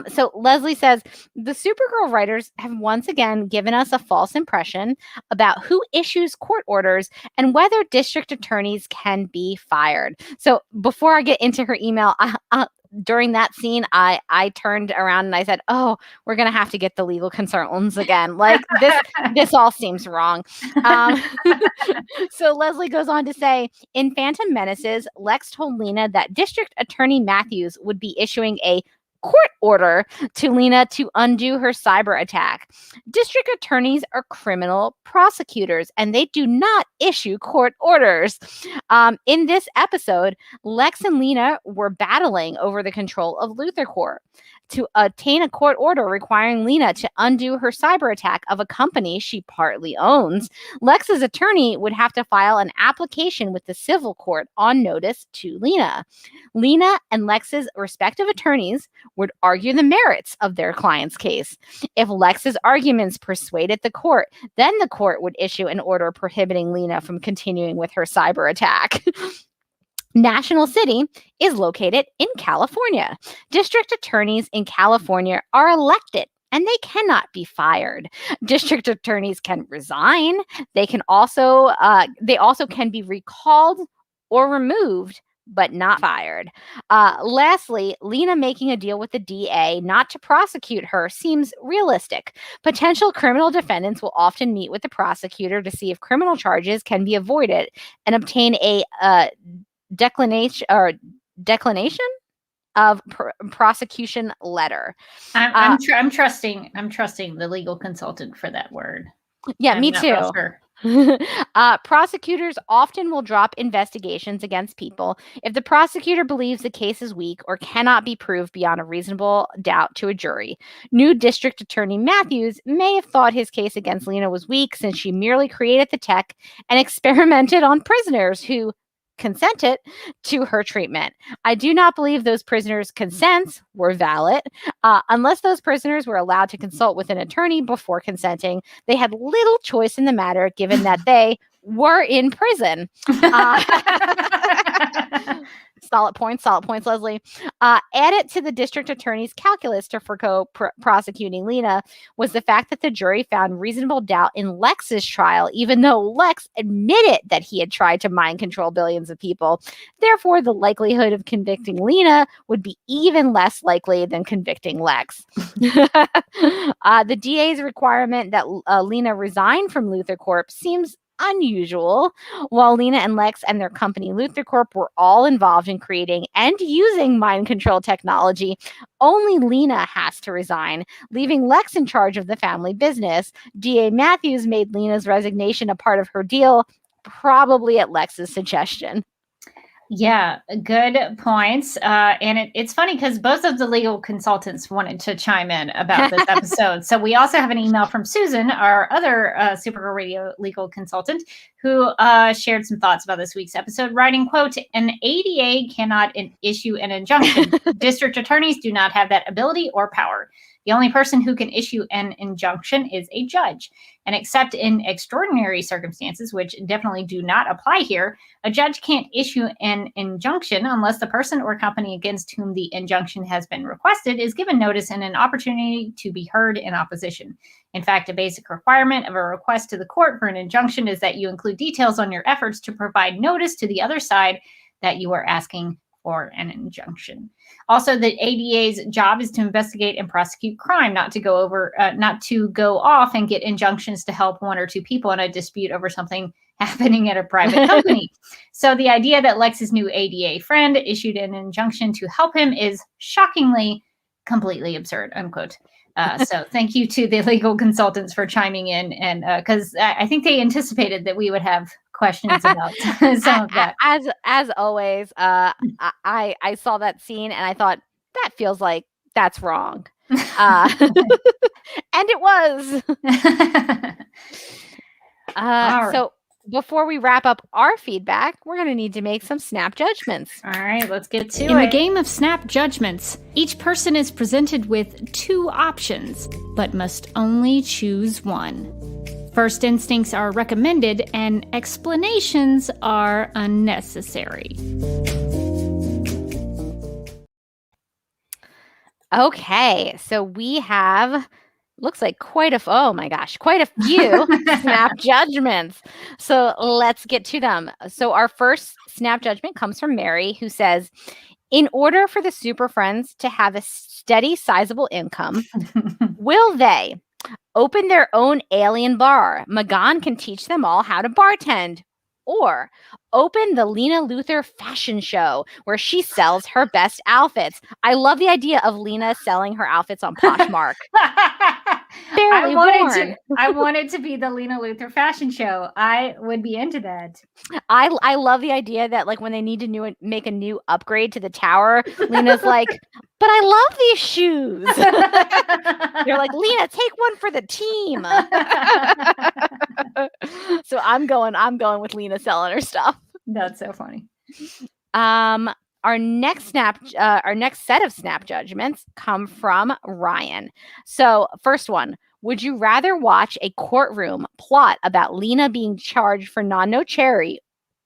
[SPEAKER 2] So Leslie says, the Supergirl writers have once again given us a false impression about who issues court orders and whether district attorneys can be fired. So before I get into her email, during that scene, I turned around and I said, oh, we're going to have to get the legal consultants again. Like this all seems wrong. So Leslie goes on to say, in Phantom Menaces, Lex told Lena that District Attorney Matthews would be issuing a court order to Lena to undo her cyber attack. District attorneys are criminal prosecutors, and they do not issue court orders. In this episode, Lex and Lena were battling over the control of Luthor Corp to obtain a court order requiring Lena to undo her cyber attack of a company she partly owns. Lex's attorney would have to file an application with the civil court on notice to Lena. Lena and Lex's respective attorneys would argue the merits of their client's case. If Lex's arguments persuaded the court, then the court would issue an order prohibiting Lena from continuing with her cyber attack. National City is located in California. District attorneys in California are elected, and they cannot be fired. District attorneys can resign. They also can be recalled or removed, but not fired. Lastly, Lena making a deal with the DA not to prosecute her seems realistic. Potential criminal defendants will often meet with the prosecutor to see if criminal charges can be avoided and obtain a declination of prosecution letter.
[SPEAKER 1] I'm trusting the legal consultant for that word.
[SPEAKER 2] Yeah, me too. Prosecutors often will drop investigations against people if the prosecutor believes the case is weak or cannot be proved beyond a reasonable doubt to a jury. New District Attorney Matthews may have thought his case against Lena was weak since she merely created the tech and experimented on prisoners who consented to her treatment. I do not believe those prisoners' consents were valid. Unless those prisoners were allowed to consult with an attorney before consenting, they had little choice in the matter, given that they were in prison. Solid points, Leslie. Add it to the district attorney's calculus to forgo prosecuting Lena was the fact that the jury found reasonable doubt in Lex's trial, even though Lex admitted that he had tried to mind control billions of people. Therefore, the likelihood of convicting Lena would be even less likely than convicting Lex. The DA's requirement that Lena resign from Luthor Corp seems unusual. While Lena and Lex and their company Luthor Corp were all involved in creating and using mind control technology, only Lena has to resign, leaving Lex in charge of the family business. DA Matthews made Lena's resignation a part of her deal, probably at Lex's suggestion.
[SPEAKER 1] Yeah, good points. And it's funny because both of the legal consultants wanted to chime in about this episode. So we also have an email from Susan, our other Supergirl Radio legal consultant, who shared some thoughts about this week's episode, writing, quote, "An ADA cannot issue an injunction. District attorneys do not have that ability or power. The only person who can issue an injunction is a judge. And except in extraordinary circumstances, which definitely do not apply here, a judge can't issue an injunction unless the person or company against whom the injunction has been requested is given notice and an opportunity to be heard in opposition. In fact, a basic requirement of a request to the court for an injunction is that you include details on your efforts to provide notice to the other side that you are asking for an injunction. Also, the ADA's job is to investigate and prosecute crime, not to go off and get injunctions to help one or two people in a dispute over something happening at a private company. So the idea that Lex's new ADA friend issued an injunction to help him is shockingly completely absurd," unquote. So thank you to the legal consultants for chiming in, and because I think they anticipated that we would have questions about some of that.
[SPEAKER 2] As always, I saw that scene and I thought, that feels like that's wrong. And it was. So before we wrap up our feedback, we're going to need to make some snap judgments.
[SPEAKER 1] All right, let's get to it.
[SPEAKER 7] In the game of snap judgments, each person is presented with 2 options, but must only choose one. First instincts are recommended and explanations are unnecessary.
[SPEAKER 2] Okay, so we have, looks like quite a few snap judgments. So let's get to them. So our first snap judgment comes from Mary, who says, in order for the Super Friends to have a steady, sizable income, will they open their own alien bar? Magan can teach them all how to bartend. Or open the Lena Luthor fashion show where she sells her best outfits. I love the idea of Lena selling her outfits on Poshmark. Barely worn.
[SPEAKER 1] I wanted to be the Lena Luthor fashion show. I would be into that.
[SPEAKER 2] I love the idea that like when they need to make a new upgrade to the tower, Lena's like, but I love these shoes. They're like, Lena, take one for the team. So I'm going with Lena selling her stuff.
[SPEAKER 1] That's so funny.
[SPEAKER 2] Our next set of snap judgments come from Ryan. So first one, would you rather watch a courtroom plot about Lena being charged for non-no cherry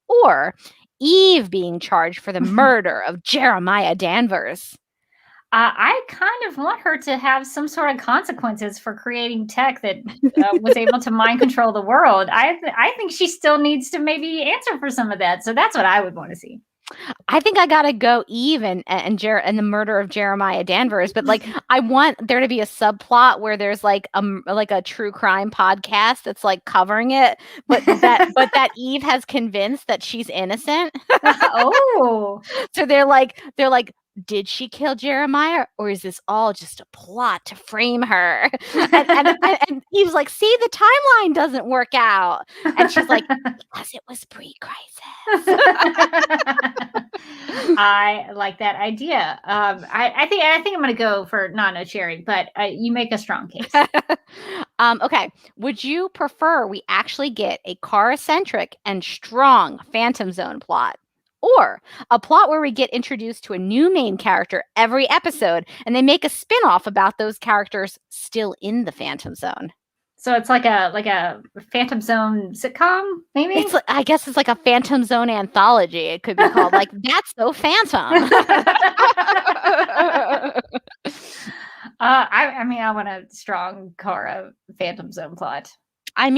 [SPEAKER 2] or Eve being charged for the murder of Jeremiah Danvers?
[SPEAKER 1] I kind of want her to have some sort of consequences for creating tech that was able to mind control the world. I think she still needs to maybe answer for some of that. So that's what I would want to see.
[SPEAKER 2] I think I gotta go Eve and the murder of Jeremiah Danvers, but like I want there to be a subplot where there's like a true crime podcast that's like covering it, but that Eve has convinced that she's innocent.
[SPEAKER 1] Oh,
[SPEAKER 2] so they're like, did she kill Jeremiah, or is this all just a plot to frame her? And Eve's like, see, the timeline doesn't work out. And she's like, because it was pre-crisis.
[SPEAKER 1] I like that idea. I think I'm going to go for no cherry, but you make a strong case.
[SPEAKER 2] Okay. Would you prefer we actually get a car-centric and strong Phantom Zone plot? Or a plot where we get introduced to a new main character every episode and they make a spin-off about those characters still in the Phantom Zone?
[SPEAKER 1] So it's like a Phantom Zone sitcom, maybe?
[SPEAKER 2] I guess it's like a Phantom Zone anthology. It could be called like That's So Phantom.
[SPEAKER 1] I mean, I want a strong Kara Phantom Zone plot.
[SPEAKER 2] I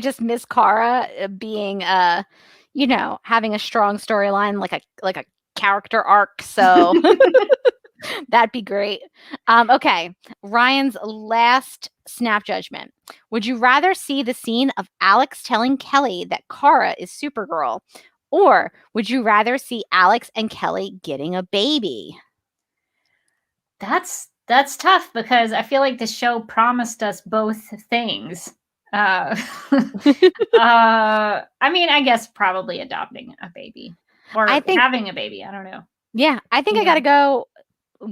[SPEAKER 2] just miss Kara being having a strong storyline, like a character arc. So that'd be great. Okay, Ryan's last snap judgment. Would you rather see the scene of Alex telling Kelly that Kara is Supergirl, or would you rather see Alex and Kelly getting a baby?
[SPEAKER 1] That's tough because I feel like the show promised us both things. I mean, I guess probably adopting a baby or having a baby. I don't know.
[SPEAKER 2] Yeah, I think I gotta go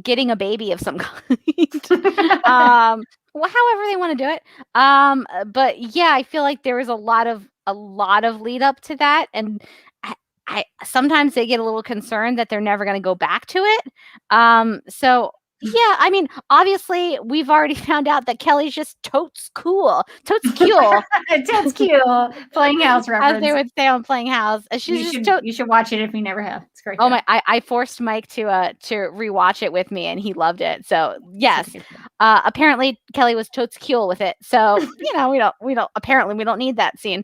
[SPEAKER 2] getting a baby of some kind. Well, however they want to do it. But yeah, I feel like there was a lot of lead up to that, and I sometimes they get a little concerned that they're never going to go back to it. So yeah, I mean, obviously we've already found out that Kelly's just totes cool. Totes cool.
[SPEAKER 1] Totes cool. Playing House reference.
[SPEAKER 2] As they would say on Playing House.
[SPEAKER 1] You should watch it if you never have. It's great.
[SPEAKER 2] Oh my! I forced Mike to rewatch it with me, and he loved it. So yes, apparently Kelly was totes cool with it. So we don't need that scene.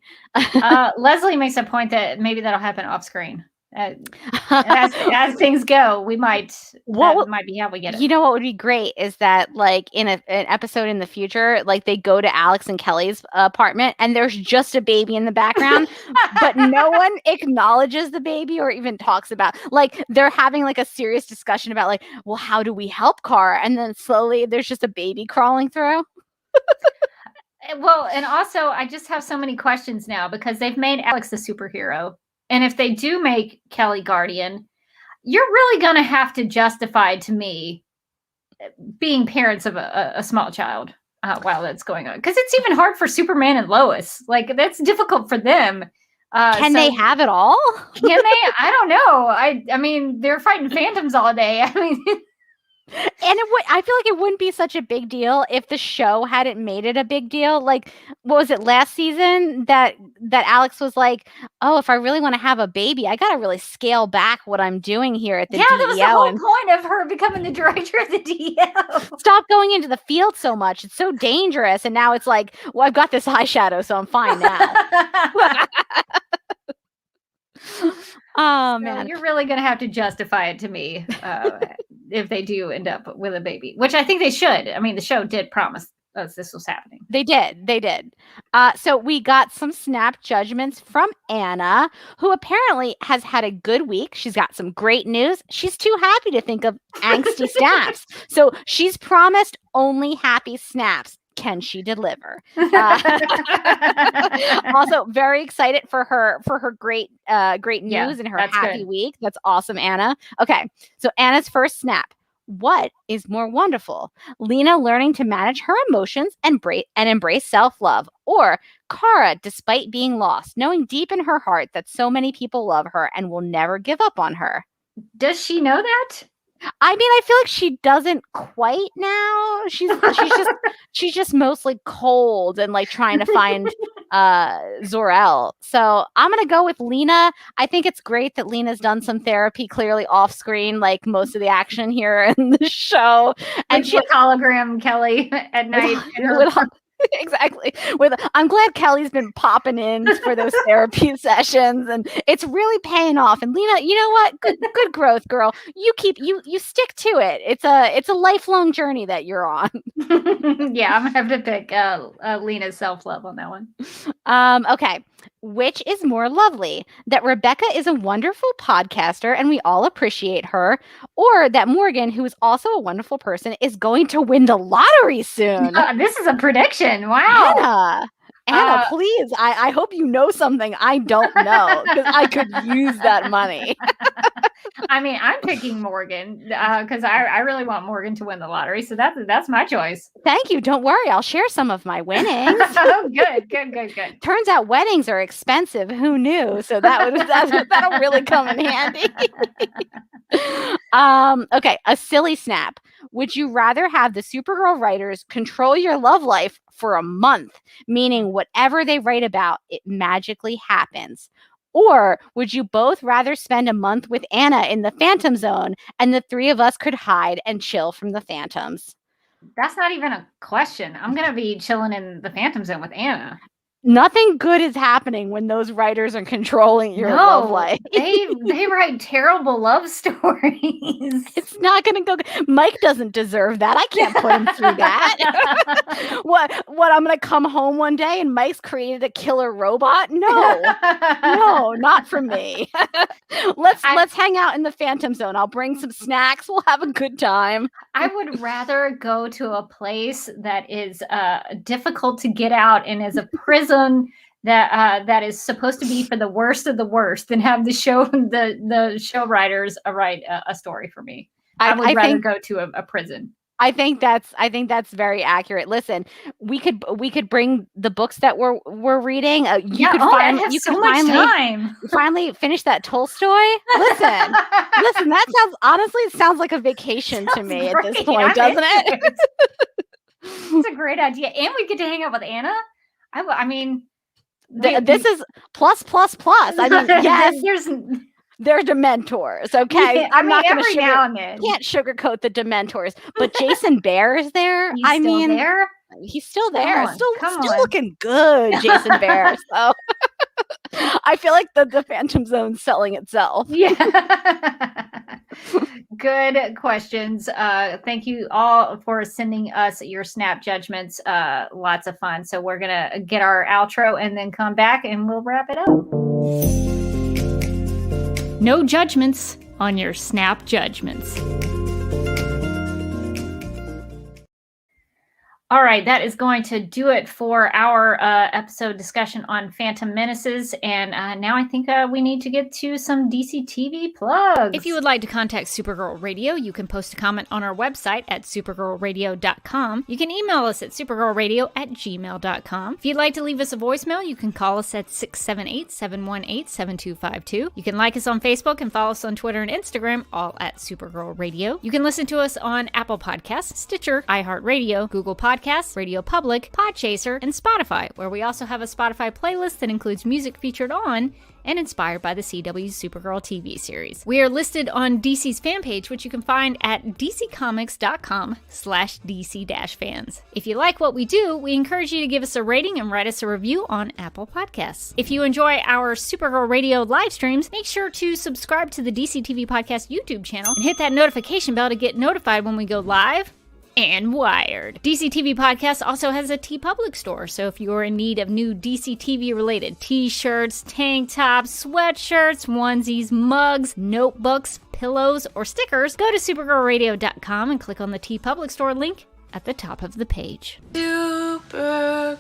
[SPEAKER 1] Leslie makes a point that maybe that'll happen off screen. As things go, we might be how we get it.
[SPEAKER 2] You know what would be great is that like in an episode in the future, like they go to Alex and Kelly's apartment and there's just a baby in the background, but no one acknowledges the baby or even talks about, like they're having like a serious discussion about like, well, how do we help Kara? And then slowly there's just a baby crawling through.
[SPEAKER 1] Well, and also I just have so many questions now because they've made Alex a superhero. And if they do make Kelly Guardian, you're really going to have to justify to me being parents of a small child while that's going on. Because it's even hard for Superman and Lois. Like, that's difficult for them.
[SPEAKER 2] Can they have it all?
[SPEAKER 1] Can they? I don't know. I mean, they're fighting phantoms all day. I mean...
[SPEAKER 2] And I feel like it wouldn't be such a big deal if the show hadn't made it a big deal. Like, what was it last season that Alex was like, "Oh, if I really want to have a baby, I got to really scale back what I'm doing here at the DEO."
[SPEAKER 1] That was the whole point of her becoming the director of the DEO.
[SPEAKER 2] Stop going into the field so much; it's so dangerous. And now it's like, well, I've got this eyeshadow, so I'm fine now. Oh man,
[SPEAKER 1] you're really gonna have to justify it to me if they do end up with a baby, which I think they should. I mean, the show did promise us this was happening.
[SPEAKER 2] They did. So we got some snap judgments from Anna, who apparently has had a good week. She's got some great news. She's too happy to think of angsty snaps, so she's promised only happy snaps. Can she deliver? Also, very excited for her great news and her happy week. That's awesome, Anna. Okay, so Anna's first snap. What is more wonderful? Lena learning to manage her emotions and embrace self-love, or Kara, despite being lost, knowing deep in her heart that so many people love her and will never give up on her?
[SPEAKER 1] Does she know that?
[SPEAKER 2] I mean, I feel like she doesn't quite now. She's just mostly cold and like trying to find Zor-El. So I'm gonna go with Lena. I think it's great that Lena's done some therapy, clearly off screen, like most of the action here in the show.
[SPEAKER 1] And she hologram Kelly at night.
[SPEAKER 2] Exactly. I'm glad Kelly's been popping in for those therapy sessions, and it's really paying off. And Lena, you know what? Good growth, girl. You stick to it. It's a lifelong journey that you're on.
[SPEAKER 1] Yeah, I'm gonna have to pick Lena's self-love on that one.
[SPEAKER 2] Okay. Which is more lovely, that Rebecca is a wonderful podcaster and we all appreciate her, or that Morgan, who is also a wonderful person, is going to win the lottery soon?
[SPEAKER 1] This is a prediction. Wow.
[SPEAKER 2] Anna, please. I hope you know something I don't know, because I could use that money.
[SPEAKER 1] I mean, I'm picking Morgan because I really want Morgan to win the lottery. So that's my choice.
[SPEAKER 2] Thank you. Don't worry. I'll share some of my winnings.
[SPEAKER 1] Oh, good.
[SPEAKER 2] Turns out weddings are expensive. Who knew? So that'll really come in handy. Okay, a silly snap. Would you rather have the Supergirl writers control your love life for a month, meaning whatever they write about, it magically happens? Or would you both rather spend a month with Anna in the Phantom Zone and the three of us could hide and chill from the Phantoms?
[SPEAKER 1] That's not even a question. I'm going to be chilling in the Phantom Zone with Anna.
[SPEAKER 2] Nothing good is happening when those writers are controlling your love life.
[SPEAKER 1] They write terrible love stories.
[SPEAKER 2] It's not going to go. Mike doesn't deserve that. I can't put him through that. What? I'm going to come home one day and Mike's created a killer robot? No, not for me. Let's hang out in the Phantom Zone. I'll bring some snacks. We'll have a good time.
[SPEAKER 1] I would rather go to a place that is difficult to get out and is a prison that is supposed to be for the worst of the worst than have the show writers write a story for me. I would rather go to a prison.
[SPEAKER 2] I think that's very accurate. Listen, we could bring the books that we're reading. You could finally finish that Tolstoy. Listen, that sounds like a vacation to me at this point, doesn't it?
[SPEAKER 1] It's a great idea, and we get to hang out with Anna. I mean,
[SPEAKER 2] this is plus. I mean, yes, they're Dementors, okay?
[SPEAKER 1] Yeah, I'm not going to
[SPEAKER 2] can't sugarcoat the Dementors, but Jason Bear is there.
[SPEAKER 1] There?
[SPEAKER 2] He's still there. Still looking good, Jason Bear. So I feel like the Phantom Zone's selling itself.
[SPEAKER 1] Yeah. Good questions. Thank you all for sending us your snap judgments. Lots of fun. So we're going to get our outro and then come back and we'll wrap it up.
[SPEAKER 7] No judgments on your snap judgments.
[SPEAKER 1] All right, that is going to do it for our episode discussion on Phantom Menaces. And now I think we need to get to some DC TV plugs.
[SPEAKER 7] If you would like to contact Supergirl Radio, you can post a comment on our website at supergirlradio.com. You can email us at supergirlradio@gmail.com. If you'd like to leave us a voicemail, you can call us at 678-718-7252. You can like us on Facebook and follow us on Twitter and Instagram, all at Supergirl Radio. You can listen to us on Apple Podcasts, Stitcher, iHeartRadio, Google Podcasts, Radio Public, Podchaser, and Spotify, where we also have a Spotify playlist that includes music featured on and inspired by the CW's Supergirl TV series. We are listed on DC's fan page, which you can find at dccomics.com/DC-fans. If you like what we do, we encourage you to give us a rating and write us a review on Apple Podcasts. If you enjoy our Supergirl Radio live streams, make sure to subscribe to the DC TV Podcast YouTube channel and hit that notification bell to get notified when we go live and wired. DC TV Podcast also has a TeePublic store, so if you're in need of new DC TV related t-shirts, tank tops, sweatshirts, onesies, mugs, notebooks, pillows, or stickers, go to supergirlradio.com and click on the TeePublic store link at the top of the page.
[SPEAKER 8] Supergirl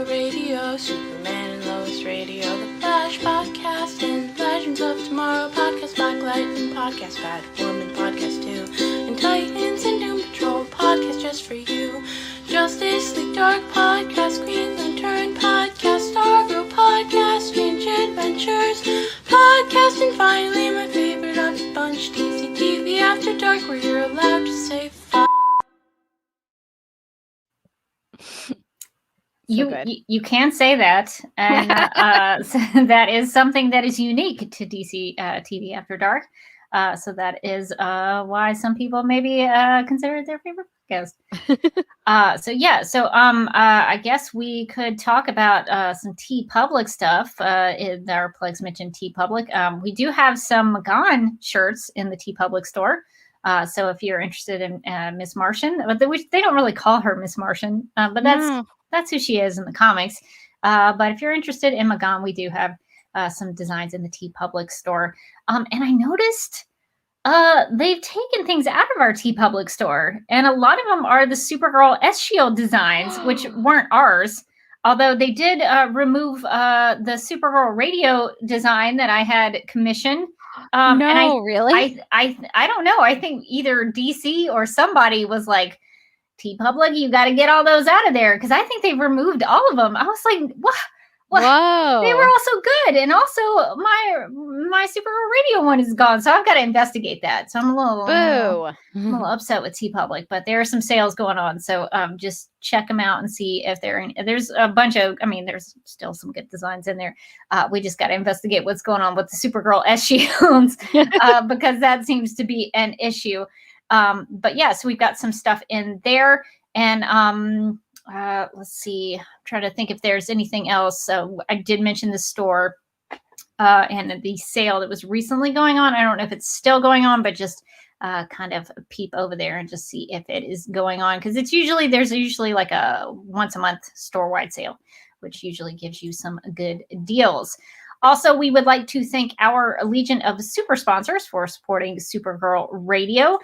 [SPEAKER 8] Radio, Superman and Lois Radio, The Flash Podcast, and Legends of Tomorrow Podcast, Black Lightning Podcast, Batwoman Podcast 2, and Titans and Doom Patrol Podcast just for you. Justice League Dark Podcast, Green Lantern Podcast, Stargirl Podcast, Strange Adventures Podcast, and finally my favorite of the bunch, DC TV After Dark, where you're allowed to say fuck.
[SPEAKER 1] You can say that, and so that is something that is unique to DC TV After Dark. So that is why some people maybe consider it their favorite podcast. I guess we could talk about some TeePublic stuff. In our plugs mentioned TeePublic. We do have some Magan shirts in the TeePublic store. So if you're interested in Miss Martian, but they don't really call her Miss Martian, but that's who she is in the comics. But if you're interested in Magan, we do have some designs in the TeePublic store. And I noticed they've taken things out of our TeePublic store, and a lot of them are the Supergirl S-Shield designs, which weren't ours. Although they did remove the Supergirl Radio design that I had commissioned.
[SPEAKER 2] Really?
[SPEAKER 1] I don't know. I think either DC or somebody was like, TeePublic, you got to get all those out of there, because I think they've removed all of them. I was like, what?
[SPEAKER 2] Whoa.
[SPEAKER 1] They were also good, and also my Supergirl Radio one is gone, so I've got to investigate that. So I'm a little upset with TeePublic, but there are some sales going on, so just check them out and see if there's a bunch of. I mean, there's still some good designs in there. We just got to investigate what's going on with the Supergirl S she owns, because that seems to be an issue. But yeah, so we've got some stuff in there, and let's see. I'm trying to think if there's anything else. So I did mention the store and the sale that was recently going on. I don't know if it's still going on, but just kind of peep over there and just see if it is going on, because there's usually like a once a month store-wide sale, which usually gives you some good deals. Also, we would like to thank our Legion of Super Sponsors for supporting Supergirl Radio.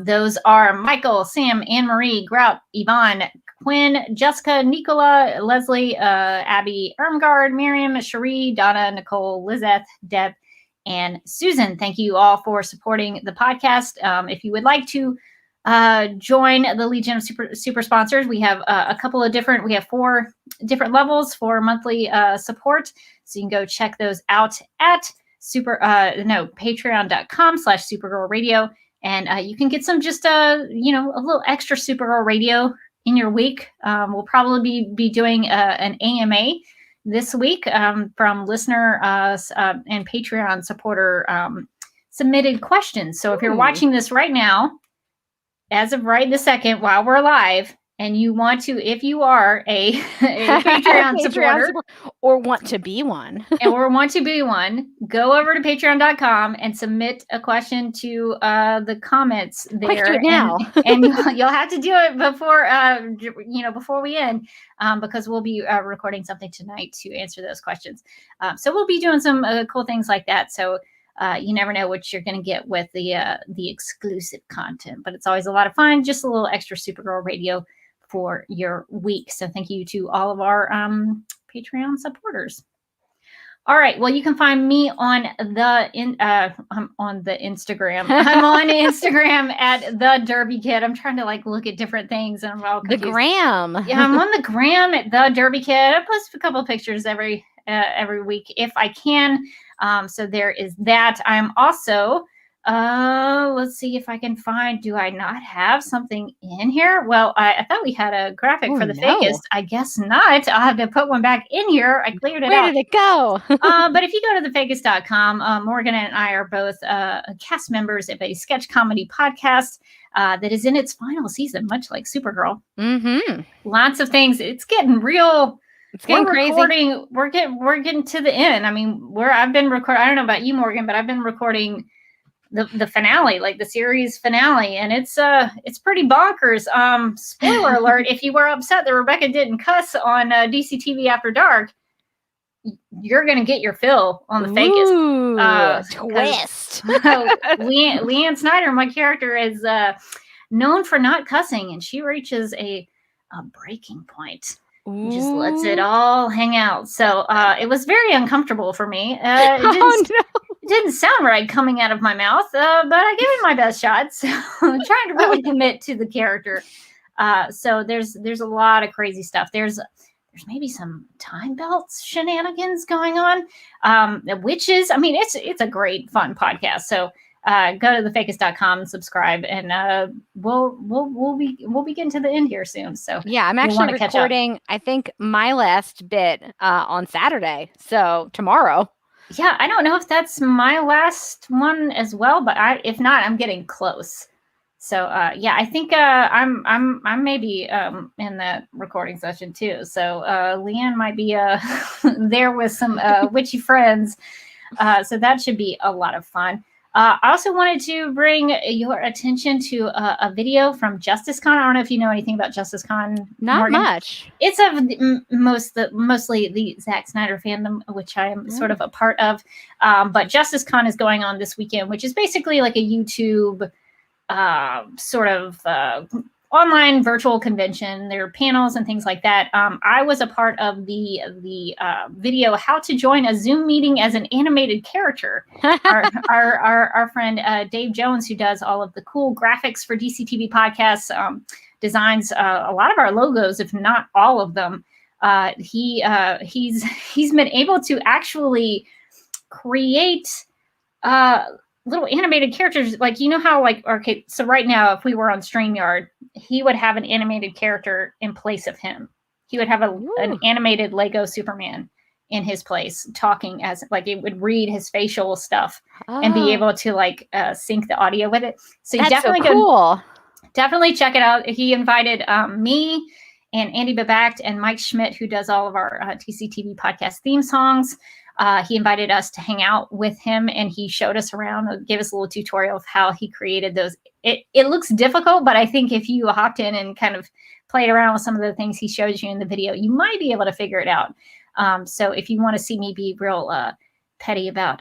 [SPEAKER 1] Those are Michael, Sam, Anne-Marie, Grout, Yvonne, Quinn, Jessica, Nicola, Leslie, Abby, Irmgard, Miriam, Cherie, Donna, Nicole, Lizeth, Deb, and Susan. Thank you all for supporting the podcast. If you would like to join the Legion of Super Sponsors, we have we have 4 different levels for monthly support. So you can go check those out at patreon.com/Supergirl Radio. And you can get some just, a little extra Supergirl Radio in your week. We'll probably be doing an AMA this week from listener and Patreon supporter submitted questions. So if you're watching this right now, as of right this second, while we're live, and you want to, if you are a Patreon supporter
[SPEAKER 2] or want to be one,
[SPEAKER 1] go over to patreon.com and submit a question to the comments there.
[SPEAKER 2] Quick, do it now.
[SPEAKER 1] And you'll have to do it before we end, because we'll be recording something tonight to answer those questions. So we'll be doing some cool things like that. So you never know what you're going to get with the exclusive content, but it's always a lot of fun. Just a little extra Supergirl Radio for your week. So thank you to all of our Patreon supporters. All right. Well, you can find me on the Instagram. I'm on Instagram at the Derby Kid. I'm trying to look at different things, and I'm all confused.
[SPEAKER 2] The gram.
[SPEAKER 1] Yeah, I'm on the gram at the Derby Kid. I post a couple of pictures every week if I can. So there is that. I'm also, let's see if I can find, do I not have something in here? Well, I thought we had a graphic for the Fakest. I guess not. I'll have to put one back in here. I cleared it out.
[SPEAKER 2] Where did it go?
[SPEAKER 1] But if you go to thefakest.com, Morgan and I are both cast members of a sketch comedy podcast that is in its final season, much like Supergirl.
[SPEAKER 2] Mm-hmm.
[SPEAKER 1] Lots of things. It's getting real.
[SPEAKER 2] It's getting crazy.
[SPEAKER 1] We're getting to the end. I mean, I've been recording. I don't know about you, Morgan, but I've been recording the finale, the series finale, and it's pretty bonkers. Spoiler alert: if you were upset that Rebecca didn't cuss on DC TV After Dark, you're gonna get your fill on the Fakest
[SPEAKER 2] twist.
[SPEAKER 1] Leanne Snyder, my character, is known for not cussing, and she reaches a breaking point. Just lets it all hang out. So it was very uncomfortable for me. It didn't sound right coming out of my mouth, but I gave it my best shot. So I'm trying to really commit to the character. So there's a lot of crazy stuff. There's maybe some time belts shenanigans going on. Witches. I mean, it's a great, fun podcast. So go to thefakest.com and subscribe, and we'll be getting to the end here soon. So
[SPEAKER 2] yeah, I'm actually recording, I think, my last bit on Saturday. So tomorrow.
[SPEAKER 1] Yeah, I don't know if that's my last one as well, but if not, I'm getting close. So yeah, I think I'm maybe in that recording session too. So Leanne might be there with some witchy friends. So that should be a lot of fun. I also wanted to bring your attention to a video from JusticeCon. I don't know if you know anything about JusticeCon.
[SPEAKER 2] Not
[SPEAKER 1] Morgan.
[SPEAKER 2] Much.
[SPEAKER 1] It's mostly the Zack Snyder fandom, which I am sort of a part of. But JusticeCon is going on this weekend, which is basically like a YouTube sort of online virtual convention. There are panels and things like that. I was a part of the video "How to Join a Zoom Meeting as an Animated Character." our friend Dave Jones, who does all of the cool graphics for DC TV podcasts, designs a lot of our logos, if not all of them. He's been able to actually create little animated characters. Like, you know how, like, okay, so right now, if we were on StreamYard, he would have an animated character in place of him. He would have an animated Lego Superman in his place, talking as, like, it would read his facial stuff and be able to, like, sync the audio with it. So you definitely definitely check it out. He invited me and Andy Babact and Mike Schmidt, who does all of our TCTV podcast theme songs. He invited us to hang out with him, and he showed us around, gave us a little tutorial of how he created those. It looks difficult, but I think if you hopped in and kind of played around with some of the things he shows you in the video, you might be able to figure it out. So if you want to see me be real petty about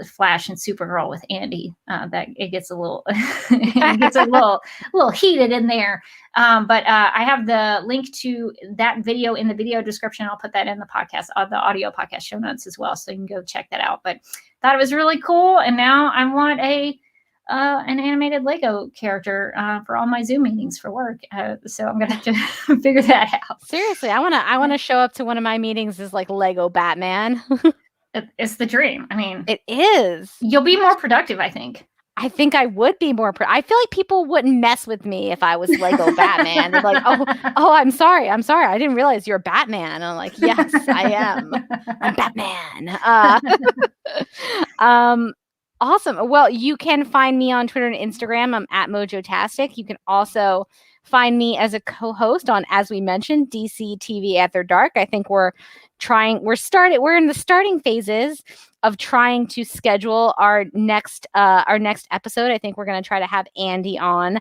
[SPEAKER 1] Flash and Supergirl with Andy, that it gets a little it gets a little heated in there. But I have the link to that video in the video description. I'll put that in the podcast, the audio podcast show notes as well, so you can go check that out. But thought it was really cool, and now I want an animated Lego character for all my Zoom meetings for work. So I'm gonna have to figure that out.
[SPEAKER 2] Seriously, I wanna show up to one of my meetings as like Lego Batman.
[SPEAKER 1] It's the dream. I mean,
[SPEAKER 2] it is.
[SPEAKER 1] You'll be more productive, I think.
[SPEAKER 2] I think I would be more. I feel like people wouldn't mess with me if I was Lego Batman. They're like, oh, I'm sorry. I didn't realize you're Batman. And I'm like, yes, I am. I'm Batman. Awesome. Well, you can find me on Twitter and Instagram. I'm at Mojotastic. You can also find me as a co-host on, as we mentioned, DC TV After Dark. I think we're in the starting phases of trying to schedule our next episode. I think we're going to try to have Andy on.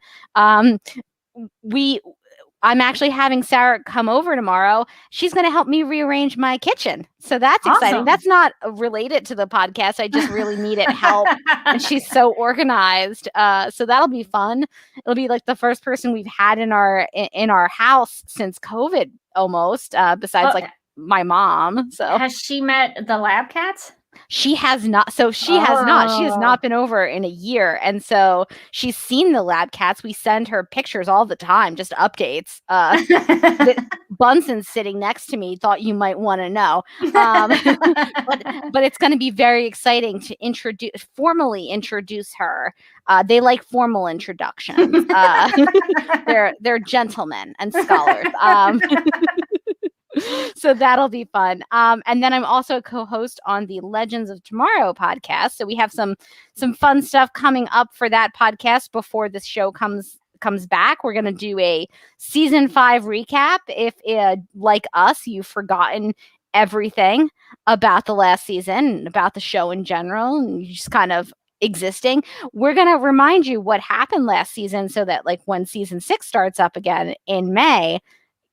[SPEAKER 2] I'm actually having Sarah come over tomorrow. She's going to help me rearrange my kitchen. So that's exciting. That's not related to the podcast. I just really needed help. And she's so organized. So that'll be fun. It'll be like the first person we've had in our house since COVID almost, besides like my mom. So
[SPEAKER 1] has she met the lab cats?
[SPEAKER 2] She has not. So she has not. She has not been over in a year. And so she's seen the lab cats. We send her pictures all the time, just updates. Bunson's sitting next to me, thought you might want to know. But it's going to be very exciting to formally introduce her. They like formal introductions. They're gentlemen and scholars. So that'll be fun. And then I'm also a co-host on the Legends of Tomorrow podcast. So we have some fun stuff coming up for that podcast before this show comes back. We're going to do a season 5 recap. If like us, you've forgotten everything about the last season, about the show in general, and you just kind of existing, we're going to remind you what happened last season so that like when season 6 starts up again in May,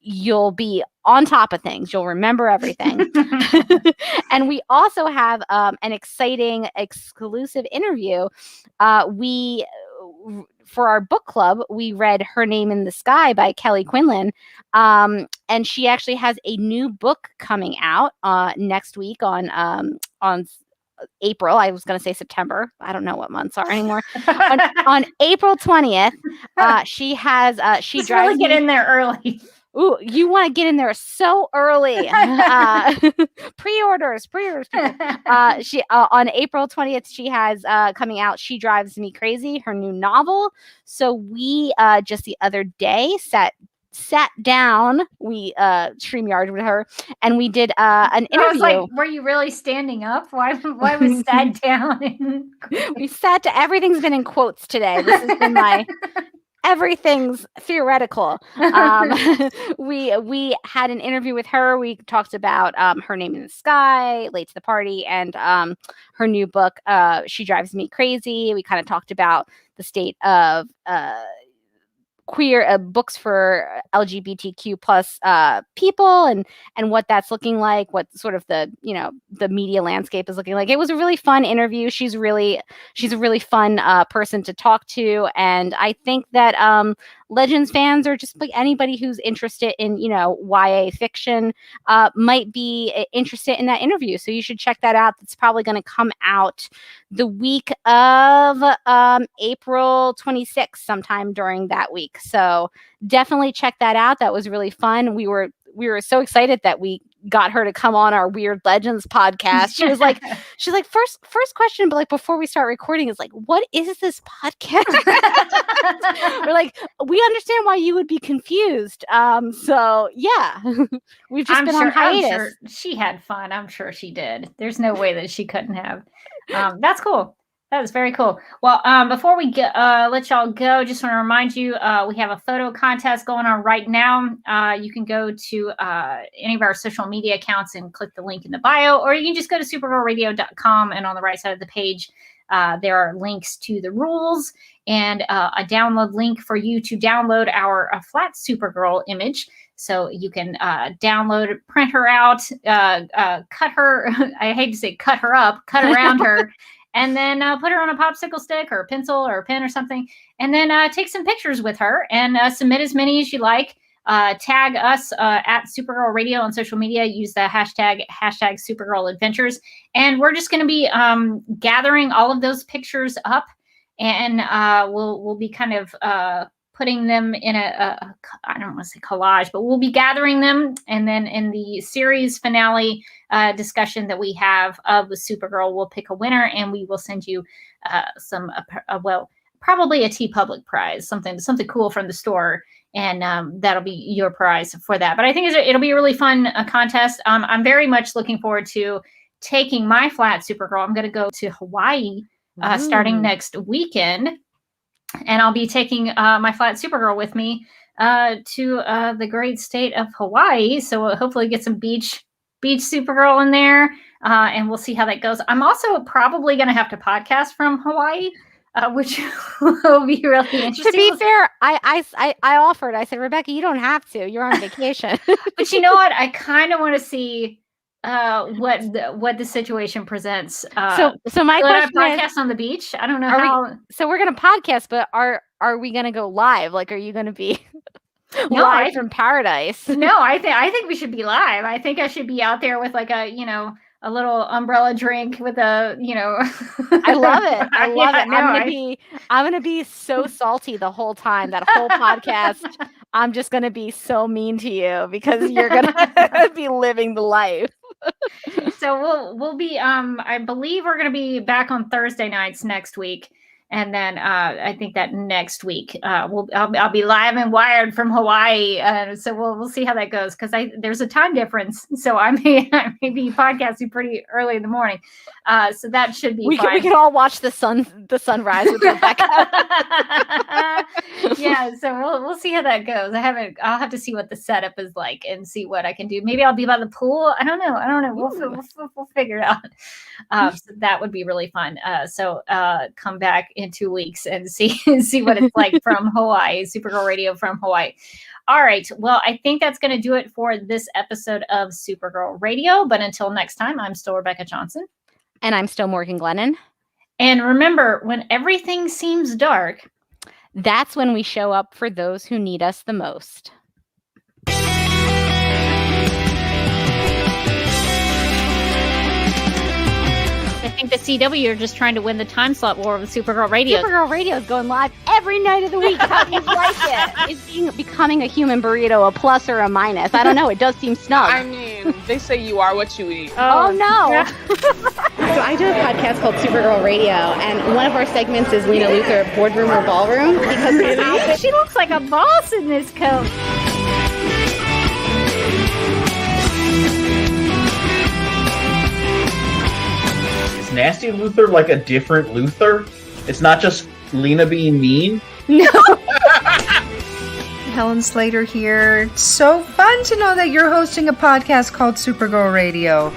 [SPEAKER 2] you'll be on top of things. You'll remember everything. And we also have an exciting exclusive interview. For our book club, we read Her Name in the Sky by Kelly Quinlan. And she actually has a new book coming out next week on April. I was going to say September. I don't know what months are anymore. on April 20th, she drives
[SPEAKER 1] really get in there early.
[SPEAKER 2] Ooh, you want to get in there so early. Pre-orders. She on April 20th, she has coming out She Drives Me Crazy, her new novel. So we just the other day sat down, we StreamYard with her, and we did an interview. I was
[SPEAKER 1] like, were you really standing up? Why was sat down?
[SPEAKER 2] We sat to everything's been in quotes today. This has been my everything's theoretical. We had an interview with her. We talked about Her Name in the Sky, Late to the Party, and her new book, She Drives Me Crazy. We kind of talked about the state of queer books for LGBTQ plus people and what that's looking like, what sort of the media landscape is looking like. It was a really fun interview. She's a really fun person to talk to, and I think that Legends fans or just like anybody who's interested in YA fiction might be interested in that interview. So you should check that out. That's probably going to come out the week of April 26th, sometime during that week. So definitely check that out. That was really fun. We were so excited that we got her to come on our Weird Legends podcast. She was like, first question, but like before we start recording is like, what is this podcast? We're like, we understand why you would be confused. So yeah, we've just been on hiatus.
[SPEAKER 1] I'm sure she had fun. I'm sure she did. There's no way that she couldn't have. That's cool. That is very cool. Well, before we let y'all go, just want to remind you, we have a photo contest going on right now. You can go to any of our social media accounts and click the link in the bio, or you can just go to supergirlradio.com, and on the right side of the page, there are links to the rules and a download link for you to download our flat Supergirl image. So you can download, print her out, cut her, I hate to say cut her up, cut around her, and then put her on a popsicle stick or a pencil or a pen or something, and then take some pictures with her and submit as many as you like. Tag us at Supergirl Radio on social media. Use the hashtag Supergirl Adventures, and we're just going to be gathering all of those pictures up, and we'll be kind of putting them in I don't want to say collage, but we'll be gathering them, and then in the series finale discussion that we have of the Supergirl, we'll pick a winner, and we will send you probably a TeePublic prize, something cool from the store, and that'll be your prize for that. But I think it'll be a really fun contest. I'm very much looking forward to taking my flat Supergirl. I'm going to go to Hawaii starting next weekend, and I'll be taking my flat Supergirl with me to the great state of Hawaii. So we'll hopefully get some beach Supergirl in there, and we'll see how that goes. I'm also probably going to have to podcast from Hawaii, which will be really interesting.
[SPEAKER 2] To be fair, I offered. I said, Rebecca, you don't have to. You're on vacation.
[SPEAKER 1] But you know what? I kind of want to see what the situation presents.
[SPEAKER 2] So my question
[SPEAKER 1] podcast
[SPEAKER 2] is,
[SPEAKER 1] on the beach. I don't know how.
[SPEAKER 2] So we're gonna podcast, but are we gonna go live? Like, are you gonna be live from paradise?
[SPEAKER 1] No, I think we should be live. I think I should be out there with like a little umbrella drink with a
[SPEAKER 2] I love it. I love it. I'm gonna be so salty the whole time. That whole podcast, I'm just gonna be so mean to you because you're gonna be living the life.
[SPEAKER 1] So we'll be I believe we're gonna be back on Thursday nights next week. And then I think that next week I'll be live and wired from Hawaii. So we'll see how that goes, because there's a time difference. So I may be podcasting pretty early in the morning. So that should be fine.
[SPEAKER 2] We can all watch the sunrise with Rebecca.
[SPEAKER 1] Yeah, so we'll see how that goes. I'll have to see what the setup is like and see what I can do. Maybe I'll be by the pool. I don't know. We'll figure it out. So that would be really fun. So come back in 2 weeks and see what it's like from Hawaii. Supergirl Radio from Hawaii. All right. Well, I think that's going to do it for this episode of Supergirl Radio. But until next time, I'm still Rebecca Johnson.
[SPEAKER 2] And I'm still Morgan Glennon.
[SPEAKER 1] And remember, when everything seems dark,
[SPEAKER 2] that's when we show up for those who need us the most.
[SPEAKER 7] I think the CW are just trying to win the time slot war with Supergirl Radio.
[SPEAKER 2] Supergirl Radio is going live every night of the week. How do you like it? Is becoming a human burrito a plus or a minus? I don't know. It does seem snug.
[SPEAKER 3] I mean, they say you are what you eat.
[SPEAKER 2] Oh no.
[SPEAKER 4] So I do a podcast called Supergirl Radio, and one of our segments is Lena Luthor, Boardroom or Ballroom, because
[SPEAKER 7] she looks like a boss in this coat.
[SPEAKER 5] Is Nasty Luthor like a different Luthor? It's not just Lena being mean?
[SPEAKER 2] No.
[SPEAKER 6] Helen Slater here. It's so fun to know that you're hosting a podcast called Supergirl Radio.